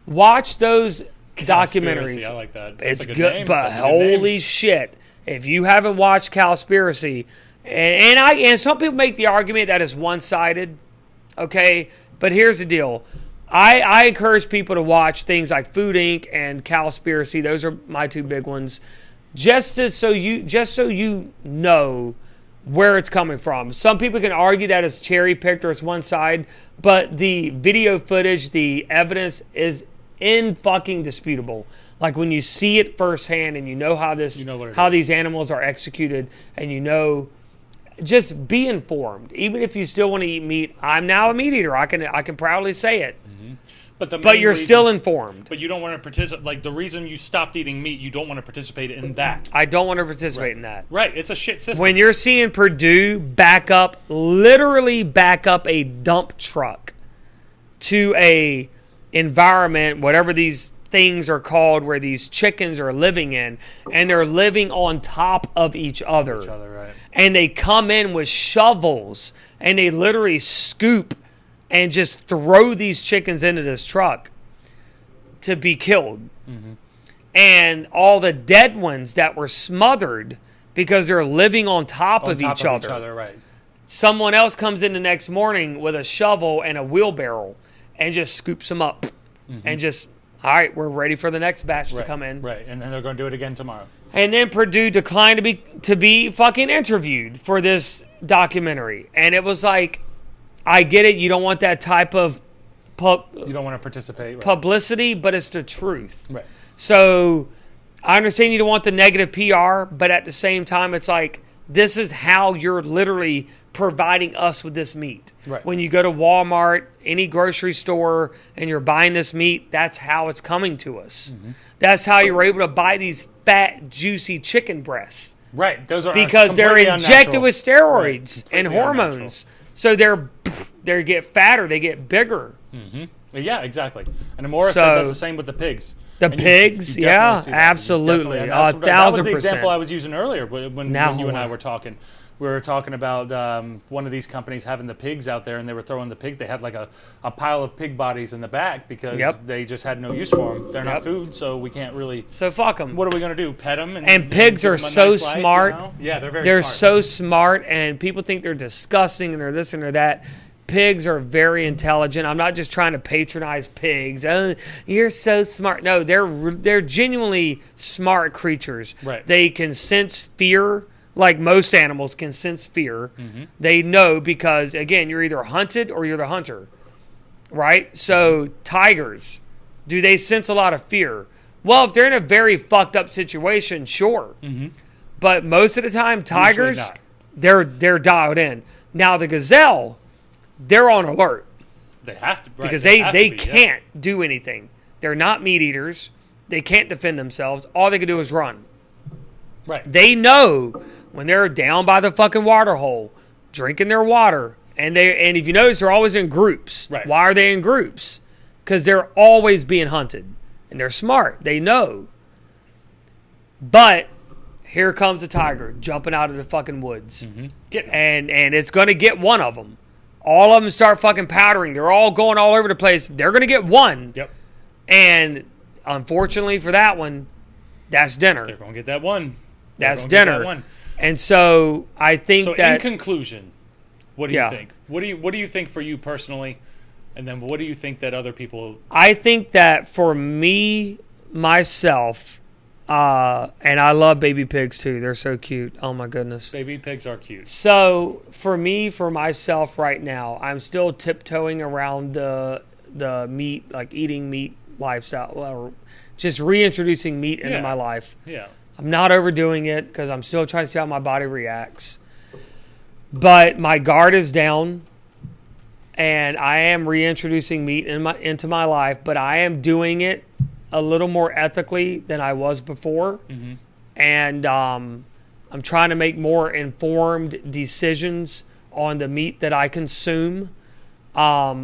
Watch those documentaries. I like that. It's good, but holy shit. If you haven't watched Cowspiracy, and some people make the argument that it's one-sided, okay? But here's the deal. I encourage people to watch things like Food Inc. and Cowspiracy. Those are my two big ones. Just so you know where it's coming from. Some people can argue that it's cherry-picked or it's one side, but the video footage, the evidence is fucking disputable. Like when you see it firsthand and you know how these animals are executed, and just be informed. Even if you still want to eat meat, I'm now a meat eater. I can proudly say it. But you're still informed. But you don't want to participate. Like the reason you stopped eating meat, you don't want to participate in that. I don't want to participate in that. Right. It's a shit system. When you're seeing Purdue literally back up a dump truck to a environment, whatever these things are called, where these chickens are living in, and they're living on top of each other. Right. And they come in with shovels and they literally scoop and just throw these chickens into this truck to be killed. And all the dead ones that were smothered because they're living on top of each other. Right. Someone else comes in the next morning with a shovel and a wheelbarrow and just scoops them up and just, all right, we're ready for the next batch to come in. Right, and then they're going to do it again tomorrow. And then Purdue declined to be fucking interviewed for this documentary. And it was like, I get it. You don't want that type of you don't want to participate. Right. Publicity, but it's the truth. Right. So I understand you don't want the negative PR, but at the same time, it's like, this is how you're literally providing us with this meat. Right. When you go to Walmart, any grocery store, and you're buying this meat, that's how it's coming to us. Mm-hmm. That's how you're able to buy these fat, juicy chicken breasts. Right. Those are because they're injected unnatural. with steroids Right. and hormones. So they get fatter, they get bigger. Mm-hmm. Yeah, exactly. And Amora said that's the same with the pigs. The pigs, yeah, absolutely. That was the 1,000%. example I was using earlier when you and I were talking. We were talking about one of these companies having the pigs out there, and they were throwing the pigs. They had like a pile of pig bodies in the back because they just had no use for them. They're not food, so we can't really. So fuck them. What are we going to do? Pet them? And pigs are so smart. Life, you know? Yeah, they're very They're smart. so smart, and people think they're disgusting and they're this and they're that. Pigs are very intelligent. I'm not just trying to patronize pigs. Oh, you're so smart. No, they're genuinely smart creatures. Right. They can sense fear. Like most animals can sense fear. Mm-hmm. They know because, again, you're either hunted or you're the hunter, right? So tigers, do they sense a lot of fear? Well, if they're in a very fucked up situation, sure. Mm-hmm. But most of the time, tigers, they're dialed in. Now, the gazelle, they're on alert. They have to. Right, because they can't do anything. They're not meat eaters. They can't defend themselves. All they can do is run. Right. They know when they're down by the fucking water hole, drinking their water, and if you notice, they're always in groups. Right. Why are they in groups? Because they're always being hunted, and they're smart. They know. But here comes a tiger jumping out of the fucking woods, and it's gonna get one of them. All of them start fucking powdering. They're all going all over the place. They're gonna get one. Yep. And unfortunately for that one, that's dinner. They're gonna get that one. That's dinner. And so I think that in conclusion, what do you think? What do you think for you personally? And then what do you think that other people I think that for me, myself, and I love baby pigs too. They're so cute. Oh my goodness. Baby pigs are cute. So for me, for myself right now, I'm still tiptoeing around the meat, like eating meat lifestyle, or just reintroducing meat into my life. Yeah. I'm not overdoing it because I'm still trying to see how my body reacts. But my guard is down, and I am reintroducing meat into my life, but I am doing it a little more ethically than I was before. Mm-hmm. And I'm trying to make more informed decisions on the meat that I consume,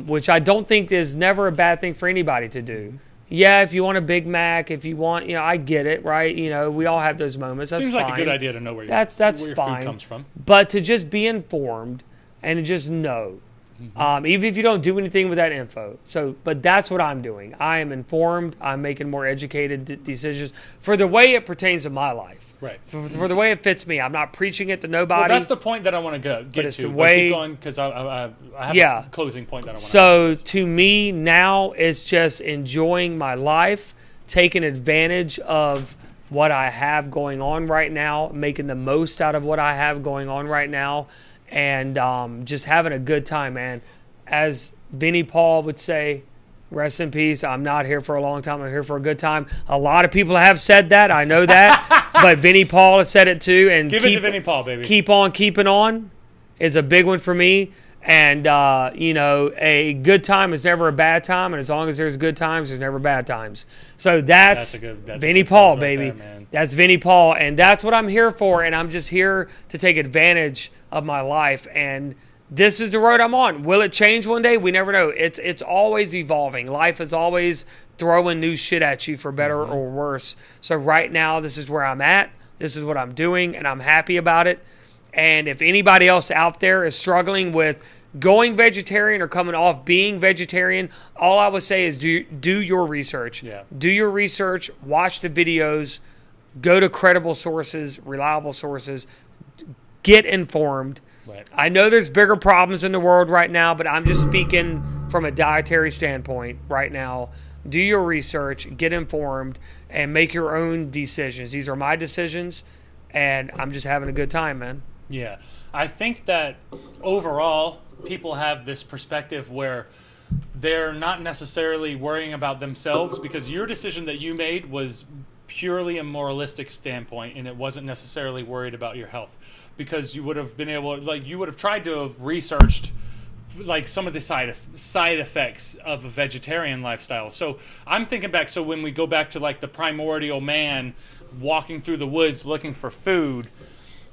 which I don't think is never a bad thing for anybody to do. Mm-hmm. Yeah, if you want a Big Mac, if you want, I get it, right? We all have those moments. That's Seems fine. like a good idea to know where that's where fine. your food comes from. But to just be informed and to just know, even if you don't do anything with that info. But that's what I'm doing. I am informed. I'm making more educated decisions for the way it pertains to my life. Right. For the way it fits me. I'm not preaching it to nobody. Well, that's the point that I want to get it's to. the way, keep going because I have a closing point that I want to So to me now, it's just enjoying my life, taking advantage of what I have going on right now, making the most out of what I have going on right now, and just having a good time, man. As Vinnie Paul would say, rest in peace. I'm not here for a long time. I'm here for a good time. A lot of people have said that. I know that. But Vinnie Paul has said it too. And Give it to Vinnie Paul, baby. Keep on keeping on is a big one for me. And, a good time is never a bad time. And as long as there's good times, there's never bad times. So that's Vinnie Paul, baby. That's Vinnie Paul. And that's what I'm here for. And I'm just here to take advantage of my life. And this is the road I'm on. Will it change one day? We never know. It's always evolving. Life is always throwing new shit at you for better or worse. So right now, this is where I'm at. This is what I'm doing, and I'm happy about it. And if anybody else out there is struggling with going vegetarian or coming off being vegetarian, all I would say is do your research. Yeah. Do your research. Watch the videos. Go to credible sources, reliable sources. Get informed. Right. I know there's bigger problems in the world right now, but I'm just speaking from a dietary standpoint right now. Do your research, get informed, and make your own decisions. These are my decisions, and I'm just having a good time, man. Yeah. I think that overall, people have this perspective where they're not necessarily worrying about themselves because your decision that you made was purely a moralistic standpoint, and it wasn't necessarily worried about your health, because you would have been able, like, you would have tried to have researched like some of the side effects of a vegetarian lifestyle. So I'm thinking back, so when we go back to like the primordial man walking through the woods looking for food,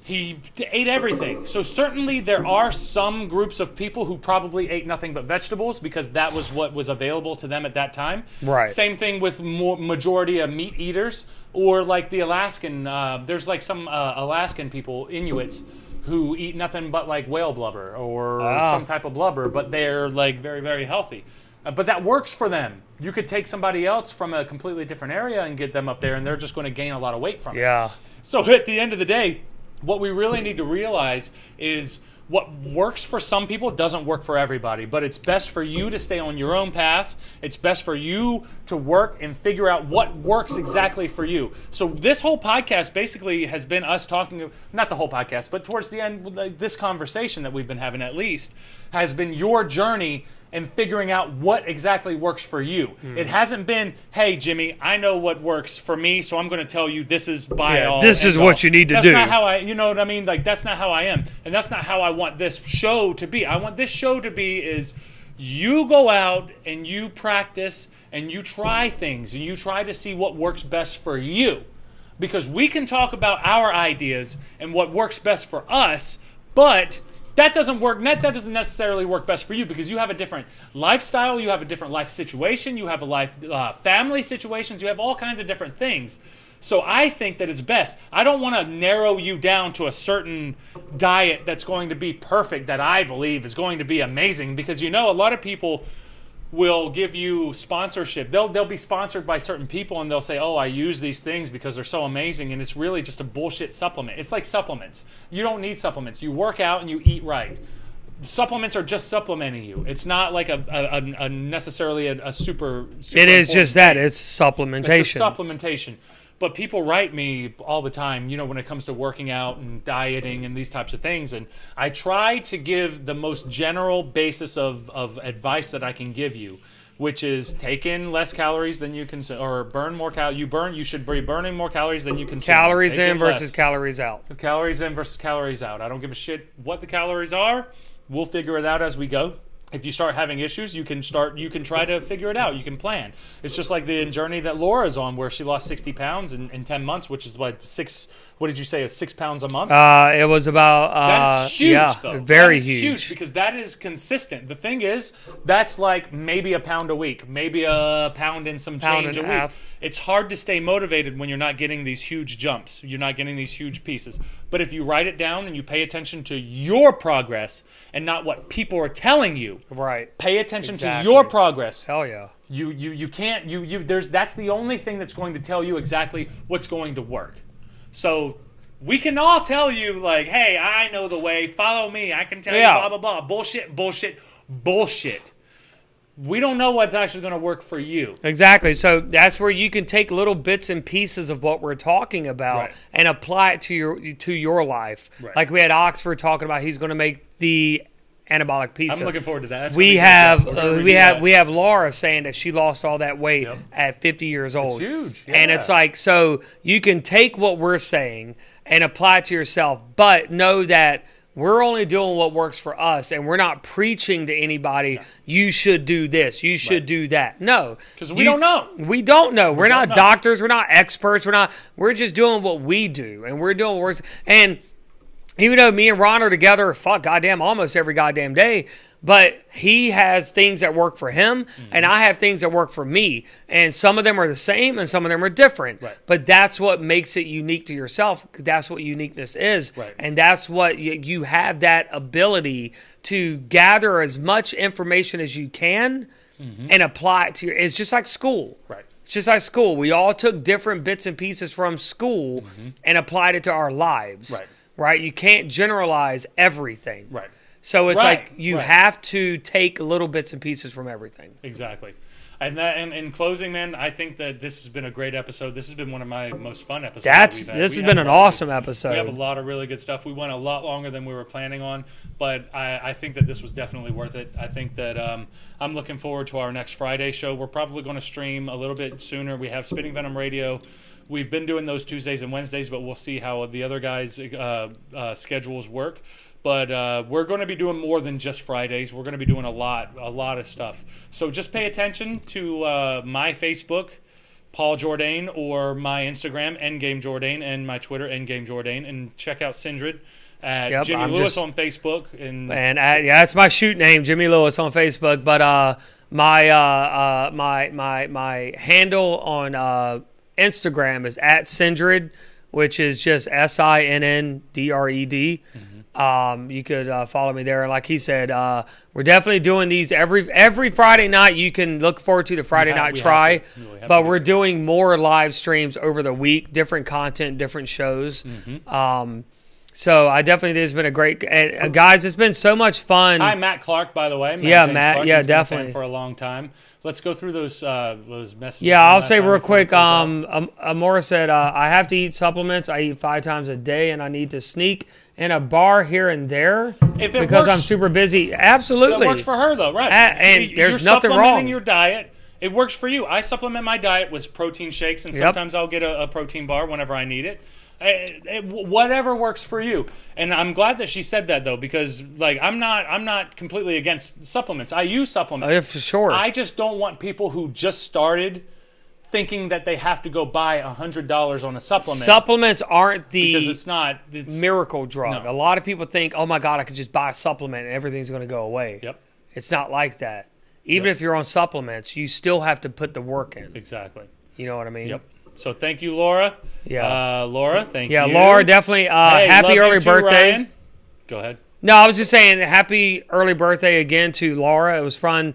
he ate everything. So certainly there are some groups of people who probably ate nothing but vegetables because that was what was available to them at that time. Right. Same thing with majority of meat eaters, or like the Alaskan, there's like some Alaskan people, Inuits, who eat nothing but like whale blubber or some type of blubber, but they're like very, very healthy. But that works for them. You could take somebody else from a completely different area and get them up there, and they're just going to gain a lot of weight from it. Yeah. So at the end of the day, what we really need to realize is what works for some people doesn't work for everybody, but it's best for you to stay on your own path. It's best for you to work and figure out what works exactly for you. So this whole podcast basically has been us talking, not the whole podcast, but towards the end, this conversation that we've been having at least, has been your journey and figuring out what exactly works for you. It hasn't been, hey, Jimmy, I know what works for me, so I'm going to tell you this is all. This is what you need to do. That's not how you know what I mean? Like, that's not how I am. And that's not how I want this show to be. I want this show to be is you go out and you practice and you try things and you try to see what works best for you. Because we can talk about our ideas and what works best for us, but that doesn't work. That doesn't necessarily work best for you, because you have a different lifestyle, you have a different life situation, you have a life family situations, you have all kinds of different things. So I think that it's best. I don't want to narrow you down to a certain diet that's going to be perfect, that I believe is going to be amazing, because a lot of people will give you sponsorship. They'll be sponsored by certain people, and they'll say, oh, I use these things because they're so amazing, and it's really just a bullshit supplement. It's like supplements. You don't need supplements. You work out and you eat right. Supplements are just supplementing you. It's not like a necessarily a super it is just that. It's supplementation. It's just supplementation. But people write me all the time, when it comes to working out and dieting and these types of things. And I try to give the most general basis of advice that I can give you, which is take in less calories than you consume, or burn more calories. You should be burning more calories than you consume. Calories in versus calories out. Calories in versus calories out. I don't give a shit what the calories are. We'll figure it out as we go. If you start having issues, you can try to figure it out. You can plan. It's just like the journey that Laura's on, where she lost 60 pounds in 10 months, which is what did you say, 6 pounds a month? It was about, that's huge, though. Very that's huge, because that is consistent. The thing is, that's like maybe a pound a week, maybe a pound and some change a week. Half. It's hard to stay motivated when you're not getting these huge jumps. You're not getting these huge pieces. But if you write it down and you pay attention to your progress and not what people are telling you, right? Pay attention to your progress. Hell yeah. You can't that's the only thing that's going to tell you exactly what's going to work. So we can all tell you, like, hey, I know the way, follow me, I can tell you blah blah blah. Bullshit. We don't know what's actually going to work for you. Exactly. So that's where you can take little bits and pieces of what we're talking about and apply it to your life. Right. Like we had Oxford talking about, he's going to make the anabolic pizza. I'm looking forward to that. That's we have Laura saying that she lost all that weight at 50 years old. It's huge. Yeah. And it's like, so you can take what we're saying and apply it to yourself, but know that we're only doing what works for us, and we're not preaching to anybody, you should do this, you should do that. No. Because we don't know. We don't know. We're not doctors. We're not experts. We're just doing what we do, and we're doing what works. And even though me and Ron are together, almost every goddamn day, but he has things that work for him, and I have things that work for me. And some of them are the same, and some of them are different. Right. But that's what makes it unique to yourself. That's what uniqueness is. Right. And that's what you have, that ability to gather as much information as you can and apply it to it's just like school. Right. It's just like school. We all took different bits and pieces from school and applied it to our lives. Right. Right? You can't generalize everything. Right. So it's like you have to take little bits and pieces from everything. Exactly. And in closing, man, I think that this has been a great episode. This has been one of my most fun episodes. This has been an awesome episode. We have a lot of really good stuff. We went a lot longer than we were planning on, but I think that this was definitely worth it. I think that I'm looking forward to our next Friday show. We're probably going to stream a little bit sooner. We have Spitting Venom Radio. We've been doing those Tuesdays and Wednesdays, but we'll see how the other guys' schedules work. But we're going to be doing more than just Fridays. We're going to be doing a lot of stuff. So just pay attention to my Facebook, Paul Jordane, or my Instagram, Endgame Jordane, and my Twitter, Endgame Jordane, and check out Sinndred at Jimmy Lewis on Facebook. And that's my shoot name, Jimmy Lewis on Facebook. But my handle on Instagram is at Sinndred, which is just Sinndred. You could follow me there. And like he said, we're definitely doing these every Friday night. You can look forward to the Friday night try, but we're doing more live streams over the week, different content, different shows. So I definitely think it's been a great guys. It's been so much fun. Hi, Matt Clark, by the way. Matt. Clark. Yeah, He's definitely been a fan for a long time. Let's go through those messages. Yeah, I'll say real quick. Amora said, I have to eat supplements. I eat 5 times a day, and I need to sneak in a bar here and there because I'm super busy. Absolutely. That works for her, though, right? And there's nothing wrong. You're supplementing your diet. It works for you. I supplement my diet with protein shakes, and sometimes I'll get a protein bar whenever I need it. Whatever works for you. And I'm glad that she said that, though, because like I'm not completely against supplements. I use supplements. Yeah, for sure. I just don't want people who just started thinking that they have to go buy $100 on a supplement. Supplements aren't because it's miracle drug. No. A lot of people think, oh my God, I could just buy a supplement and everything's going to go away. Yep. It's not like that. Even if you're on supplements, you still have to put the work in. Exactly. You know what I mean? Yep. So thank you, Laura. Yeah. Laura, thank you. Yeah, Laura, definitely. Hey, happy early birthday. Ryan. Go ahead. No, I was just saying happy early birthday again to Laura. It was fun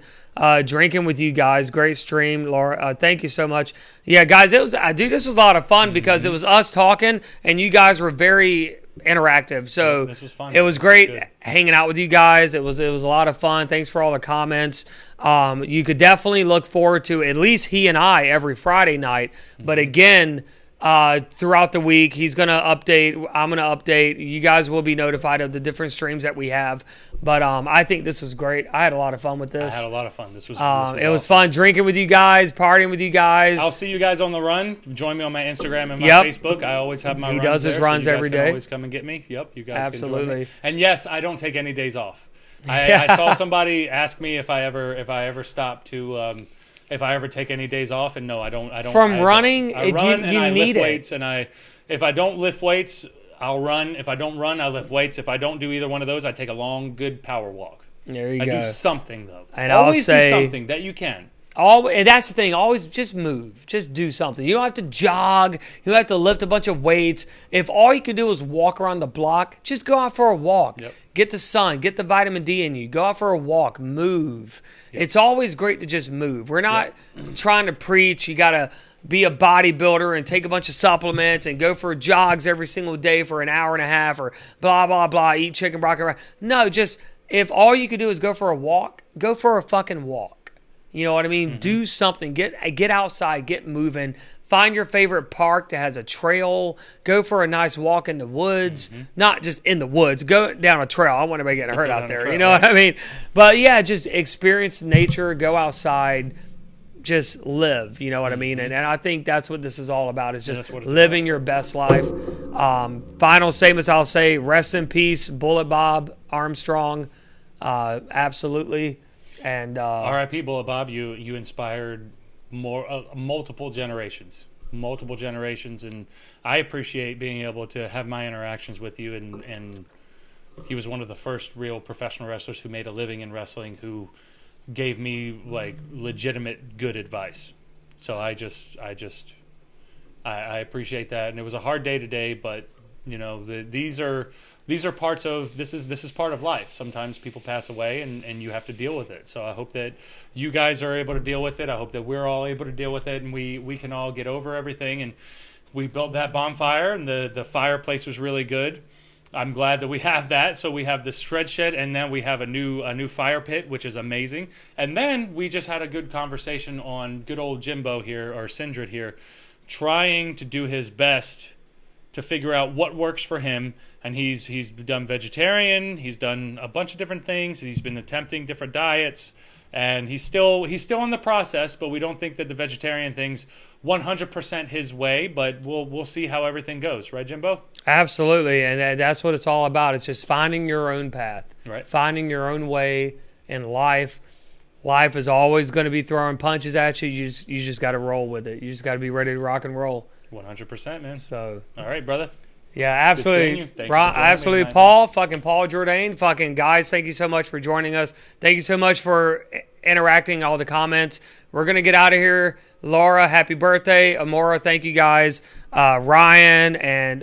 drinking with you guys. Great stream, Laura. Thank you so much. Yeah, guys, this was a lot of fun because it was us talking and you guys were very interactive. So this was fun. It was great hanging out with you guys. It was a lot of fun. Thanks for all the comments. You could definitely look forward to at least he and I every Friday night. But again, throughout the week, he's going to update. I'm going to update. You guys will be notified of the different streams that we have. But I think this was great. I had a lot of fun with this. I had a lot of fun. This was it was fun drinking with you guys, partying with you guys. I'll see you guys on the run. Join me on my Instagram and my Facebook. I always have my runs. He does his runs so you guys every can day. Always come and get me. Yep, you guys Absolutely. can join me. And yes, I don't take any days off. I saw somebody ask me if I ever stop to if I ever take any days off, and no, I don't. From running, I run you and I need lift weights, and if I don't lift weights, I'll run. If I don't run, I lift weights. If I don't do either one of those, I take a long, good power walk. There you I go. do something though. And always I'll say do something that you can. And that's the thing. Always just move. Just do something. You don't have to jog. You don't have to lift a bunch of weights. If all you can do is walk around the block, just go out for a walk. Yep. Get the sun. Get the vitamin D in you. Go out for a walk. Move. Yep. It's always great to just move. We're not trying to preach. You got to be a bodybuilder and take a bunch of supplements and go for jogs every single day for an hour and a half or blah, blah, blah, eat chicken broccoli. No, just if all you could do is go for a walk, go for a fucking walk. You know what I mean? Mm-hmm. Do something. Get outside. Get moving. Find your favorite park that has a trail. Go for a nice walk in the woods. Mm-hmm. Not just in the woods. Go down a trail. I don't want anybody getting hurt out there. You know what I mean? But yeah, just experience nature. Go outside. Just live. You know what I mean? And I think that's what this is all about. Is just living your best life. Final statements I'll say. Rest in peace, Bullet Bob Armstrong. Absolutely. And R.I.P. Bullet Bob, you inspired multiple generations, and I appreciate being able to have my interactions with you. And he was one of the first real professional wrestlers who made a living in wrestling, who gave me like legitimate good advice. So I appreciate that. And it was a hard day today, but you know these are parts of this is part of life. Sometimes people pass away and you have to deal with it. So I hope that you guys are able to deal with it. I hope that we're all able to deal with it, and we can all get over everything. And we built that bonfire, and the fireplace was really good. I'm glad that we have that. So we have the shred shed, and then we have a new fire pit, which is amazing. And then we just had a good conversation on good old Jimbo here, or Sinndred here, trying to do his best to figure out what works for him. And he's done vegetarian. He's done a bunch of different things. He's been attempting different diets. and he's still in the process. But we don't think that the vegetarian thing's 100% his way. But we'll see how everything goes, right, Jimbo? Absolutely, and that's what it's all about. It's just finding your own path, right? Finding your own way in life. Life is always going to be throwing punches at you. You just got to roll with it. You just got to be ready to rock and roll. 100%, man. So, all right, brother. Yeah, absolutely. Absolutely. Paul Jordane. Fucking guys, thank you so much for joining us. Thank you so much for interacting, all the comments. We're going to get out of here. Laura, happy birthday. Amora, thank you guys. Ryan and